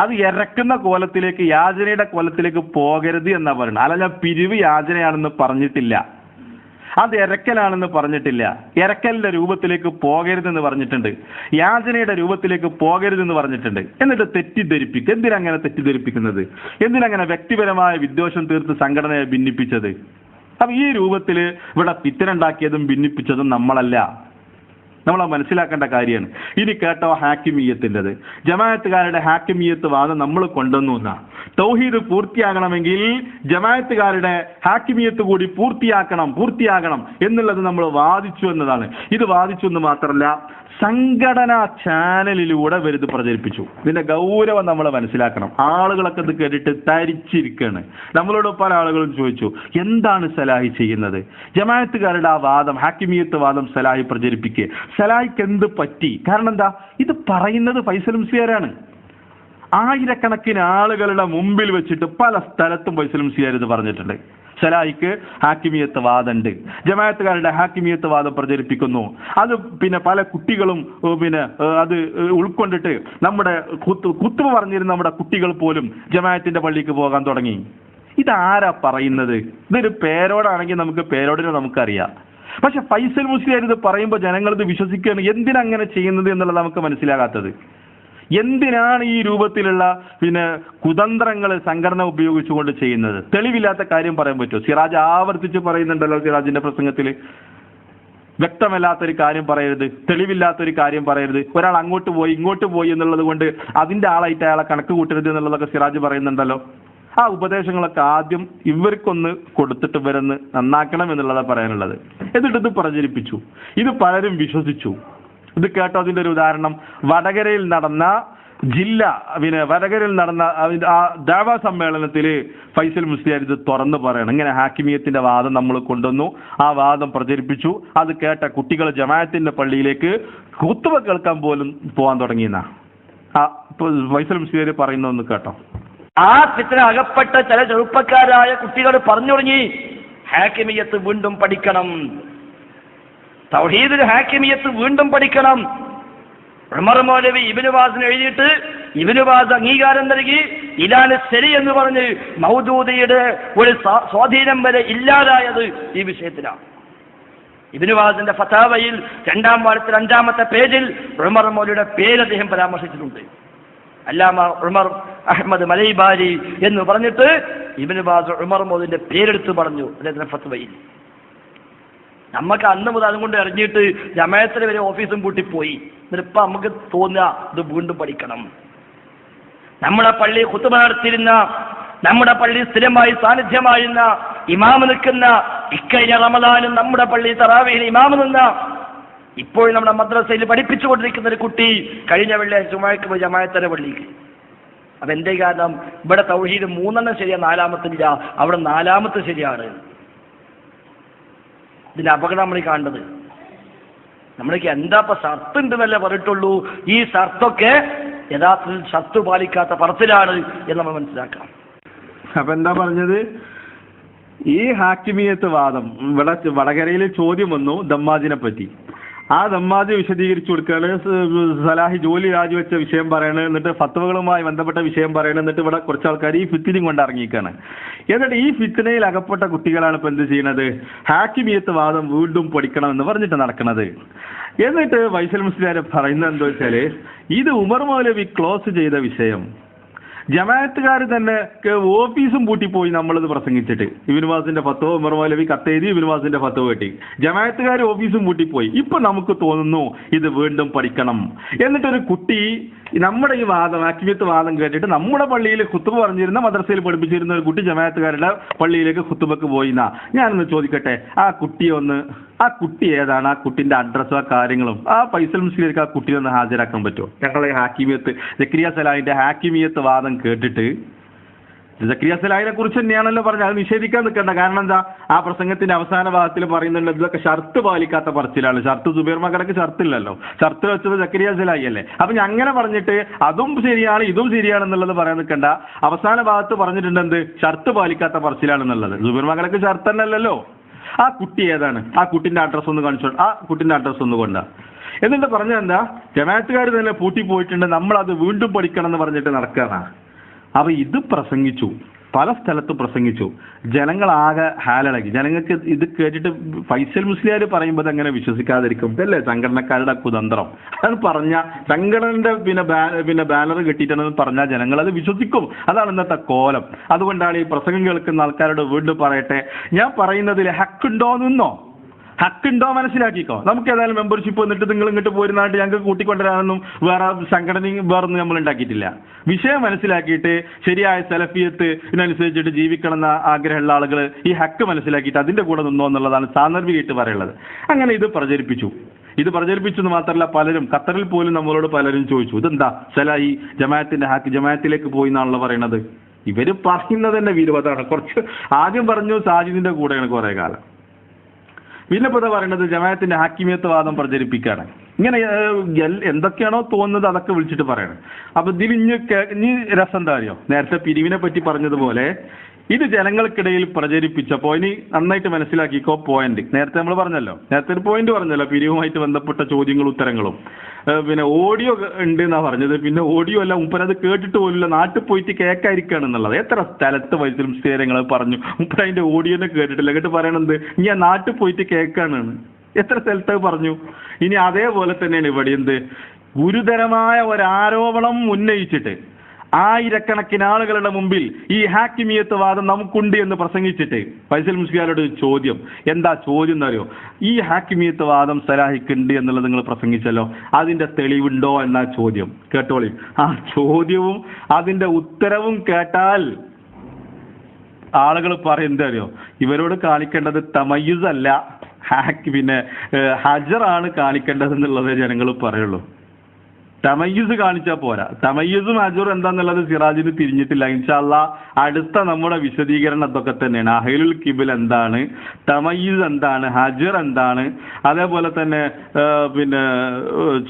അത് ഇറക്കുന്ന കോലത്തിലേക്ക്, യാചനയുടെ കോലത്തിലേക്ക് പോകരുത് എന്നാ പറയുന്നത്. അല്ല, ഞാൻ പിരിവ് യാചനയാണെന്ന് പറഞ്ഞിട്ടില്ല, അത് ഇറക്കലാണെന്ന് പറഞ്ഞിട്ടില്ല. ഇറക്കലിന്റെ രൂപത്തിലേക്ക് പോകരുതെന്ന് പറഞ്ഞിട്ടുണ്ട്, യാചനയുടെ രൂപത്തിലേക്ക് പോകരുതെന്ന് പറഞ്ഞിട്ടുണ്ട്. എന്നിട്ട് തെറ്റിദ്ധരിപ്പിക്കുക. എന്തിനങ്ങനെ തെറ്റിദ്ധരിപ്പിക്കുന്നത്? എന്തിനങ്ങനെ വ്യക്തിപരമായ വിദ്വേഷം തീർത്ത് സംഘടനയെ ഭിന്നിപ്പിച്ചത്? അപ്പൊ ഈ രൂപത്തിൽ ഇവിടെ പിത്തനുണ്ടാക്കിയതും ഭിന്നിപ്പിച്ചതും നമ്മളല്ല. നമ്മൾ മനസ്സിലാക്കേണ്ട കാര്യമാണ്. ഇനി കേട്ടോ ഹാക്കിമീയത്തിൻ്റെത്. ജമാഅത്തുകാരുടെ ഹാക്കിമീയത്ത് വാദം നമ്മൾ കൊണ്ടുവന്നു എന്നാ. തൗഹീദ് പൂർത്തിയാകണമെങ്കിൽ ജമാഅത്തുകാരുടെ ഹാക്കിമീയത്ത് കൂടി പൂർത്തിയാകണം എന്നുള്ളത് നമ്മൾ വാദിച്ചു എന്നതാണ്. ഇത് വാദിച്ചു എന്ന് മാത്രമല്ല, സംഘടനാ ചാനലിലൂടെ വരുത് പ്രചരിപ്പിച്ചു. ഇതിന്റെ ഗൗരവം നമ്മൾ മനസ്സിലാക്കണം. ആളുകളൊക്കെ ഇത് കേട്ടിട്ട് തരിച്ചിരിക്കുകയാണ്. നമ്മളോട് പല ആളുകളും ചോദിച്ചു, എന്താണ് സലാഹി ചെയ്യുന്നത്? ജമാഅത്തുകാരുടെ ആ വാദം, ഹാക്കിമിയത്ത് വാദം സലാഹി പ്രചരിപ്പിക്കുക. സലാഹിക്ക് എന്ത് പറ്റി? കാരണം എന്താ, ഇത് പറയുന്നത് ഫൈസൽ മുസ്ലിയാരാണ്. ആയിരക്കണക്കിന് ആളുകളുടെ മുമ്പിൽ വെച്ചിട്ട് പല സ്ഥലത്തും ഫൈസൽ മുസ്ലിയാർ ഇത് പറഞ്ഞിട്ടുണ്ട്. സലാഹിക്ക് ഹാക്കിമിയത്ത് വാദമുണ്ട്, ജമാഅത്തുകാരുടെ ഹാക്കിമിയത്ത് വാദം പ്രചരിപ്പിക്കുന്നു. അത് പിന്നെ പല കുട്ടികളും അത് ഉൾക്കൊണ്ടിട്ട് നമ്മുടെ കുത്തുബ പറഞ്ഞിരുന്ന നമ്മുടെ കുട്ടികൾ പോലും ജമാഅത്തിന്റെ പള്ളിക്ക് പോകാൻ തുടങ്ങി. ഇതാരാ പറയുന്നത്? ഇതൊരു പേരോടാണെങ്കിൽ നമുക്ക് പേരോടിനെ നമുക്കറിയാം. പക്ഷെ ഫൈസൽ മുസ്ലിയാർ ഇത് പറയുമ്പോൾ ജനങ്ങൾ ഇത് വിശ്വസിക്കുകയാണ്. എന്തിനങ്ങനെ ചെയ്യുന്നത് എന്നുള്ളത് നമുക്ക് മനസ്സിലാകാത്തത്. എന്തിനാണ് ഈ രൂപത്തിലുള്ള കുതന്ത്രങ്ങൾ സംഘടന ഉപയോഗിച്ചുകൊണ്ട് ചെയ്യുന്നത്? തെളിവില്ലാത്ത കാര്യം പറയാൻ പറ്റുമോ? സിറാജ് ആവർത്തിച്ച് പറയുന്നുണ്ടല്ലോ സിറാജിന്റെ പ്രസംഗത്തിൽ, വ്യക്തമല്ലാത്തൊരു കാര്യം പറയരുത്, തെളിവില്ലാത്തൊരു കാര്യം പറയരുത്, ഒരാൾ അങ്ങോട്ട് പോയി ഇങ്ങോട്ട് പോയി എന്നുള്ളത് കൊണ്ട് അതിന്റെ ആളായിട്ട് അയാളെ കണക്ക് കൂട്ടരുത് എന്നുള്ളതൊക്കെ സിറാജ് പറയുന്നുണ്ടല്ലോ. ആ ഉപദേശങ്ങളൊക്കെ ആദ്യം ഇവർക്കൊന്ന് കൊടുത്തിട്ട് ഇവരൊന്ന് നന്നാക്കണം എന്നുള്ളതാണ് പറയാനുള്ളത്. എന്നിട്ട് ഇത് പ്രചരിപ്പിച്ചു, ഇത് പലരും വിശ്വസിച്ചു. ഇത് കേട്ടോ, അതിന്റെ ഒരു ഉദാഹരണം വടകരയിൽ നടന്ന വടകരയിൽ നടന്ന ആ ദഅവ സമ്മേളനത്തിൽ ഫൈസൽ മുസ്ലിയാർ ഇത് തുറന്നു പറയണം. ഇങ്ങനെ ഹാക്കിമിയത്തിന്റെ വാദം നമ്മൾ കൊണ്ടുവന്നു, ആ വാദം പ്രചരിപ്പിച്ചു. അത് കേട്ട കുട്ടികൾ ജമാഅത്തിന്റെ പള്ളിയിലേക്ക് ഖുത്ബ കേൾക്കാൻ പോലും പോകാൻ തുടങ്ങിയെന്നാ ഫൈസൽ മുസ്ലിയാർ പറയുന്നൊന്ന് കേട്ടോ. ആ ഫിത്ന അകപ്പെട്ട ചില ചെറുപ്പക്കാരായ കുട്ടികൾ പറഞ്ഞു തുടങ്ങി, ഹാക്കിമിയത്ത് വീണ്ടും പഠിക്കണം, തൗഹീദുൽ ഹാക്കിമിയത്ത് വീണ്ടും പഠിക്കണം. ഉമർ മൗലവി ഇബ്നു ബാസിന് എഴുതിയിട്ട് ഇബ്നു ബാസ് അംഗീകാരം നൽകി, ഇതാണ് ശരി എന്ന് പറഞ്ഞ് മൗദൂദിയുടെ ഒരു സ്വാധീനം വരെ ഇല്ലാതായത് ഈ വിഷയത്തിലാണ്. ഇബ്നു ബാസിന്റെ ഫതാവയിൽ 2-ാം വാരത്തിൽ 5-ാമത്തെ പേജിൽ ഉമർ മൗലവിയുടെ പേര് അദ്ദേഹം പരാമർശിച്ചിട്ടുണ്ട്. അല്ലാമ ഉമർ അഹ്മദ് മലൈബാരി എന്ന് പറഞ്ഞിട്ട് ഇബ്നു ബാസ് ഉമർ മൗലവിന്റെ പേരെടുത്ത് പറഞ്ഞു അദ്ദേഹത്തിന്റെ ഫത്വയിൽ. നമുക്ക് അന്ന് മുതൽ അതുകൊണ്ട് ഇറങ്ങിയിട്ട് ജമാഅത്തിന് വരെ ഓഫീസും പൂട്ടിപ്പോയി. എന്നിട്ടിപ്പം നമുക്ക് തോന്നുക ഇത് വീണ്ടും പഠിക്കണം. നമ്മുടെ പള്ളി ഖുത്ബ നടത്തിയിരുന്ന, നമ്മുടെ പള്ളി സ്ഥിരമായി സാന്നിധ്യമായിരുന്ന, ഇമാമ് നിൽക്കുന്ന, ഇക്കഴിഞ്ഞ റമദാനും നമ്മുടെ പള്ളി തറാവീഹിന് ഇമാമ് നിന്ന ഇപ്പോൾ നമ്മുടെ മദ്രസയിൽ പഠിപ്പിച്ചുകൊണ്ടിരിക്കുന്ന ഒരു കുട്ടി കഴിഞ്ഞ വെള്ളിയാഴ്ച ജുമാക്ക് പോയി ജമാഅത്തിന്റെ പള്ളിക്ക്. അപ്പൊ എന്റെ കാരണം ഇവിടെ തൗഹീദ് 3 ശരിയാ, 4-മത്തില്ല, അവിടെ 4-മത്തെ ശരിയാണ്. ഇതിന്റെ അപകടം നമ്മൾ കാണുന്നത്. നമ്മൾക്ക് എന്താ ഇപ്പൊ ഷർത്ത് ഉണ്ടെന്നല്ലേ പറഞ്ഞിട്ടുള്ളൂ. ഈ ഷർത്തൊക്കെ യഥാർത്ഥത്തിൽ ഷർത്ത് പാലിക്കാത്ത പറച്ചിലാണ് എന്ന് നമ്മൾ മനസ്സിലാക്കണം. അപ്പൊ എന്താ പറഞ്ഞത്? ഈ ഹാക്കിമിയത്ത് വാദം ഇവിടെ വടകരയിൽ ചോദ്യം വന്നു ദമ്മാജിനെ പറ്റി. ആ ദമ്മാജ് വിശദീകരിച്ചു കൊടുക്കുകയാണ്. സലാഹി ജോലി രാജിവെച്ച വിഷയം പറയണത്, എന്നിട്ട് ഫത്വകളുമായി ബന്ധപ്പെട്ട വിഷയം പറയണത്, എന്നിട്ട് ഇവിടെ കുറച്ച് ആൾക്കാർ ഈ ഫിത്തിനും കൊണ്ട് ഇറങ്ങിയിരിക്കുകയാണ്. എന്നിട്ട് ഈ ഫിത്തിനയിൽ അകപ്പെട്ട കുട്ടികളാണ് ഇപ്പൊ എന്ത് ചെയ്യണത്? ഹാക്കിമിയത്ത് വാദം വീണ്ടും പഠിക്കണമെന്ന് പറഞ്ഞിട്ട് നടക്കുന്നത്. എന്നിട്ട് വൈസൽ മുസ്ലിയാരെ പറയുന്നത് എന്താ വെച്ചാല്, ഇത് ഉമർ മൗലവി ക്ലോസ് ചെയ്ത വിഷയം ജമാഅത്തുകാർ തന്നെ ഓഫീസും പൂട്ടിപ്പോയി നമ്മളിത് പ്രസംഗിച്ചിട്ട്. ഇബ്നു ബാസിന്റെ ഫത്വ ഉമർ മൗലവി കത്തെഴുതി, ഇബ്നു ബാസിന്റെ ഫത്വ കിട്ടി, ജമാഅത്തുകാർ ഓഫീസും പൂട്ടിപ്പോയി. ഇപ്പൊ നമുക്ക് തോന്നുന്നു ഇത് വീണ്ടും പഠിക്കണം. എന്നിട്ടൊരു കുട്ടി നമ്മുടെ ഈ വാദം, ഹാക്കിമിയത്ത് വാദം കേട്ടിട്ട് നമ്മുടെ പള്ളിയിൽ ഖുത്ബ പറഞ്ഞിരുന്ന, മദ്രസയിൽ പഠിപ്പിച്ചിരുന്ന ഒരു കുട്ടി ജമാഅത്തുകാരുടെ പള്ളിയിലേക്ക് ഖുത്ബക്ക് പോയിന്നാ. ഞാനൊന്ന് ചോദിക്കട്ടെ, ആ കുട്ടി ഏതാണ്? ആ കുട്ടിന്റെ അഡ്രസ്സും ആ കാര്യങ്ങളും ആ ഫൈസൽ മുസ്ലിയാർക്ക് ആ കുട്ടിയെ ഒന്ന് ഹാജരാക്കാൻ പറ്റുമോ? ഞങ്ങളെ ഹാക്കിമിയത്ത് സക്കരിയ സലാഹിന്റെ ഹാക്കിമിയത്ത് വാദം കേട്ടിട്ട്, സക്കരിയ സലാഹിനെ കുറിച്ച് തന്നെയാണല്ലോ പറഞ്ഞത്, അത് നിഷേധിക്കാൻ നിൽക്കണ്ട. കാരണം എന്താ, ആ പ്രസംഗത്തിന്റെ അവസാന ഭാഗത്തിൽ പറയുന്നുണ്ട് ഇതൊക്കെ ഷർത്ത് പാലിക്കാത്ത പറച്ചിലാണ്. ഷർത്ത് സുബൈർ മകരക്ക് ഷർത്തില്ലല്ലോ, ഷർത്ത് വെച്ചത് സക്കരിയ സലാഹി അല്ലേ. അപ്പൊ അങ്ങനെ പറഞ്ഞിട്ട് അതും ശരിയാണ് ഇതും ശരിയാണെന്നുള്ളത് പറയാൻ നിൽക്കണ്ട. അവസാന ഭാഗത്ത് പറഞ്ഞിട്ടുണ്ട് എന്ത്? ഷർത്ത് പാലിക്കാത്ത പറച്ചിലാണെന്നുള്ളത്. സുബൈർ മകരക്ക് ഷർത്ത് തന്നെ അല്ലല്ലോ. ആ കുട്ടി ഏതാണ്? ആ കുട്ടിന്റെ അഡ്രസ് ഒന്ന് കാണിച്ചോ, ആ കുട്ടിന്റെ അഡ്രസ് ഒന്ന് കൊണ്ടാ. എന്നിട്ട് പറഞ്ഞത് എന്താ? ജമാഅത്തുകാർ തന്നെ പൂട്ടി പോയിട്ടുണ്ട്, നമ്മൾ അത് വീണ്ടും പഠിക്കണം എന്ന് പറഞ്ഞിട്ട് നടക്കാനാ. അപ്പൊ ഇത് പ്രസംഗിച്ചു, പല സ്ഥലത്തും പ്രസംഗിച്ചു, ജനങ്ങളാകെ ഹാലിളകി. ജനങ്ങൾക്ക് ഇത് കേട്ടിട്ട് ഫൈസൽ മുസ്ലിയാർ പറയുമ്പോൾ എങ്ങനെ വിശ്വസിക്കാതിരിക്കും? ഇതല്ലേ സംഘടനക്കാരുടെ കുതന്ത്രം. അത് പറഞ്ഞ സംഘടനയുടെ പിന്നെ ബാനർ കെട്ടിയിട്ടാണെന്ന് പറഞ്ഞാൽ ജനങ്ങൾ അത് വിശ്വസിക്കും. അതാണ് ഇന്നത്തെ കോലം. അതുകൊണ്ടാണ് ഈ പ്രസംഗം കേൾക്കുന്ന ആൾക്കാരോട് വീണ്ടും പറയട്ടെ, ഞാൻ പറയുന്നതിൽ ഹക്കുണ്ടോന്നോ, ഹക്കുണ്ടോ മനസ്സിലാക്കിക്കോ. നമുക്ക് ഏതായാലും മെമ്പർഷിപ്പ് വന്നിട്ട് നിങ്ങൾ ഇങ്ങോട്ട് പോരുന്നായിട്ട് ഞങ്ങൾക്ക് കൂട്ടിക്കൊണ്ടുവരാനൊന്നും വേറെ സംഘടനയും വേറൊന്നും നമ്മൾ ഉണ്ടാക്കിയിട്ടില്ല. വിഷയം മനസ്സിലാക്കിയിട്ട് ശരിയായ സലഫിയത്ത് ഇതിനനുസരിച്ചിട്ട് ജീവിക്കണം എന്ന ആഗ്രഹമുള്ള ആളുകൾ ഈ ഹക്ക് മനസ്സിലാക്കിയിട്ട് അതിന്റെ കൂടെ നിന്നോ എന്നുള്ളതാണ് സാന്ദർഭികമായിട്ട് പറയുള്ളത്. അങ്ങനെ ഇത് പ്രചരിപ്പിച്ചെന്ന് മാത്രമല്ല, പലരും ഖത്തറിൽ പോലും നമ്മളോട് പലരും ചോദിച്ചു, ഇതെന്താ സലാഹി ജമാഅത്തിന്റെ ഹാക്ക് ജമാഅത്തിലേക്ക് പോയി എന്നാണല്ലോ പറയണത്. ഇവര് പറയുന്നത് തന്നെ വിരോധമാണ്. കുറച്ച് ആദ്യം പറഞ്ഞു സാജിദിന്റെ കൂടെയാണ് കുറെ കാലം, പിന്നെ ഇപ്പൊ പറയുന്നത് ജമാഅത്തിന്റെ ഹാക്കിമിയത്ത് വാദം പ്രചരിപ്പിക്കാണ്. ഇങ്ങനെ എന്തൊക്കെയാണോ തോന്നുന്നത് അതൊക്കെ വിളിച്ചിട്ട് പറയണം. അപ്പൊ ഇതിൽ ഇനി രസം എന്താ അറിയോ? നേരത്തെ പിരിവിനെ പറ്റി പറഞ്ഞതുപോലെ ഇത് ജനങ്ങൾക്കിടയിൽ പ്രചരിപ്പിച്ചപ്പോ ഇനി നന്നായിട്ട് മനസ്സിലാക്കിക്കോ പോയിന്റ്. നേരത്തെ നമ്മൾ പറഞ്ഞല്ലോ, നേരത്തെ ഒരു പോയിന്റ് പറഞ്ഞല്ലോ, പിരിവുമായിട്ട് ബന്ധപ്പെട്ട ചോദ്യങ്ങളും ഉത്തരങ്ങളും. പിന്നെ ഓഡിയോ ഉണ്ട് എന്നാ പറഞ്ഞത്. പിന്നെ ഓഡിയോ അല്ല, മുപ്പരത് കേട്ടിട്ട് പോലില്ല, നാട്ടിൽ പോയിട്ട് കേൾക്കാതിരിക്കുകയാണ് എന്നുള്ളത്. എത്ര സ്ഥലത്ത് വൈദ്യുതി സ്ഥിരങ്ങൾ പറഞ്ഞു, മുപ്പര അതിന്റെ ഓഡിയോനെ കേട്ടിട്ടില്ല. കേട്ട് പറയണത് ഞാൻ നാട്ടിൽ പോയിട്ട് കേൾക്കാണ്. എത്ര സ്ഥലത്ത് പറഞ്ഞു. ഇനി അതേപോലെ തന്നെയാണ് ഇവിടെ എന്ത് ഗുരുതരമായ ഒരാരോപണം ഉന്നയിച്ചിട്ട് ആയിരക്കണക്കിന് ആളുകളുടെ മുമ്പിൽ ഈ ഹാക്കിമിയത്ത് വാദം നമുക്കുണ്ട് എന്ന് പ്രസംഗിച്ചിട്ട് ഫൈസൽ മുസ്ലിയാരോട് ചോദ്യം. എന്താ ചോദ്യം എന്നറിയോ? ഈ ഹാക്കിമിയത്ത് വാദം സലാഹിക്കുണ്ട് എന്നുള്ളത് നിങ്ങൾ പ്രസംഗിച്ചല്ലോ, അതിന്റെ തെളിവുണ്ടോ എന്നാ ചോദ്യം. കേട്ടോളി, ആ ചോദ്യവും അതിന്റെ ഉത്തരവും കേട്ടാൽ ആളുകൾ പറയും എന്താ അറിയോ, ഇവരോട് കാണിക്കേണ്ടത് തമയ്യുസ് അല്ല, ഹജറാണ് കാണിക്കേണ്ടത് എന്നുള്ളത് ജനങ്ങൾ പറയുള്ളൂ. തമയ്യുസ് കാണിച്ചാൽ പോരാ. തമയ്യുസും ഹജറും എന്താന്നുള്ളത് സിറാജിന് തിരിഞ്ഞിട്ടില്ല. ഇൻഷാ അല്ലാഹ് അടുത്ത നമ്മുടെ വിശദീകരണം അതൊക്കെ തന്നെയാണ്. അഹ്ലുൽ കിബിൽ എന്താണ്, തമയ്യുസ് എന്താണ്, ഹജർ എന്താണ്, അതേപോലെ തന്നെ പിന്നെ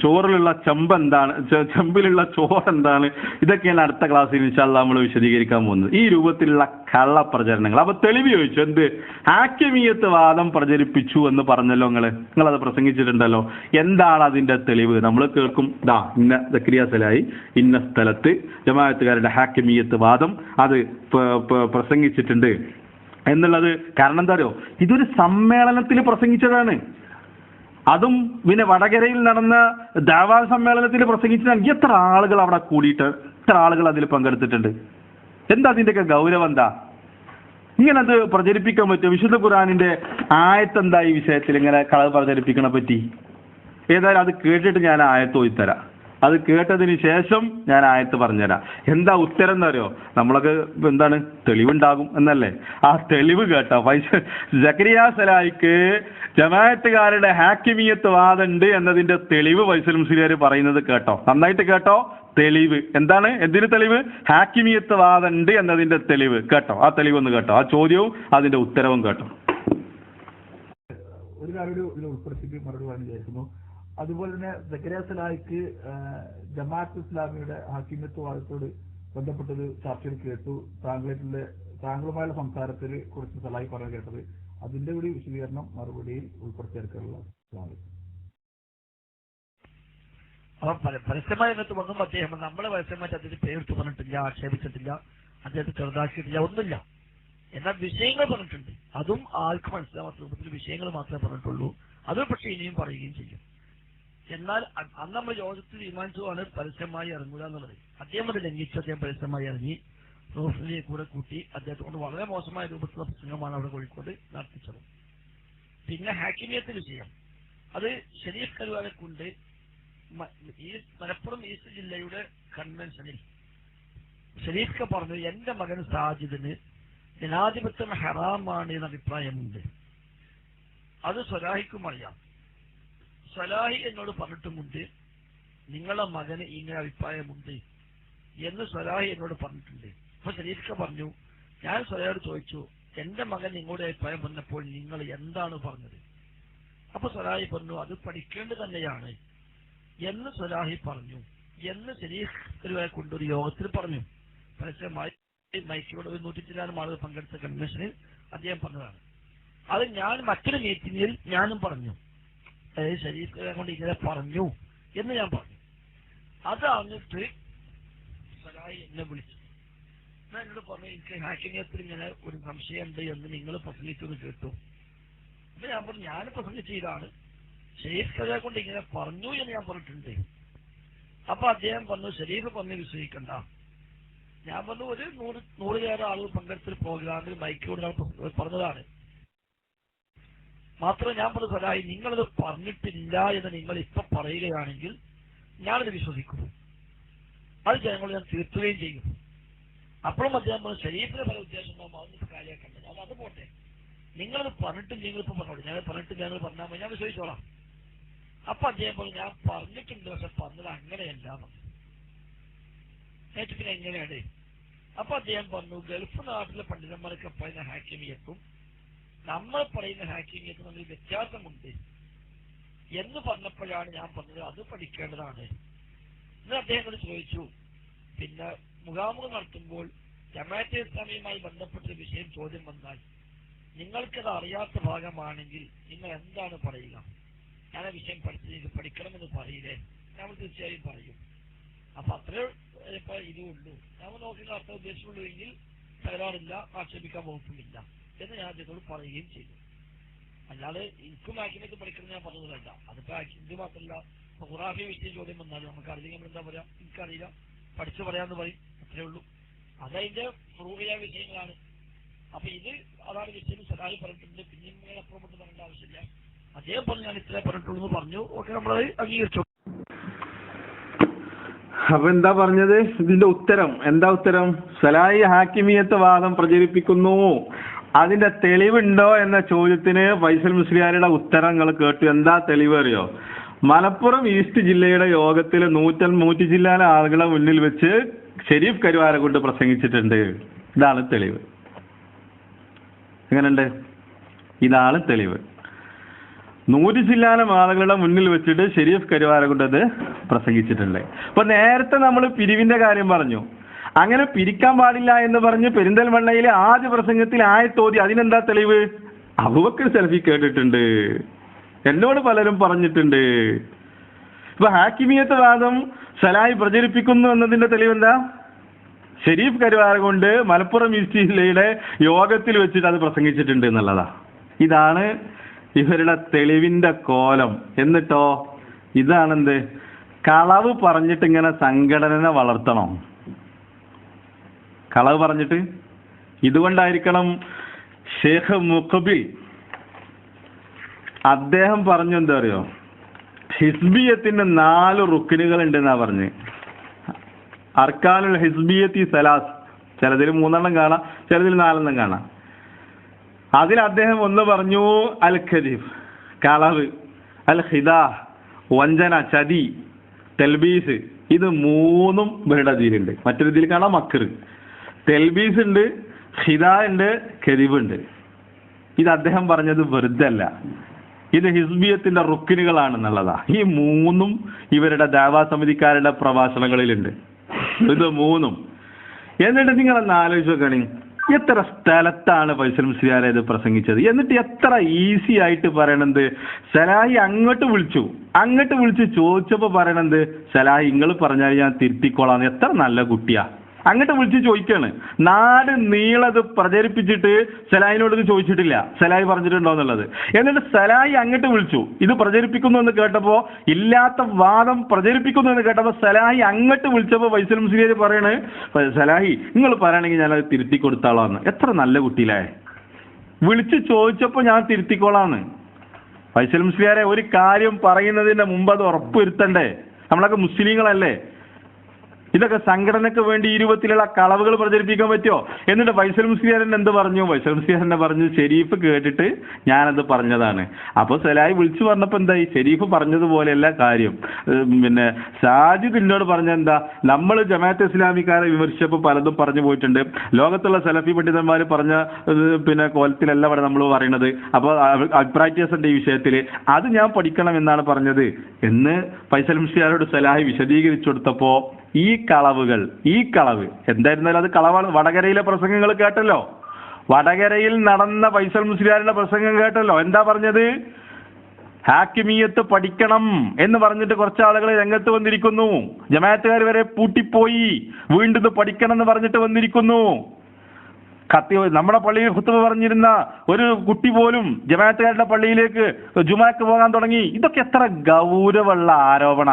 ചോറിലുള്ള ചെമ്പ് എന്താണ്, ചെമ്പിലുള്ള ചോറ് എന്താണ്, ഇതൊക്കെയാണ് അടുത്ത ക്ലാസ്സിൽ ഇൻഷാ അല്ലാഹ് നമ്മൾ വിശദീകരിക്കാൻ പോകുന്നത്. ഈ രൂപത്തിലുള്ള കള്ളപ്രചരണങ്ങൾ. അപ്പൊ തെളിവ് ചോദിച്ചു, എന്ത് ഹാക്കിമിയത്ത് വാദം പ്രചരിപ്പിച്ചു എന്ന് പറഞ്ഞല്ലോ നിങ്ങളത് പ്രസംഗിച്ചിട്ടുണ്ടല്ലോ, എന്താണ് അതിന്റെ തെളിവ്? നമ്മൾ കേൾക്കും, ഇന്ന സക്കരിയ സലാഹി ഇന്ന സ്ഥലത്ത് ജമാഅത്തുകാരുടെ ഹാക്കിമിയത്ത് വാദം അത് പ്രസംഗിച്ചിട്ടുണ്ട് എന്നുള്ളത്. കാരണം എന്താ അറിയോ, ഇതൊരു സമ്മേളനത്തിൽ പ്രസംഗിച്ചതാണ്. അതും പിന്നെ വടകരയിൽ നടന്ന ദഅവാ സമ്മേളനത്തിൽ പ്രസംഗിച്ചതാണ്. എത്ര ആളുകൾ അവിടെ കൂടിയിട്ട് എത്ര ആളുകൾ അതിൽ പങ്കെടുത്തിട്ടുണ്ട്? എന്താ അതിന്റെയൊക്കെ ഗൗരവം? എന്താ ഇങ്ങനെ അത് പ്രചരിപ്പിക്കാൻ പറ്റും? വിശുദ്ധ ഖുർആനിന്റെ ആയത്ത് എന്താ ഈ വിഷയത്തിൽ ഇങ്ങനെ കളവ് പ്രചരിപ്പിക്കണ പറ്റി? ഏതായാലും അത് കേട്ടിട്ട് ഞാൻ ആയത്ത് ഓതിത്തരാം. അത് കേട്ടതിന് ശേഷം ഞാൻ ആയത്ത് പറഞ്ഞുതരാം. എന്താ ഉത്തരം എന്നറിയോ? നമ്മളൊക്കെ എന്താണ് തെളിവുണ്ടാകും എന്നല്ലേ? ആ തെളിവ് കേട്ടോ. സക്കരിയ സലായിക്ക് ജമാഅത്തുകാരുടെ ഹാക്കിമിയത്ത് വാദമുണ്ട് എന്നതിന്റെ തെളിവ് ഫൈസൽ മുസ്ലിയാർ പറയുന്നത് കേട്ടോ. നന്നായിട്ട് കേട്ടോ. തെളിവ് എന്താണ്? എന്തിന് തെളിവ്? ഹാക്കിമിയത്ത് വാദമുണ്ട് എന്നതിന്റെ തെളിവ് കേട്ടോ. ആ തെളിവൊന്ന് കേട്ടോ. ആ ചോദ്യവും അതിന്റെ ഉത്തരവും കേട്ടോ. ഒരു കാര്യം ഇതിൽ ഉൾപ്പെടുത്തിയിട്ട് മറുപടി പറഞ്ഞു വിചാരിക്കുന്നു. അതുപോലെ തന്നെ സക്കരിയ സലായിക്ക് ജമാഅത്ത് ഇസ്ലാമിയുടെ ഹാക്കിമിയത്ത് വാദത്തോട് ബന്ധപ്പെട്ടൊരു ചർച്ചയിൽ കേട്ടു. താങ്കളുമായുള്ള സംസാരത്തിൽ കുറിച്ച് സലായി പറഞ്ഞു കേട്ടത്, അതിന്റെ കൂടി വിശദീകരണം മറുപടിയിൽ ഉൾപ്പെടുത്തിയെടുക്കാനുള്ള. പരസ്യമായ രംഗത്ത് വന്നും അദ്ദേഹം നമ്മളെ പരസ്യമായിട്ട് അദ്ദേഹത്തെ പേരെടുത്ത് പറഞ്ഞിട്ടില്ല, ആക്ഷേപിച്ചിട്ടില്ല, അദ്ദേഹത്തെ ചെറുതാക്കിയിട്ടില്ല, ഒന്നുമില്ല. എന്നാൽ വിഷയങ്ങൾ പറഞ്ഞിട്ടുണ്ട്. അതും ആർക്കും മനസ്സിലാവാത്ത രൂപത്തിൽ വിഷയങ്ങൾ മാത്രമേ പറഞ്ഞിട്ടുള്ളൂ. അത് പക്ഷേ ഇനിയും പറയുകയും ചെയ്യും. എന്നാൽ അന്ന് നമ്മൾ യോഗത്തിൽ തീരുമാനിച്ചതാണ് പരസ്യമായി ഇറങ്ങുക എന്നുള്ളത്. അദ്ദേഹം അത് ലംഘിച്ചു. അദ്ദേഹം പരസ്യമായി ഇറങ്ങി റോഫിനെ കൂടെ കൂട്ടി അദ്ദേഹത്തെ കൊണ്ട് വളരെ മോശമായ രൂപത്തിലുള്ള പ്രസംഗമാണ് അവിടെ കോഴിക്കോട് നടത്തിച്ചത്. പിന്നെ ഹാക്കിമിയത്ത് വിഷയം, അത് ഷരീഫ് കരുവാനെ കൊണ്ട് മലപ്പുറം ഈസ്റ്റ് ജില്ലയുടെ കൺവെൻഷനിൽ ഷരീഫ് പറഞ്ഞു, എന്റെ മകൻ സാജിദിന് ജനാധിപത്യം ഹറാമാണ് എന്ന അഭിപ്രായമുണ്ട്. അത് സ്വലാഹിക്കും അറിയാം. സ്വലാഹി എന്നോട് പറഞ്ഞിട്ടുമുണ്ട് നിങ്ങളെ മകന് ഇങ്ങനെ അഭിപ്രായമുണ്ട് എന്ന് സ്വലാഹി എന്നോട് പറഞ്ഞിട്ടുണ്ട്. അപ്പൊ ഷരീഫ് പറഞ്ഞു, ഞാൻ സ്വലാഹിയോട് ചോദിച്ചു, എന്റെ മകൻ നിങ്ങളുടെ അഭിപ്രായം പറഞ്ഞപ്പോൾ നിങ്ങൾ എന്താണ് പറഞ്ഞത്? അപ്പൊ സ്വലാഹി പറഞ്ഞു, അത് പഠിക്കേണ്ടത് തന്നെയാണ് എന്ന് സ്വലാഹി പറഞ്ഞു എന്ന് ഷരീഫ് കൊണ്ടൊരു യോഗത്തിൽ പറഞ്ഞു. പരസ്യമായി മൈക്കിലൂടെ 100 ആളുകൾ പങ്കെടുത്ത കൺവെൻഷനിൽ അദ്ദേഹം പറഞ്ഞതാണ്. അത് ഞാൻ മറ്റൊരു മീറ്റിംഗിൽ ഞാനും പറഞ്ഞു, ഷരീഫ് കൊണ്ട് ഇങ്ങനെ പറഞ്ഞു എന്ന് ഞാൻ പറഞ്ഞു. അത് അറിഞ്ഞിട്ട് സലായി എന്നെ വിളിച്ചു. ഞാൻ എന്നോട് പറഞ്ഞു, എനിക്ക് ഹാക്കിമിയത്തിൽ ഇങ്ങനെ ഒരു സംശയമുണ്ട് എന്ന് നിങ്ങൾ പ്രസംഗിച്ചെന്ന് കേട്ടു. അപ്പൊ ഞാൻ പറഞ്ഞു, ഞാൻ പ്രസംഗിച്ചതാണ്, ഷരീഫ് കൊണ്ട് ഇങ്ങനെ പറഞ്ഞു എന്ന് ഞാൻ പറഞ്ഞിട്ടുണ്ട്. അപ്പൊ അദ്ദേഹം പറഞ്ഞു, ഷരീഫ് പറഞ്ഞ് വിശ്വസിക്കണ്ട. ഞാൻ പറഞ്ഞു, ഒരു 100 ആളുകൾ പങ്കെടുത്തിൽ പ്രോഗ്രാമിൽ മൈക്കോട് പറഞ്ഞതാണ്. മാത്രമേ ഞാൻ പറഞ്ഞു, സലായി നിങ്ങളത് പറഞ്ഞിട്ടില്ല എന്ന് നിങ്ങൾ ഇപ്പൊ പറയുകയാണെങ്കിൽ ഞാനത് വിശ്വസിക്കും. അത് ജനങ്ങൾ ഞാൻ തീർത്തുകയും ചെയ്യും. അപ്പോഴും അദ്ദേഹം പറഞ്ഞു, ഷരീഫിനെ പല ഉദ്ദേശങ്ങളും അതൊന്നും കാര്യമാക്കണ്ട, അത് പോട്ടെ, നിങ്ങളത് പറഞ്ഞിട്ടില്ല, നിങ്ങളിപ്പോ പറഞ്ഞോളൂ, ഞാൻ പറഞ്ഞിട്ട് ഞങ്ങൾ പറഞ്ഞാൽ മതി, ഞാൻ വിശ്വസിച്ചോളാം. അപ്പൊ അദ്ദേഹം പറഞ്ഞു, ഞാൻ പറഞ്ഞിട്ടുണ്ട്, പക്ഷെ പറഞ്ഞത് അങ്ങനെയല്ല. പിന്നെ എങ്ങനെയാണ്? അപ്പൊ അദ്ദേഹം പറഞ്ഞു, ഗൾഫ് നാട്ടിലെ പണ്ഡിതന്മാരൊക്കെ പറയുന്ന ഹാക്കിമിയത്തും നമ്മൾ പറയുന്ന ഹാക്കിമിയത്തും തമ്മിൽ വ്യത്യാസമുണ്ട് എന്ന് പറഞ്ഞപ്പോഴാണ് ഞാൻ പറഞ്ഞത് അത് പഠിക്കേണ്ടതാണ് എന്ന് അദ്ദേഹത്തോട് ചോദിച്ചു. പിന്നെ മുഖാമുഖം നടത്തുമ്പോൾ ജമാഅത്തെ ഇസ്ലാമിയുമായി ബന്ധപ്പെട്ട വിഷയം ചോദ്യം വന്നാൽ നിങ്ങൾക്കത് അറിയാത്ത ഭാഗമാണെങ്കിൽ നിങ്ങൾ എന്താണ് പറയുക? ഞാൻ ആ വിഷയം പഠിക്കണമെന്ന് പറയില്ലേ? നമ്മൾ തീർച്ചയായും പറയും. അപ്പൊ അത്രേ ഇപ്പൊ ഇതുള്ളൂ. നമ്മൾ നോക്കുന്ന അത്ര ഉദ്ദേശമുള്ളൂ എങ്കിൽ തകരാറില്ല, ആക്ഷേപിക്കാൻ വകുപ്പുമില്ല എന്ന് ഞാൻ അദ്ദേഹത്തോട് പറയുകയും ചെയ്തു. അല്ലാതെ എനിക്കും ഹാക്കിമിയത്ത് പഠിക്കണം ഞാൻ പറഞ്ഞത് വേണ്ട. അതിപ്പോ ഇത് മാത്രമല്ല, ഖുറാഫി വിഷയം ചോദ്യം വന്നാലും നമുക്ക് അറിയില്ലെങ്കിൽ നമ്മൾ എന്താ പറയാ, എനിക്കറിയില്ല, പഠിച്ചു പറയാന്ന് പറയും, അത്രേ ഉള്ളൂ. അതതിന്റെ പ്രൂവ് വിഷയങ്ങളാണ്. അപ്പൊ ഇത് അതാണ് വിഷയം. സലാഹി പറഞ്ഞിട്ടുണ്ട്, പിന്നെ അപ്പുറം കൊണ്ട് പറയേണ്ട ആവശ്യമില്ല. അദ്ദേഹം പറഞ്ഞു ഞാൻ ഇത്രേ പറഞ്ഞിട്ടുള്ളൂ എന്ന് പറഞ്ഞു. ഓക്കെ, നമ്മളത് അംഗീകരിച്ചു. അപ്പൊ എന്താ പറഞ്ഞത്? ഇതിന്റെ ഉത്തരം എന്താ? ഉത്തരം സലാഹി ഹാക്കിമിയത്ത് വാദം പ്രചരിപ്പിക്കുന്നു, അതിന്റെ തെളിവുണ്ടോ എന്ന ചോദ്യത്തിന് ഫൈസൽ മുസ്ലിയാരുടെ ഉത്തരങ്ങൾ കേട്ടു. എന്താ തെളിവ് അറിയോ? മലപ്പുറം ഈസ്റ്റ് ജില്ലയുടെ യോഗത്തിൽ 100 ജില്ലയിലെ ആളുകളെ മുന്നിൽ വെച്ച് ഷരീഫ് കരുവാര കൊണ്ട് പ്രസംഗിച്ചിട്ടുണ്ട്. ഇതാണ് തെളിവ്. എങ്ങനെയുണ്ട്? ഇതാണ് തെളിവ്. 100 ജില്ലയിലെ ആളുകളുടെ മുന്നിൽ വെച്ചിട്ട് ഷരീഫ് കരുവാര കൊണ്ട് അത് പ്രസംഗിച്ചിട്ടുണ്ട്. അപ്പൊ നേരത്തെ നമ്മൾ പിരിവിന്റെ കാര്യം പറഞ്ഞു. അങ്ങനെ പിരിക്കാൻ പാടില്ല എന്ന് പറഞ്ഞ് പെരിന്തൽമണ്ണയിലെ ആദ്യ പ്രസംഗത്തിൽ ആയത്തോതി. അതിനെന്താ തെളിവ്? അബൂബക്കർ സലഫി കേട്ടിട്ടുണ്ട്, എന്നോട് പലരും പറഞ്ഞിട്ടുണ്ട്. ഇപ്പൊ ഹാക്കിമിയത്ത് വാദം സലാഹി പ്രചരിപ്പിക്കുന്നു എന്നതിന്റെ തെളിവെന്താ? ഷരീഫ് കരുവാര കൊണ്ട് മലപ്പുറം ഈസ്റ്റ് ജില്ലയുടെ യോഗത്തിൽ വെച്ചിട്ട് അത് പ്രസംഗിച്ചിട്ടുണ്ട് എന്നുള്ളതാ. ഇതാണ് ഇവരുടെ തെളിവിന്റെ കോലം. എന്നിട്ടോ ഇതാണെന്ത്? കളവ് പറഞ്ഞിട്ട് ഇങ്ങനെ സംഘടനനെ വളർത്തണം. കളവ് പറഞ്ഞിട്ട് ഇതുകൊണ്ടായിരിക്കണം ഷേഖ് മുഖബിൽ അദ്ദേഹം പറഞ്ഞു, എന്താ അറിയോ, ഹിസ്ബിയത്തിന് 4 റുക്കിനുകൾ ഉണ്ടെന്നാ പറഞ്ഞ്. അർക്കാനുൽ ഹിസ്ബിയത്തി സലാസ്, ചിലതിൽ 3 കാണാം, ചിലതിൽ 4 കാണാം. അതിൽ അദ്ദേഹം ഒന്ന് പറഞ്ഞു അൽ ഖദീഫ്, കളവ്, അൽ ഖിദാ, വഞ്ചന, ചതി, തെൽബീസ്. ഇത് 3 ഇവരുടെ ഇതിലുണ്ട്. മറ്റൊരു ഇതിൽ കാണാം മക്കർ. തെൽബീസ് ഉണ്ട്, ഖിദാ ഉണ്ട്, ഖദീബ് ഉണ്ട്. ഇത് അദ്ദേഹം പറഞ്ഞത് വെറുതെ അല്ല, ഇത് ഹിസ്ബിയത്തിന്റെ റുക്കിനുകളാണെന്നുള്ളതാ. ഈ 3 ഇവരുടെ ദഅവാ സമിതിക്കാരുടെ പ്രഭാഷണങ്ങളിലുണ്ട്. ഇത് 3. എന്നിട്ട് നിങ്ങളൊന്ന് ആലോചിച്ച് നോക്കണേ, എത്ര സ്ഥലത്താണ് ഫൈസൽ മുസ്ലിയാർ ഇത് പ്രസംഗിച്ചത്. എന്നിട്ട് എത്ര ഈസി ആയിട്ട് പറയണത്, സലാഹി അങ്ങോട്ട് വിളിച്ചു ചോദിച്ചപ്പോ പറയണത്, സലാഹി നിങ്ങൾ പറഞ്ഞാൽ ഞാൻ തിരുത്തിക്കോളാം. എത്ര നല്ല കുട്ടിയാ. അങ്ങോട്ട് വിളിച്ച് ചോദിക്കാണ്. നാട് നീളത് പ്രചരിപ്പിച്ചിട്ട് സലാഹിനോട് ഇത് ചോദിച്ചിട്ടില്ല, സലാഹി പറഞ്ഞിട്ടുണ്ടോ എന്നുള്ളത്. എന്നിട്ട് സലാഹി അങ്ങോട്ട് വിളിച്ചു, ഇത് പ്രചരിപ്പിക്കുന്നു എന്ന് കേട്ടപ്പോ, ഇല്ലാത്ത വാദം പ്രചരിപ്പിക്കുന്നു എന്ന് കേട്ടപ്പോ സലാഹി അങ്ങോട്ട് വിളിച്ചപ്പോ ഫൈസൽ മുസ്ലിയാർ പറയണ്, സലാഹി നിങ്ങൾ പറയണെങ്കിൽ ഞാനത് തിരുത്തി കൊടുത്താളാന്ന്. എത്ര നല്ല കുട്ടിയില്ലേ. വിളിച്ച് ചോദിച്ചപ്പോ ഞാൻ തിരുത്തിക്കോളാന്ന്. ഫൈസൽ മുസ്ലിയാരെ ഒരു കാര്യം പറയുന്നതിന്റെ മുമ്പ് അത് ഉറപ്പുവരുത്തണ്ടേ? നമ്മളൊക്കെ മുസ്ലിങ്ങളല്ലേ? ഇതൊക്കെ സംഘടനയ്ക്ക് വേണ്ടി ഈ രൂപത്തിലുള്ള കളവുകൾ പ്രചരിപ്പിക്കാൻ പറ്റുമോ? എന്നിട്ട് ഫൈസൽ മുസ്ലിയാരൻ എന്ത് പറഞ്ഞു? ഫൈസൽ മുസ്ലിയാരനെ പറഞ്ഞു, ഷെരീഫ് കേട്ടിട്ട് ഞാനത് പറഞ്ഞതാണ്. അപ്പൊ സലാഹി വിളിച്ചു പറഞ്ഞപ്പോ എന്തായി? ഷെരീഫ് പറഞ്ഞതുപോലെയല്ല കാര്യം. പിന്നെ സാജിദ് എന്നോട് പറഞ്ഞ എന്താ, നമ്മൾ ജമാഅത്തെ ഇസ്ലാമിക്കാരെ വിമർശിച്ചപ്പോൾ പലതും പറഞ്ഞു പോയിട്ടുണ്ട്. ലോകത്തുള്ള സലഫി പണ്ഡിതന്മാർ പറഞ്ഞ പിന്നെ കോലത്തിലല്ല ഇവിടെ നമ്മൾ പറയുന്നത്. അപ്പോൾ അഭിപ്രായത്തിന്റെ ഈ വിഷയത്തില് അത് ഞാൻ പഠിക്കണം എന്നാണ് പറഞ്ഞത് എന്ന് ഫൈസൽ മുസ്ലിയാരോട് സലാഹി വിശദീകരിച്ചു കൊടുത്തപ്പോ, ഈ കളവ് എന്തായിരുന്നാലും അത് കളവാണ്. വടകരയിലെ പ്രസംഗങ്ങൾ കേട്ടല്ലോ, വടകരയിൽ നടന്ന ഫൈസൽ മുസ്ലിയാരുടെ പ്രസംഗം കേട്ടല്ലോ. എന്താ പറഞ്ഞത്? ഹാക്കിമിയത്ത് പഠിക്കണം എന്ന് പറഞ്ഞിട്ട് കുറച്ച് ആളുകൾ രംഗത്ത് വന്നിരിക്കുന്നു. ജമാഅത്തുകാർ വരെ പൂട്ടിപ്പോയി, വീണ്ടും ഇത് പഠിക്കണം എന്ന് പറഞ്ഞിട്ട് വന്നിരിക്കുന്നു. നമ്മുടെ പള്ളിയിൽ ഖുത്ബ പറഞ്ഞിരുന്ന ഒരു കുട്ടി പോലും ജമാഅത്തുകാരുടെ പള്ളിയിലേക്ക് ജുമാക്ക് പോകാൻ തുടങ്ങി. ഇതൊക്കെ എത്ര ഗൗരവമുള്ള ആരോപണ.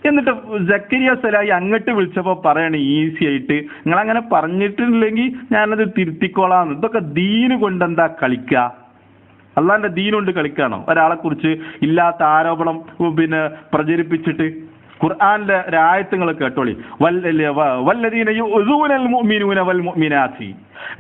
എന്നിട്ട് സക്കരിയ സലാഹി അങ്ങോട്ട് വിളിച്ചപ്പോ പറയണ ഈസി ആയിട്ട്, നിങ്ങൾ അങ്ങനെ പറഞ്ഞിട്ടില്ലെങ്കിൽ ഞാനത് തിരുത്തിക്കോളാം. ഇതൊക്കെ ദീന് കൊണ്ടെന്താ കളിക്കുക? അള്ളാന്റെ ദീനുകൊണ്ട് കളിക്കാണോ? ഒരാളെ കുറിച്ച് ഇല്ലാത്ത ആരോപണം പിന്നെ പ്രചരിപ്പിച്ചിട്ട്. ഖുർആനിലെ ഒരായത്തുകൾ കേട്ടോളി, വല്ലദീന യുഅ്ദൂനൽ മുഅ്മിനൂന വൽ മുഅ്മിനാത്തി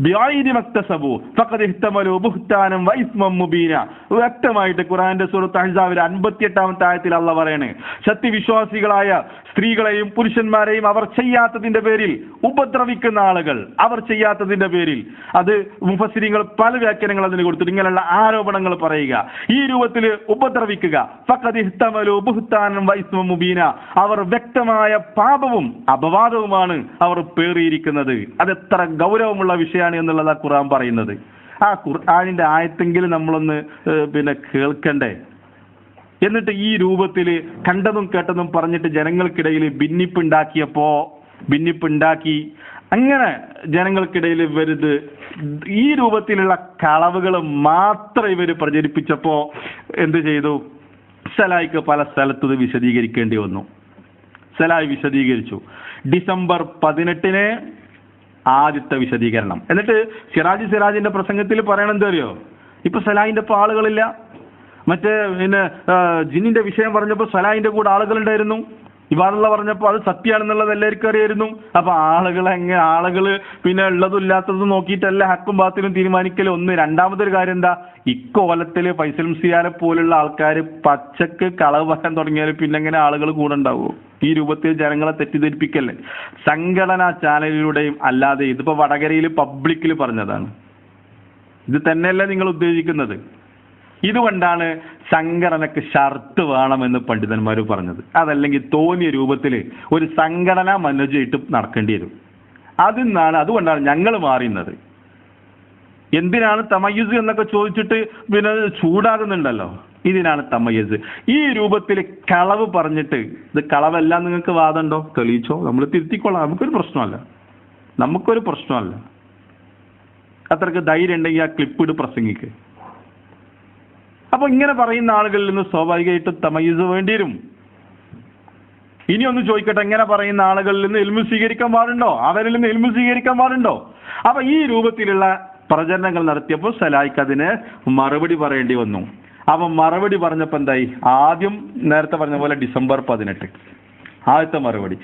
ബിഗൈരി മക്തസബു ഫഖദ് ഇഹ്തമലു ബുഹ്താനം വഇസ്മൻ മുബീന. വ്യക്തമായിട്ട് ഖുർആന്റെ സൂറത്ത് അഹ്സാബിലെ 58-ാമത്തെ ആയത്തിൽ അല്ലാഹ് പറയാണ്, സത്യവിശ്വാസികളായ സ്ത്രീകളെയും പുരുഷന്മാരെയും അവർ ചെയ്യാത്തതിന്റെ പേരിൽ ഉപദ്രവിക്കുന്ന ആളുകൾ, അവർ ചെയ്യാത്തതിന്റെ പേരിൽ, അത് മുഫസ്സിരീങ്ങൾ പല വ്യാഖ്യാനങ്ങൾ അതിന് കൊടുത്തിട്ട് ഇങ്ങനെയുള്ള ആരോപണങ്ങൾ പറയുക, ഈ രൂപത്തിൽ ഉപദ്രവിക്കുക. ഫഖദ് ഇഹ്തമലു ബുഹ്താനം വഇസ്മൻ മുബീന, അവർ വ്യക്തമായ പാപവും അപവാദവുമാണ് അവർ പേറിയിരിക്കുന്നത്. അതെത്ര ഗൗരവമുള്ള വിഷയമാണ് എന്നുള്ളതാ ഖുർആൻ പറയുന്നത്. ആ ഖുർആനിന്റെ ആയത്തെങ്കിലും നമ്മളൊന്ന് പിന്നെ കേൾക്കണ്ടേ? എന്നിട്ട് ഈ രൂപത്തിൽ കണ്ടതും കേട്ടതും പറഞ്ഞിട്ട് ജനങ്ങൾക്കിടയിൽ ഭിന്നിപ്പുണ്ടാക്കി അങ്ങനെ ജനങ്ങൾക്കിടയിൽ ഇവരിത് ഈ രൂപത്തിലുള്ള കളവുകൾ മാത്രം ഇവർ പ്രചരിപ്പിച്ചപ്പോ എന്ത് ചെയ്തു? സലായിക്ക് പല സ്ഥലത്ത് വിശദീകരിക്കേണ്ടി വന്നു. സലായി വിശദീകരിച്ചു. ഡിസംബർ 18 ആദ്യത്തെ വിശദീകരണം. എന്നിട്ട് സിറാജിന്റെ പ്രസംഗത്തിൽ പറയണെന്ത് അറിയോ? ഇപ്പൊ സലാഹിന്റെ ഇപ്പൊ ആളുകളില്ല. മറ്റേ പിന്നെ ജിന്നിന്റെ വിഷയം പറഞ്ഞപ്പോ സലാഹിന്റെ കൂടെ ആളുകളുണ്ടായിരുന്നു. ഇബാദുള്ള പറഞ്ഞപ്പോ അത് സത്യമാണെന്നുള്ളത് എല്ലാവർക്കും അറിയായിരുന്നു. അപ്പൊ ആളുകള് പിന്നെ ഉള്ളതും ഇല്ലാത്തതും നോക്കിയിട്ടല്ല ഹക്കും ബാത്തിലും തീരുമാനിക്കല്. ഒന്ന്. രണ്ടാമതൊരു കാര്യം എന്താ, ഇക്കോലത്തില് ഫൈസൽ മുസ്ലിയാരെ പോലുള്ള ആൾക്കാർ പച്ചക്ക് കളവ് പറയാൻ തുടങ്ങിയാൽ പിന്നെ എങ്ങനെ ആളുകൾ കൂടെ ഉണ്ടാവുമോ? ഈ രൂപത്തിൽ ജനങ്ങളെ തെറ്റിദ്ധരിപ്പിക്കല്ലേ? സംഘടനാ ചാനലിലൂടെയും അല്ലാതെ. ഇതിപ്പോ വടകരയിൽ പബ്ലിക്കിൽ പറഞ്ഞതാണ്. ഇത് തന്നെയല്ലേ നിങ്ങൾ ഉദ്ദേശിക്കുന്നത്? ഇതുകൊണ്ടാണ് സംഘടനക്ക് ഷർട്ട് വേണമെന്ന് പണ്ഡിതന്മാർ പറഞ്ഞത്. അതല്ലെങ്കിൽ തോന്നിയ രൂപത്തിൽ ഒരു സംഘടന മനോജയിട്ട് നടക്കേണ്ടി വരും. അതുകൊണ്ടാണ് ഞങ്ങൾ മാറിയുന്നത്. എന്തിനാണ് തമയ്യുസ് എന്നൊക്കെ ചോദിച്ചിട്ട് പിന്നെ ചൂടാകുന്നുണ്ടല്ലോ. ഇതിനാണ് തമയ്യുസ്. ഈ രൂപത്തിൽ കളവ് പറഞ്ഞിട്ട് ഇത് കളവല്ല നിങ്ങൾക്ക് വാദമുണ്ടോ? തെളിയിച്ചോ, നമ്മൾ തിരുത്തിക്കൊള്ളാം. നമുക്കൊരു പ്രശ്നമല്ല. അത്രക്ക് ധൈര്യം ഉണ്ടെങ്കിൽ ആ ക്ലിപ്പിട് പ്രസംഗിക്ക്. അപ്പൊ ഇങ്ങനെ പറയുന്ന ആളുകളിൽ നിന്ന് സ്വാഭാവികമായിട്ടും തമയ്യുസ് വേണ്ടി വരും. ഇനി ഒന്ന് ചോദിക്കട്ടെ, എങ്ങനെ പറയുന്ന ആളുകളിൽ നിന്ന് ഇൽമു സ്വീകരിക്കാൻ പാടുണ്ടോ? അവരിൽ നിന്ന് ഇൽമു സ്വീകരിക്കാൻ പാടുണ്ടോ? അപ്പൊ ഈ രൂപത്തിലുള്ള പ്രചരണങ്ങൾ നടത്തിയപ്പോൾ സലായിക്ക് അതിന് മറുപടി പറയേണ്ടി വന്നു. അപ്പം മറുപടി പറഞ്ഞപ്പോൾ എന്തായി? ആദ്യം നേരത്തെ പറഞ്ഞ പോലെ December 18 ആദ്യത്തെ മറുപടി.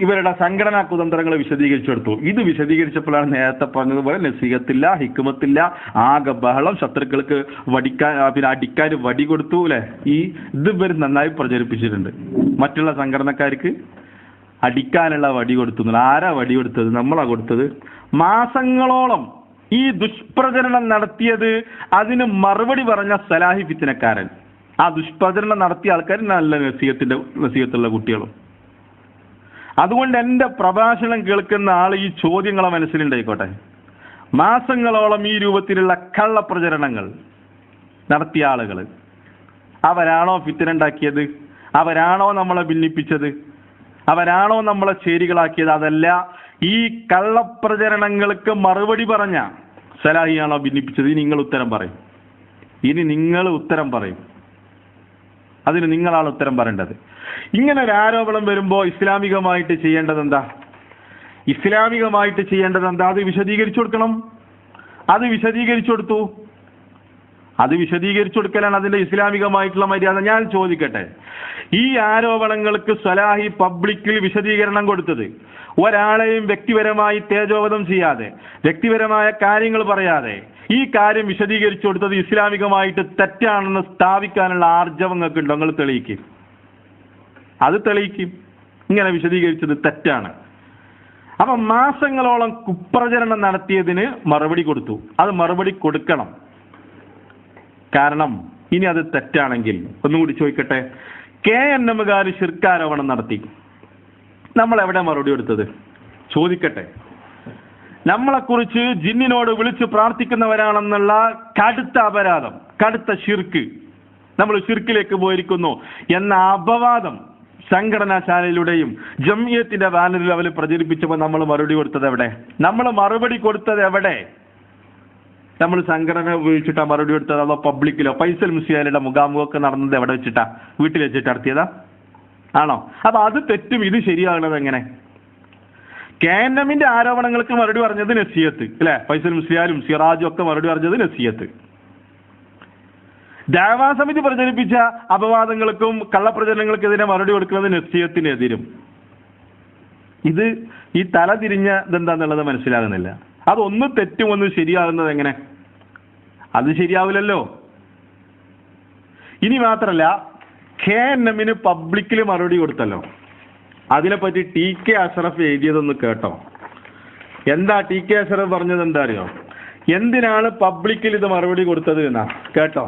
ഇവരുടെ സംഘടനാ കുതന്ത്രങ്ങൾ വിശദീകരിച്ചെടുത്തു. ഇത് വിശദീകരിച്ചപ്പോഴാണ് നേരത്തെ പറഞ്ഞതുപോലെ നസീഹത്തില്ല, ഹിക്മത്തില്ല, ആകെ ബഹളം, ശത്രുക്കൾക്ക് വടിക്കാൻ പിന്നെ അടിക്കാൻ വടി കൊടുത്തു അല്ലെ. ഇത് ഇവർ നന്നായി പ്രചരിപ്പിച്ചിട്ടുണ്ട്. മറ്റുള്ള സംഘടനക്കാർക്ക് അടിക്കാനുള്ള വടി കൊടുത്തു. ആരാ വടി കൊടുത്തത്? നമ്മളാ കൊടുത്തത്. മാസങ്ങളോളം ഈ ദുഷ്പ്രചരണം നടത്തിയത്, അതിന് മറുപടി പറഞ്ഞ സലാഹി ഫിത്നക്കാരൻ. ആ ദുഷ്പ്രചരണം നടത്തിയ ആൾക്കാർ നല്ല നസീഹത്തുള്ള കുട്ടികളും. അതുകൊണ്ട് എന്റെ പ്രഭാഷണം കേൾക്കുന്ന ആൾ ഈ ചോദ്യങ്ങളെ മനസ്സിലുണ്ടായിക്കോട്ടെ. മാസങ്ങളോളം ഈ രൂപത്തിലുള്ള കള്ളപ്രചരണങ്ങൾ നടത്തിയ ആളുകൾ അവരാണോ ഫിത്ന ഉണ്ടാക്കിയത്? അവരാണോ നമ്മളെ ഭിന്നിപ്പിച്ചത്? അവരാണോ നമ്മളെ ചേരികളാക്കിയത്? അതല്ല, ഈ കള്ളപ്രചരണങ്ങൾക്ക് മറുപടി പറഞ്ഞ സലാഹിയാണോ ഭിന്നിപ്പിച്ചത്? ഇനി നിങ്ങൾ ഉത്തരം പറയും. അതിന് നിങ്ങളാണ് ഉത്തരം പറയേണ്ടത്. ഇങ്ങനെ ഒരു ആരോപണം വരുമ്പോൾ ഇസ്ലാമികമായിട്ട് ചെയ്യേണ്ടത് എന്താ? അത് വിശദീകരിച്ചു കൊടുക്കണം. അത് വിശദീകരിച്ചു കൊടുത്തു. അത് വിശദീകരിച്ചു കൊടുക്കലാണ് അതിന്റെ ഇസ്ലാമികമായിട്ടുള്ള മര്യാദ. ഞാൻ ചോദിക്കട്ടെ, ഈ ആരോപണങ്ങൾക്ക് സലാഹി പബ്ലിക്കിൽ വിശദീകരണം കൊടുത്തത് ഒരാളെയും വ്യക്തിപരമായി തേജോവധം ചെയ്യാതെ, വ്യക്തിപരമായ കാര്യങ്ങൾ പറയാതെ ഈ കാര്യം വിശദീകരിച്ചു കൊടുത്തത് ഇസ്ലാമികമായിട്ട് തെറ്റാണെന്ന് സ്ഥാപിക്കാനുള്ള ആർജവങ്ങൾക്ക് ഉണ്ടോ? നിങ്ങൾ തെളിയിക്കും. അത് തെളിയിക്കും. ഇങ്ങനെ വിശദീകരിച്ചത് തെറ്റാണ്. അപ്പൊ മാസങ്ങളോളം കുപ്രചരണം നടത്തിയതിന് മറുപടി കൊടുത്തു. അത് മറുപടി കൊടുക്കണം. കാരണം ഇനി അത് തെറ്റാണെങ്കിൽ ഒന്നുകൂടി ചോദിക്കട്ടെ, KNM ശിർക്കാരോപണം നടത്തി, നമ്മൾ എവിടെ മറുപടി കൊടുത്തത്? ചോദിക്കട്ടെ. നമ്മളെക്കുറിച്ച് ജിന്നിനോട് വിളിച്ച് പ്രാർത്ഥിക്കുന്നവരാണെന്നുള്ള കടുത്ത അപരാധം, കടുത്ത ശിർക്ക്, നമ്മൾ ശിർക്കിലേക്ക് പോയിരിക്കുന്നു എന്ന അപവാദം സംഘടനാശാലയിലൂടെയും ജംഇയ്യത്തിന്റെ ബാനറിൽ അവർ പ്രചരിപ്പിച്ചപ്പോൾ നമ്മൾ മറുപടി കൊടുത്തത് എവിടെ? നമ്മൾ സംഘടന ഉപയോഗിച്ചിട്ടാ മറുപടി കൊടുത്തത്? അതോ പബ്ലിക്കിലോ? ഫൈസൽ മുസ്ലിയാരുടെ മുഖാമുഖമൊക്കെ നടന്നത് എവിടെ വെച്ചിട്ടാ? വീട്ടിൽ വെച്ചിട്ട് നടത്തിയതാ ആണോ? അപ്പൊ അത് തെറ്റും ഇത് ശരിയാകുന്നത് എങ്ങനെ? KNM ആരോപണങ്ങൾക്ക് മറുപടി പറഞ്ഞത് നസീഹത്ത് അല്ലെ? ഫൈസൽ മുസ്ലിയാരും സിറാജും ഒക്കെ മറുപടി പറഞ്ഞത് നസീഹത്ത്. ദഅവാ സമിതി പ്രചരിപ്പിച്ച അപവാദങ്ങൾക്കും കള്ളപ്രചരണങ്ങൾക്കെതിരെ മറുപടി കൊടുക്കുന്നത് നസീഹത്തിനെതിരും. ഇത് ഈ തല തിരിഞ്ഞ ഇതെന്താന്നുള്ളത് മനസ്സിലാകുന്നില്ല. അതൊന്ന് തെറ്റും ഒന്ന് ശരിയാകുന്നത് എങ്ങനെ? അത് ശരിയാവില്ലല്ലോ. ഇനി മാത്രല്ല, KNM പബ്ലിക്കിൽ മറുപടി കൊടുത്തല്ലോ. അതിനെപ്പറ്റി TK അഷ്റഫ് എഴുതിയതൊന്ന് കേട്ടോ. എന്താ TK അഷ്റഫ് പറഞ്ഞത്? എന്താ അറിയോ? എന്തിനാണ് പബ്ലിക്കിൽ ഇത് മറുപടി കൊടുത്തത് എന്നാ കേട്ടോ.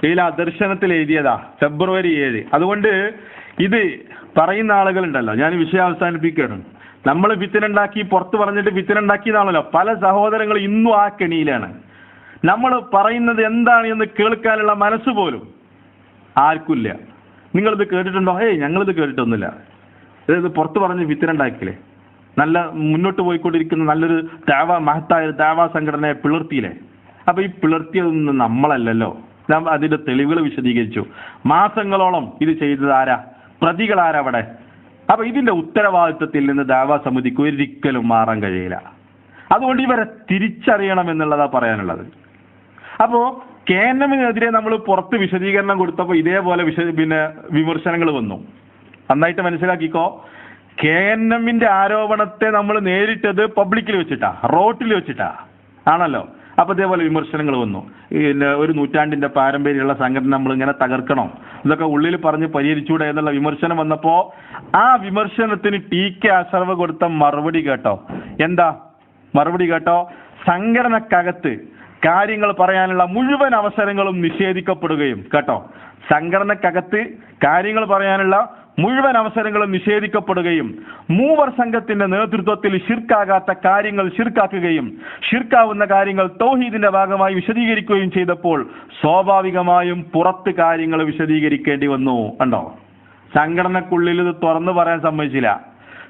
ഇതിൽ ദർശനത്തിൽ എഴുതിയതാ, February 7. അതുകൊണ്ട് ഇത് പറയുന്ന ആളുകളുണ്ടല്ലോ, ഞാൻ വിഷയം അവസാനിപ്പിക്കുകയാണ്. നമ്മൾ ഫിത്ന ഉണ്ടാക്കി, പുറത്ത് പറഞ്ഞിട്ട് ഫിത്ന ഉണ്ടാക്കിയതാണല്ലോ. പല സഹോദരങ്ങൾ ഇന്നും ആ കെണിയിലാണ്. നമ്മൾ പറയുന്നത് എന്താണ് എന്ന് കേൾക്കാനുള്ള മനസ്സ് പോലും ആർക്കില്ല. നിങ്ങളിത് കേട്ടിട്ടുണ്ടോ? ഞങ്ങളിത് കേട്ടിട്ടൊന്നുമില്ല. ഇത് പുറത്ത് പറഞ്ഞ് ഫിത്ന ഉണ്ടാക്കിയില്ലേ? നല്ല മുന്നോട്ട് പോയിക്കൊണ്ടിരിക്കുന്ന നല്ലൊരു മഹത്തായ ദഅവാ സംഘടനയെ പിളർത്തിയില്ലേ? അപ്പൊ ഈ പിളർത്തിയതൊന്നും നമ്മളല്ലല്ലോ. അതിന്റെ തെളിവുകൾ വിശദീകരിച്ചു. മാസങ്ങളോളം ഇത് ചെയ്തത് ആരാ? പ്രതികളാരാ അവിടെ? അപ്പൊ ഇതിന്റെ ഉത്തരവാദിത്വത്തിൽ നിന്ന് ദഅവാ സമിതിക്ക് ഒരിക്കലും മാറാൻ കഴിയില്ല. അതുകൊണ്ട് ഇവരെ തിരിച്ചറിയണം എന്നുള്ളതാ പറയാനുള്ളത്. അപ്പോ KNM-നെതിരെ നമ്മൾ പുറത്ത് വിശദീകരണം കൊടുത്തപ്പോൾ ഇതേപോലെ വിമർശനങ്ങൾ വന്നു. നന്നായിട്ട് മനസ്സിലാക്കിക്കോ. KNM ആരോപണത്തെ നമ്മൾ നേരിട്ടത് പബ്ലിക്കിൽ വെച്ചിട്ടാ, റോട്ടിൽ വെച്ചിട്ടാ ആണല്ലോ. അപ്പൊ ഇതേപോലെ വിമർശനങ്ങൾ വന്നു. ഒരു നൂറ്റാണ്ടിന്റെ പാരമ്പര്യമുള്ള സംഘടന നമ്മൾ ഇങ്ങനെ തകർക്കണം, ഇതൊക്കെ ഉള്ളിൽ പറഞ്ഞ് പരിഹരിച്ചൂടെ എന്നുള്ള വിമർശനം വന്നപ്പോ ആ വിമർശനത്തിന് TK അഷ്റഫ് കൊടുത്ത മറുപടി കേട്ടോ. എന്താ മറുപടി കേട്ടോ? സംഘടനക്കകത്ത് കാര്യങ്ങൾ പറയാനുള്ള മുഴുവൻ അവസരങ്ങളും നിഷേധിക്കപ്പെടുകയും കേട്ടോ. സംഘടനക്കകത്ത് കാര്യങ്ങൾ പറയാനുള്ള മുഴുവൻ അവസരങ്ങളും നിഷേധിക്കപ്പെടുകയും മൂവർ സംഘത്തിന്റെ നേതൃത്വത്തിൽ ശിർക്കാകാത്ത കാര്യങ്ങൾ ശിർക്കാക്കുകയും ശിർക്കാവുന്ന കാര്യങ്ങൾ തൗഹീദിന്റെ ഭാഗമായി വിശദീകരിക്കുകയും ചെയ്തപ്പോൾ സ്വാഭാവികമായും പുറത്ത് കാര്യങ്ങൾ വിശദീകരിക്കേണ്ടി വന്നു. കണ്ടോ? സംഘടനക്കുള്ളിൽ ഇത് തുറന്നു പറയാൻ സമ്മതിച്ചില്ല.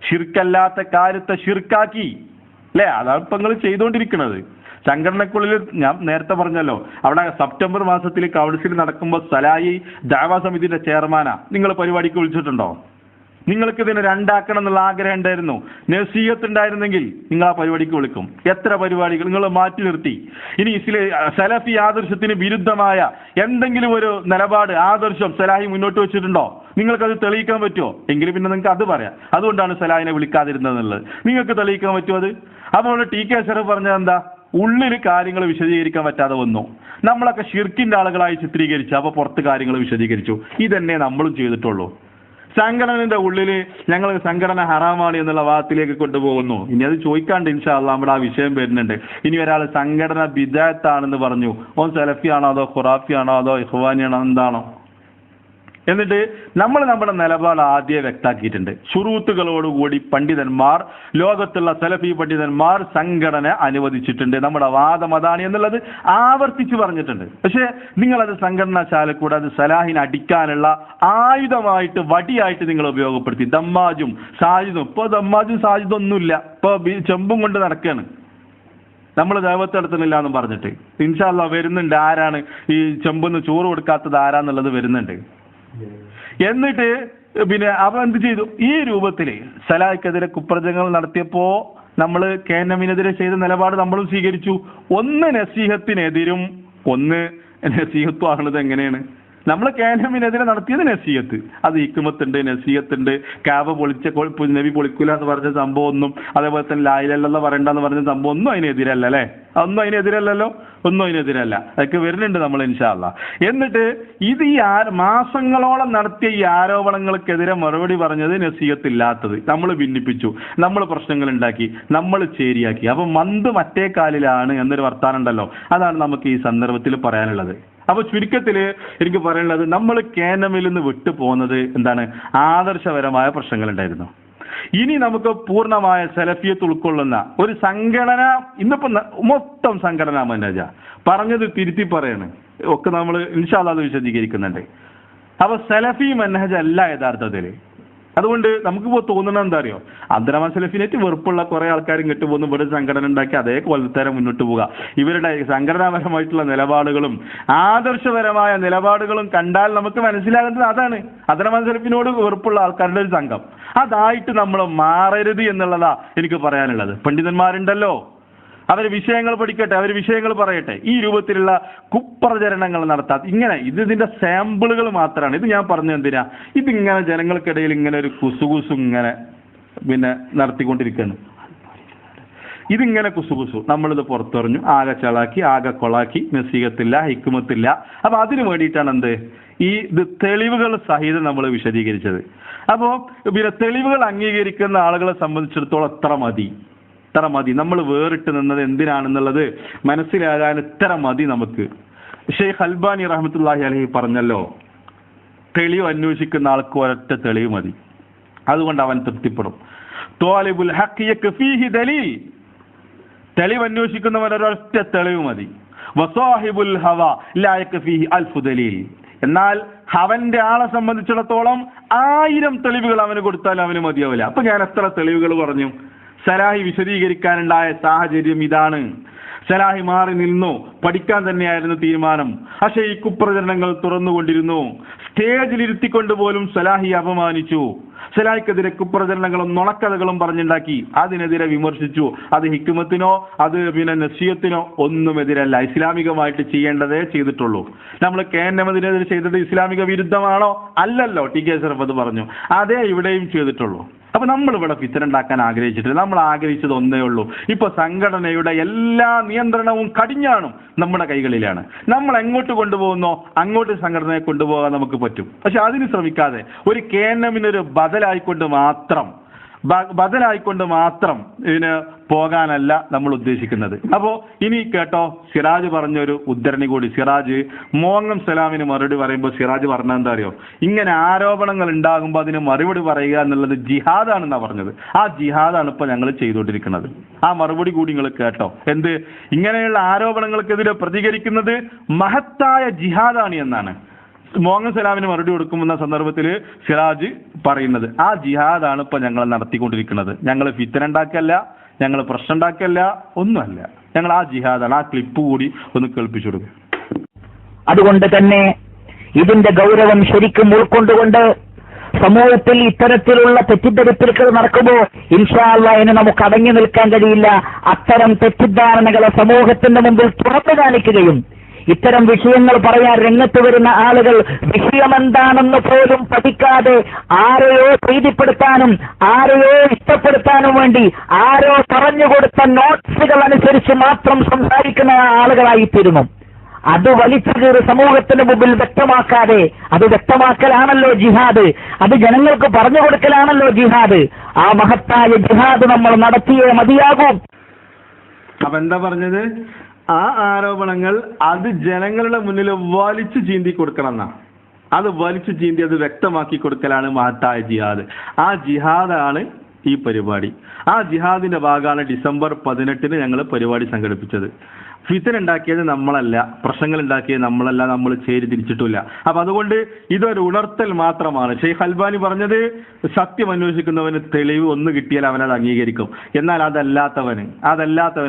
ശിർക്കല്ലാത്ത കാര്യത്തെ ശിർക്കാക്കി അല്ലെ? അതാണ് ഇപ്പൊ നിങ്ങൾ ചെയ്തുകൊണ്ടിരിക്കുന്നത്. സംഘടനക്കുള്ളിൽ ഞാൻ നേരത്തെ പറഞ്ഞല്ലോ, അവിടെ സെപ്റ്റംബർ മാസത്തിൽ കൗൺസിൽ നടക്കുമ്പോൾ സലാഹി ദഅവാ സമിതിയുടെ ചെയർമാനാ. നിങ്ങൾ പരിപാടിക്ക് വിളിച്ചിട്ടുണ്ടോ? നിങ്ങൾക്ക് ഇതിനെ രണ്ടാക്കണം എന്നുള്ള ആഗ്രഹം ഉണ്ടായിരുന്നു, നസീഹത്ത് ഉണ്ടായിരുന്നെങ്കിൽ നിങ്ങൾ ആ പരിപാടിക്ക് വിളിക്കും. എത്ര പരിപാടികൾ നിങ്ങൾ മാറ്റി നിർത്തി. ഇനി സലഫി ആദർശത്തിന് വിരുദ്ധമായ എന്തെങ്കിലും ഒരു നിലപാട് ആദർശം സലാഹി മുന്നോട്ട് വെച്ചിട്ടുണ്ടോ? നിങ്ങൾക്കത് തെളിയിക്കാൻ പറ്റുമോ? എങ്കിലും പിന്നെ നിങ്ങൾക്ക് അത് പറയാം. അതുകൊണ്ടാണ് സലാഹിനെ വിളിക്കാതിരുന്നതെന്നുള്ളത്. നിങ്ങൾക്ക് തെളിയിക്കാൻ പറ്റുമോ അത്? അപ്പോൾ ടി കെ അഷ്റഫ് പറഞ്ഞത് എന്താ? ഉള്ളിൽ കാര്യങ്ങൾ വിശദീകരിക്കാൻ പറ്റാതെ വന്നു. നമ്മളൊക്കെ ഷിർക്കിന്റെ ആളുകളായി ചിത്രീകരിച്ചു, അപ്പൊ പുറത്ത് കാര്യങ്ങൾ വിശദീകരിച്ചു. ഇതന്നെ നമ്മളും ചെയ്തിട്ടുള്ളൂ. സംഘടനയുടെ ഉള്ളില് ഞങ്ങൾ സംഘടന ഹറാമാണ് എന്നുള്ള വാദത്തിലേക്ക് കൊണ്ടുപോകുന്നു. ഇനി അത് ചോദിക്കാണ്ട് ഇൻഷാ അല്ലാഹ് നമ്മുടെ ആ വിഷയം വരുന്നുണ്ട്. ഇനി ഒരാൾ സംഘടന ബിദഅത്താണെന്ന് പറഞ്ഞു, ഓൻ സലഫിയാണോ അതോ ഖുറാഫിയാണോ അതോ ഇഖ്വാനിയാണോ എന്താണോ? എന്നിട്ട് നമ്മൾ നമ്മുടെ നിലപാട് ആദ്യം വ്യക്താക്കിയിട്ടുണ്ട്. ശുറൂത്തുകളോടുകൂടി പണ്ഡിതന്മാർ, ലോകത്തുള്ള സലഫി പണ്ഡിതന്മാർ സംഘടന അനുവദിച്ചിട്ടുണ്ട്. നമ്മുടെ വാദം അതാണ് എന്നുള്ളത് ആവർത്തിച്ച് പറഞ്ഞിട്ടുണ്ട്. പക്ഷെ നിങ്ങളത് സംഘടനാശാലക്കൂടെ അത് സലാഹിനെ അടിക്കാനുള്ള ആയുധമായിട്ട്, വടിയായിട്ട് നിങ്ങൾ ഉപയോഗപ്പെടുത്തി. ദമ്മാജും സാജിദും, ഇപ്പൊ ദമ്മാജും സാജിദും ഒന്നുമില്ല, ഇപ്പൊ ചെമ്പും കൊണ്ട് നടക്കുകയാണ്. നമ്മൾ ദൈവത്തെ നടത്തുന്നില്ല എന്ന് പറഞ്ഞിട്ട്. ഇൻഷാ അല്ലാഹ് വരുന്നുണ്ട്. ആരാണ് ഈ ചെമ്പൊന്ന് ചോറ് കൊടുക്കാത്തത് ആരാന്നുള്ളത് വരുന്നുണ്ട്. എന്നിട്ട് പിന്നെ അവ എന്ത് ചെയ്തു? ഈ രൂപത്തില് സലാഹിക്കെതിരെ കുപ്രചങ്ങൾ നടത്തിയപ്പോ നമ്മൾ KNM-നെതിരെ ചെയ്ത നിലപാട് നമ്മളും സ്വീകരിച്ചു. ഒന്ന് നസീഹത്തിനെതിരും ഒന്ന് നസീഹത്തും ആകുന്നത് എങ്ങനെയാണ്? നമ്മൾ KNM-നെതിരെ നടത്തിയത് നസീഹത്ത്, അത് ഹിക്മത്തുണ്ട്, നസീഹത്തുണ്ട്. കാബ നബി പൊളിക്കൂല എന്ന് പറഞ്ഞ സംഭവം ഒന്നും, അതേപോലെ തന്നെ ലാ ഇലാഹ ഇല്ലല്ലാഹ് പറയണ്ടെന്ന് പറഞ്ഞ സംഭവം ഒന്നും അതിനെതിരല്ല അല്ലേ? ഒന്നും അതിനെതിരല്ലല്ലോ, ഒന്നും അതിനെതിരല്ല. അതൊക്കെ വരുന്നുണ്ട് നമ്മൾ ഇൻഷാ അല്ലാഹ്. എന്നിട്ട് ഇത് ഈ മാസങ്ങളോളം നടത്തിയ ഈ ആരോപണങ്ങൾക്കെതിരെ മറുപടി പറഞ്ഞത് നസീഹത്തില്ലാത്തത് നമ്മൾ ഭിന്നിപ്പിച്ചു, നമ്മൾ പ്രശ്നങ്ങൾ ഉണ്ടാക്കി, നമ്മൾ ചേരിയാക്കി. അപ്പൊ മന്ത് മറ്റേ കാലിലാണ് എന്നൊരു വർത്താനം ഉണ്ടല്ലോ, അതാണ് നമുക്ക് ഈ സന്ദർഭത്തിൽ പറയാനുള്ളത്. അപ്പൊ ചുരുക്കത്തില് എനിക്ക് പറയാനുള്ളത്, നമ്മൾ KNM-ൽ നിന്ന് വിട്ടു പോകുന്നത് എന്താണ്? ആദർശപരമായ പ്രശ്നങ്ങൾ ഉണ്ടായിരുന്നു. ഇനി നമുക്ക് പൂർണ്ണമായ സലഫിയത്ത് ഉൾക്കൊള്ളുന്ന ഒരു സംഘടന, ഇന്നിപ്പോ മൊത്തം സംഘടനാ മനേജ പറഞ്ഞത് തിരുത്തി പറയാണ് ഒക്കെ നമ്മൾ ഇൻഷാ അല്ലാഹ് അത് വിശദീകരിക്കുന്നുണ്ട്. അപ്പൊ സലഫി മനഹജ് അല്ല യഥാർത്ഥത്തില്. അതുകൊണ്ട് നമുക്കിപ്പോ തോന്നുന്നത് എന്താ അറിയോ? അബ്ദുറഹ്മാൻ സലഫിനായിട്ട് വെറുപ്പുള്ള കുറെ ആൾക്കാർ ഇങ്ങോട്ട് പോകുന്നു, ഇവിടെ സംഘടന ഉണ്ടാക്കി അതേ കൊല്ലത്തരം മുന്നോട്ട് പോവുക. ഇവരുടെ സംഘടനാപരമായിട്ടുള്ള നിലപാടുകളും ആദർശപരമായ നിലപാടുകളും കണ്ടാൽ നമുക്ക് മനസ്സിലാകുന്നത് അതാണ്. അബ്ദുറഹ്മാൻ സലഫിനോട് വെറുപ്പുള്ള ആൾക്കാരുടെ ഒരു സംഘം. അതായിട്ട് നമ്മൾ മാറരുത് എന്നുള്ളതാ എനിക്ക് പറയാനുള്ളത്. പണ്ഡിതന്മാരുണ്ടല്ലോ, അവർ വിഷയങ്ങൾ പഠിക്കട്ടെ, അവർ വിഷയങ്ങൾ പറയട്ടെ. ഈ രൂപത്തിലുള്ള കുപ്രചരണങ്ങൾ നടത്താത്ത ഇങ്ങനെ ഇതിന്റെ സാമ്പിളുകൾ മാത്രമാണ്. ഇത് ഞാൻ പറഞ്ഞ എന്തിനാ? ഇതിങ്ങനെ ജനങ്ങൾക്കിടയിൽ ഇങ്ങനെ ഒരു കുസുകുസു ഇങ്ങനെ പിന്നെ നടത്തിക്കൊണ്ടിരിക്കുന്നു. ഇതിങ്ങനെ കുസുകുസു നമ്മളിത് പുറത്തെറിഞ്ഞു, ആകെ ചളാക്കി, ആകെ കൊളാക്കി, നസീഹത്തില്ല, ഹിക്മത്തില്ല. അപ്പൊ അതിനു വേണ്ടിയിട്ടാണ് എന്ത് ഇത് തെളിവുകൾ സഹിതം നമ്മൾ വിശദീകരിച്ചത്. അപ്പോ പിന്നെ തെളിവുകൾ അംഗീകരിക്കുന്ന ആളുകളെ സംബന്ധിച്ചിടത്തോളം എത്ര മതി. നമ്മൾ വേറിട്ട് നിന്നത് എന്തിനാണെന്നുള്ളത് മനസ്സിലാകാൻ ഇത്ര മതി നമുക്ക്. ഷെയ്ഖ് അൽബാനി റഹ്മത്തുള്ളാഹി അലൈഹി പറഞ്ഞല്ലോ, തെളിവ് അന്വേഷിക്കുന്ന ആൾക്ക് ഒരൊറ്റ തെളിവ് മതി, അതുകൊണ്ട് അവൻ തൃപ്തിപ്പെടും. ത്വാലിബുൽ ഹഖ് യക്ഫീഹി ദലീൽ, തെളിവ് അന്വേഷിക്കുന്നവൻ ഒരൊറ്റ തെളിവ് മതി. വസാഹിബുൽ ഹവ ലാ യക്ഫീഹി അൽഫു ദലീൽ, എന്നാൽ അവന്റെ ആളെ സംബന്ധിച്ചിടത്തോളം 1000 തെളിവുകൾ അവന് കൊടുത്താലും അവന് മതിയാവില്ല. അപ്പൊ ഞാൻ എത്ര തെളിവുകൾ പറഞ്ഞു? സലാഹി വിശദീകരിക്കാനുണ്ടായ സാഹചര്യം ഇതാണ്. സലാഹി മാറി നിന്നു, പഠിക്കാൻ തന്നെയായിരുന്നു തീരുമാനം. പക്ഷേ ഈ കുപ്രചരണങ്ങൾ തുറന്നുകൊണ്ടിരുന്നു. സ്റ്റേജിലിരുത്തിക്കൊണ്ട് പോലും സലാഹി അപമാനിച്ചു. സലാഹിക്കെതിരെ കുപ്രചരണങ്ങളും നുണക്കഥകളും പറഞ്ഞുണ്ടാക്കി, അതിനെതിരെ വിമർശിച്ചു. അത് ഹിക്മത്തിനോ അത് പിന്നെ നസീഹത്തിനോ ഒന്നും എതിരല്ല, ഇസ്ലാമികമായിട്ട് ചെയ്യേണ്ടതേ ചെയ്തിട്ടുള്ളൂ. നമ്മൾ KNM-നെതിരെ ചെയ്തത് ഇസ്ലാമിക വിരുദ്ധമാണോ? അല്ലല്ലോ. ടി കെ അഷ്റഫ് അത് പറഞ്ഞു, അതേ ഇവിടെയും ചെയ്തിട്ടുള്ളൂ. അപ്പൊ നമ്മൾ ഇവിടെ ഫിത്ന ഉണ്ടാക്കാൻ ആഗ്രഹിച്ചിട്ടില്ല. നമ്മൾ ആഗ്രഹിച്ചത് ഒന്നേ ഉള്ളൂ. ഇപ്പൊ സംഘടനയുടെ എല്ലാ നിയന്ത്രണവും കടിഞ്ഞാണും നമ്മുടെ കൈകളിലാണ്. നമ്മൾ എങ്ങോട്ട് കൊണ്ടുപോകുന്നോ അങ്ങോട്ട് സംഘടനയെ കൊണ്ടുപോകാൻ നമുക്ക് പറ്റും. പക്ഷെ അതിന് ശ്രമിക്കാതെ ഒരു KNM-നൊരു ബദലായിക്കൊണ്ട് മാത്രം ഇതിന് പോകാനല്ല നമ്മൾ ഉദ്ദേശിക്കുന്നത്. അപ്പോ ഇനി കേട്ടോ, സിറാജ് പറഞ്ഞൊരു ഉദ്ധരണി കൂടി. സിറാജ് മോങ്ങം സലാമിന് മറുപടി പറയുമ്പോൾ സിറാജ് പറഞ്ഞ എന്താ അറിയോ? ഇങ്ങനെ ആരോപണങ്ങൾ ഉണ്ടാകുമ്പോൾ അതിന് മറുപടി പറയുക എന്നുള്ളത് ജിഹാദാണെന്നാ പറഞ്ഞത്. ആ ജിഹാദാണ് ഇപ്പൊ ഞങ്ങൾ ചെയ്തുകൊണ്ടിരിക്കുന്നത്. ആ മറുപടി കൂടി നിങ്ങൾ കേട്ടോ. എന്ത്? ഇങ്ങനെയുള്ള ആരോപണങ്ങൾക്കെതിരെ പ്രതികരിക്കുന്നത് മഹത്തായ ജിഹാദാണ് എന്നാണ് മോങ്ങം സലാമിന് മറുപടി കൊടുക്കുമെന്ന സന്ദർഭത്തിൽ സിറാജ് പറയുന്നത്. ആ ജിഹാദാണ് ഇപ്പൊ ഞങ്ങൾ നടത്തിക്കൊണ്ടിരിക്കുന്നത്. ഞങ്ങൾ ഫിത്ന ഉണ്ടാക്കല്ല, ഞങ്ങൾ പ്രശ്നം ഉണ്ടാക്കല്ല, ഒന്നുമല്ല. ഞങ്ങൾ ആ ജിഹാദാണ്. ആ ക്ലിപ്പ് കൂടി ഒന്ന് കേൾപ്പിച്ചു കൊടുക്കുക. അതുകൊണ്ട് തന്നെ ഇതിന്റെ ഗൗരവം ശരിക്കും ഉൾക്കൊണ്ടുകൊണ്ട് സമൂഹത്തിൽ ഇത്തരത്തിലുള്ള തെറ്റിദ്ധരിപ്പിലുകൾ നടക്കുമ്പോൾ ഇൻഷാ അല്ലാഹ് ഇനി നമുക്ക് അടങ്ങി നിൽക്കാൻ കഴിയില്ല. അത്തരം തെറ്റിദ്ധാരണകളെ സമൂഹത്തിന്റെ മുമ്പിൽ തുറന്നു കാണിക്കുകയും ഇത്തരം വിഷയങ്ങൾ പറയാൻ രംഗത്ത് വരുന്ന ആളുകൾ വിഷയമെന്താണെന്ന് പോലും പഠിക്കാതെ ആരെയോ പ്രീതിപ്പെടുത്താനും ആരെയോ ഇഷ്ടപ്പെടുത്താനും വേണ്ടി ആരോ പറഞ്ഞുകൊടുത്ത നോട്ട്സുകൾ അനുസരിച്ച് മാത്രം സംസാരിക്കുന്ന ആളുകളായിത്തീരുന്നു. അത് വലിച്ചു കീറി സമൂഹത്തിന് മുമ്പിൽ വ്യക്തമാക്കാതെ, അത് വ്യക്തമാക്കലാണല്ലോ ജിഹാദ്, അത് ജനങ്ങൾക്ക് പറഞ്ഞു കൊടുക്കലാണല്ലോ ജിഹാദ്. ആ മഹത്തായ ജിഹാദ് നമ്മൾ നടത്തിയേ മതിയാകൂ. അപ്പൊ എന്താ പറഞ്ഞത്? ആ ആരോപണങ്ങൾ അത് ജനങ്ങളുടെ മുന്നിൽ വലിച്ചു ചീന്തി കൊടുക്കണം എന്നാ. അത് വലിച്ചു ചീന്തി അത് വ്യക്തമാക്കി കൊടുക്കലാണ് മഹത്തായ ജിഹാദ്. ആ ജിഹാദാണ് ഈ പരിപാടി. ആ ജിഹാദിന്റെ ഭാഗമാണ് ഡിസംബർ 18 ഞങ്ങൾ പരിപാടി സംഘടിപ്പിച്ചത്. ഫിത്തൻ ഉണ്ടാക്കിയത് നമ്മളല്ല, പ്രശ്നങ്ങൾ ഉണ്ടാക്കിയത് നമ്മളല്ല, നമ്മൾ ചേരി തിരിച്ചിട്ടില്ല. അപ്പൊ അതുകൊണ്ട് ഇതൊരു ഉണർത്തൽ മാത്രമാണ്. ഷെയ്ഖ് അൽബാനി പറഞ്ഞത് സത്യം അന്വേഷിക്കുന്നവന് തെളിവ് ഒന്ന് കിട്ടിയാൽ അവനത് അംഗീകരിക്കും. എന്നാൽ അതല്ലാത്തവന്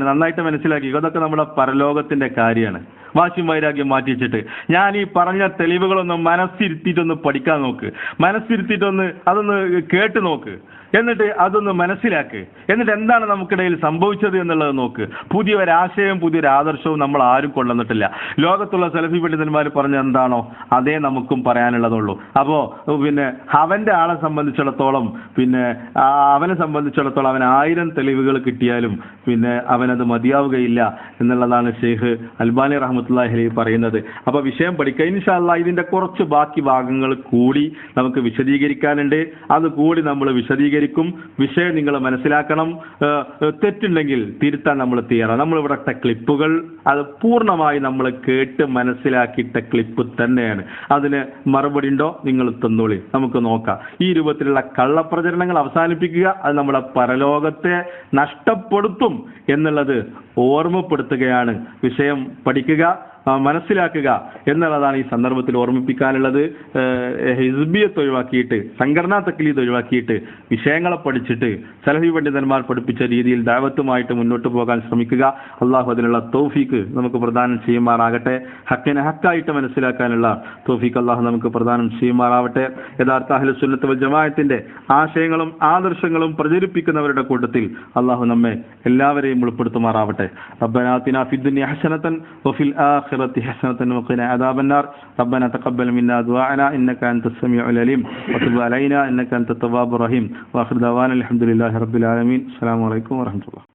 നന്നായിട്ട് മനസ്സിലാക്കി, അതൊക്കെ നമ്മുടെ പരലോകത്തിന്റെ കാര്യമാണ്. വാശിയും വൈരാഗ്യം മാറ്റി വെച്ചിട്ട് ഞാൻ ഈ പറഞ്ഞ തെളിവുകളൊന്ന് മനസ്സിരുത്തിയിട്ടൊന്ന് പഠിക്കാൻ നോക്ക്, മനസ്സിരുത്തിയിട്ടൊന്ന് അതൊന്ന് കേട്ട് നോക്ക്, എന്നിട്ട് അതൊന്ന് മനസ്സിലാക്ക്, എന്നിട്ട് എന്താണ് നമുക്കിടയിൽ സംഭവിച്ചത് എന്നുള്ളത് നോക്ക്. പുതിയൊരാശയവും പുതിയൊരു ആദർശവും നമ്മൾ ആരും കൊണ്ടുവന്നിട്ടില്ല. ലോകത്തുള്ള സലഫി പണ്ഡിതന്മാർ പറഞ്ഞ എന്താണോ അതേ നമുക്കും പറയാനുള്ളതുള്ളൂ. അപ്പോ പിന്നെ അവന്റെ ആളെ സംബന്ധിച്ചിടത്തോളം അവനെ സംബന്ധിച്ചിടത്തോളം അവൻ 1000 തെളിവുകൾ കിട്ടിയാലും അവനത് മതിയാവുകയില്ല എന്നുള്ളതാണ് ഷെയ്ഖ് അൽബാനി റഹ്മത്തുള്ളാഹി അലൈഹി പറയുന്നത്. അപ്പൊ വിഷയം പഠിക്കുക. ഇൻഷാ അല്ലാഹ് ഇതിന്റെ കുറച്ച് ബാക്കി ഭാഗങ്ങൾ കൂടി നമുക്ക് വിശദീകരിക്കാനുണ്ട്. അത് കൂടി നമ്മൾ വിശദീകരിക്കും. വിഷയം നിങ്ങൾ മനസ്സിലാക്കണം. തെറ്റുണ്ടെങ്കിൽ തിരുത്താൻ നമ്മൾ തയ്യാറാണ്. നമ്മൾ ഇവിടുത്തെ ക്ലിപ്പുകൾ അത് പൂർണ്ണമായി നമ്മൾ കേട്ട് മനസ്സിലാക്കിയിട്ട ക്ലിപ്പ് തന്നെയാണ്. അതിന് മറുപടി ഉണ്ടോ നിങ്ങൾ തന്നോളി, നമുക്ക് നോക്കാം. ഈ രൂപത്തിലുള്ള കള്ളപ്രചരണങ്ങൾ അവസാനിപ്പിക്കുക. അത് നമ്മുടെ പരലോകത്തെ നഷ്ടപ്പെടുത്തും എന്നുള്ളത് ഓർമ്മപ്പെടുത്തുകയാണ്. വിഷയം പഠിക്കുക, മനസ്സിലാക്കുക എന്നുള്ളതാണ് ഈ സന്ദർഭത്തിൽ ഓർമ്മിപ്പിക്കാനുള്ളത്. ഹിസ്ബിയത്ത് ഒഴിവാക്കിയിട്ട്, സംഘടനാ തക്ലീദ് ഒഴിവാക്കിയിട്ട് വിഷയങ്ങളെ പഠിച്ചിട്ട് സലഫി പണ്ഡിതന്മാർ പഠിപ്പിച്ച രീതിയിൽ ദഅവത്തുമായിട്ട് മുന്നോട്ട് പോകാൻ ശ്രമിക്കുക. അള്ളാഹു അതിനുള്ള തൗഫീക്ക് നമുക്ക് പ്രദാനം ചെയ്യുമാറാകട്ടെ. ഹക്കിനെ ഹക്കായിട്ട് മനസ്സിലാക്കാനുള്ള തൗഫീക്ക് അള്ളാഹു നമുക്ക് പ്രദാനം ചെയ്യുമാറാവട്ടെ. യഥാർത്ഥ അഹ്ലുസ് സുന്നത്ത് വൽ ജമാഅത്തിന്റെ ആശയങ്ങളും ആദർശങ്ങളും പ്രചരിപ്പിക്കുന്നവരുടെ കൂട്ടത്തിൽ അള്ളാഹു നമ്മെ എല്ലാവരെയും ഉൾപ്പെടുത്തുമാറാവട്ടെ. റബ്ബനാ ആതിനാ ഫിദ്ദുനിയ ഹസനതൻ വഫിൽ ആഖിറതി ഹസനതൻ വഖിനാ അദാബന്നാർ. റബ്ബനാ തഖബ്ബൽ മിന്നാ ദുആഅനാ ഇന്നക അൻതസ് സമീഉൽ അലീം വതുബ് അലൈനാ ഇന്നക അൻതത് തവ്വാബുർ റഹീം. വആഖിറു ദഅവാനാ അൽഹംദുലില്ലാഹി റബ്ബിൽ ആലമീൻ. അസ്സലാമു അലൈക്കും വറഹ്മത്തുള്ളാഹി.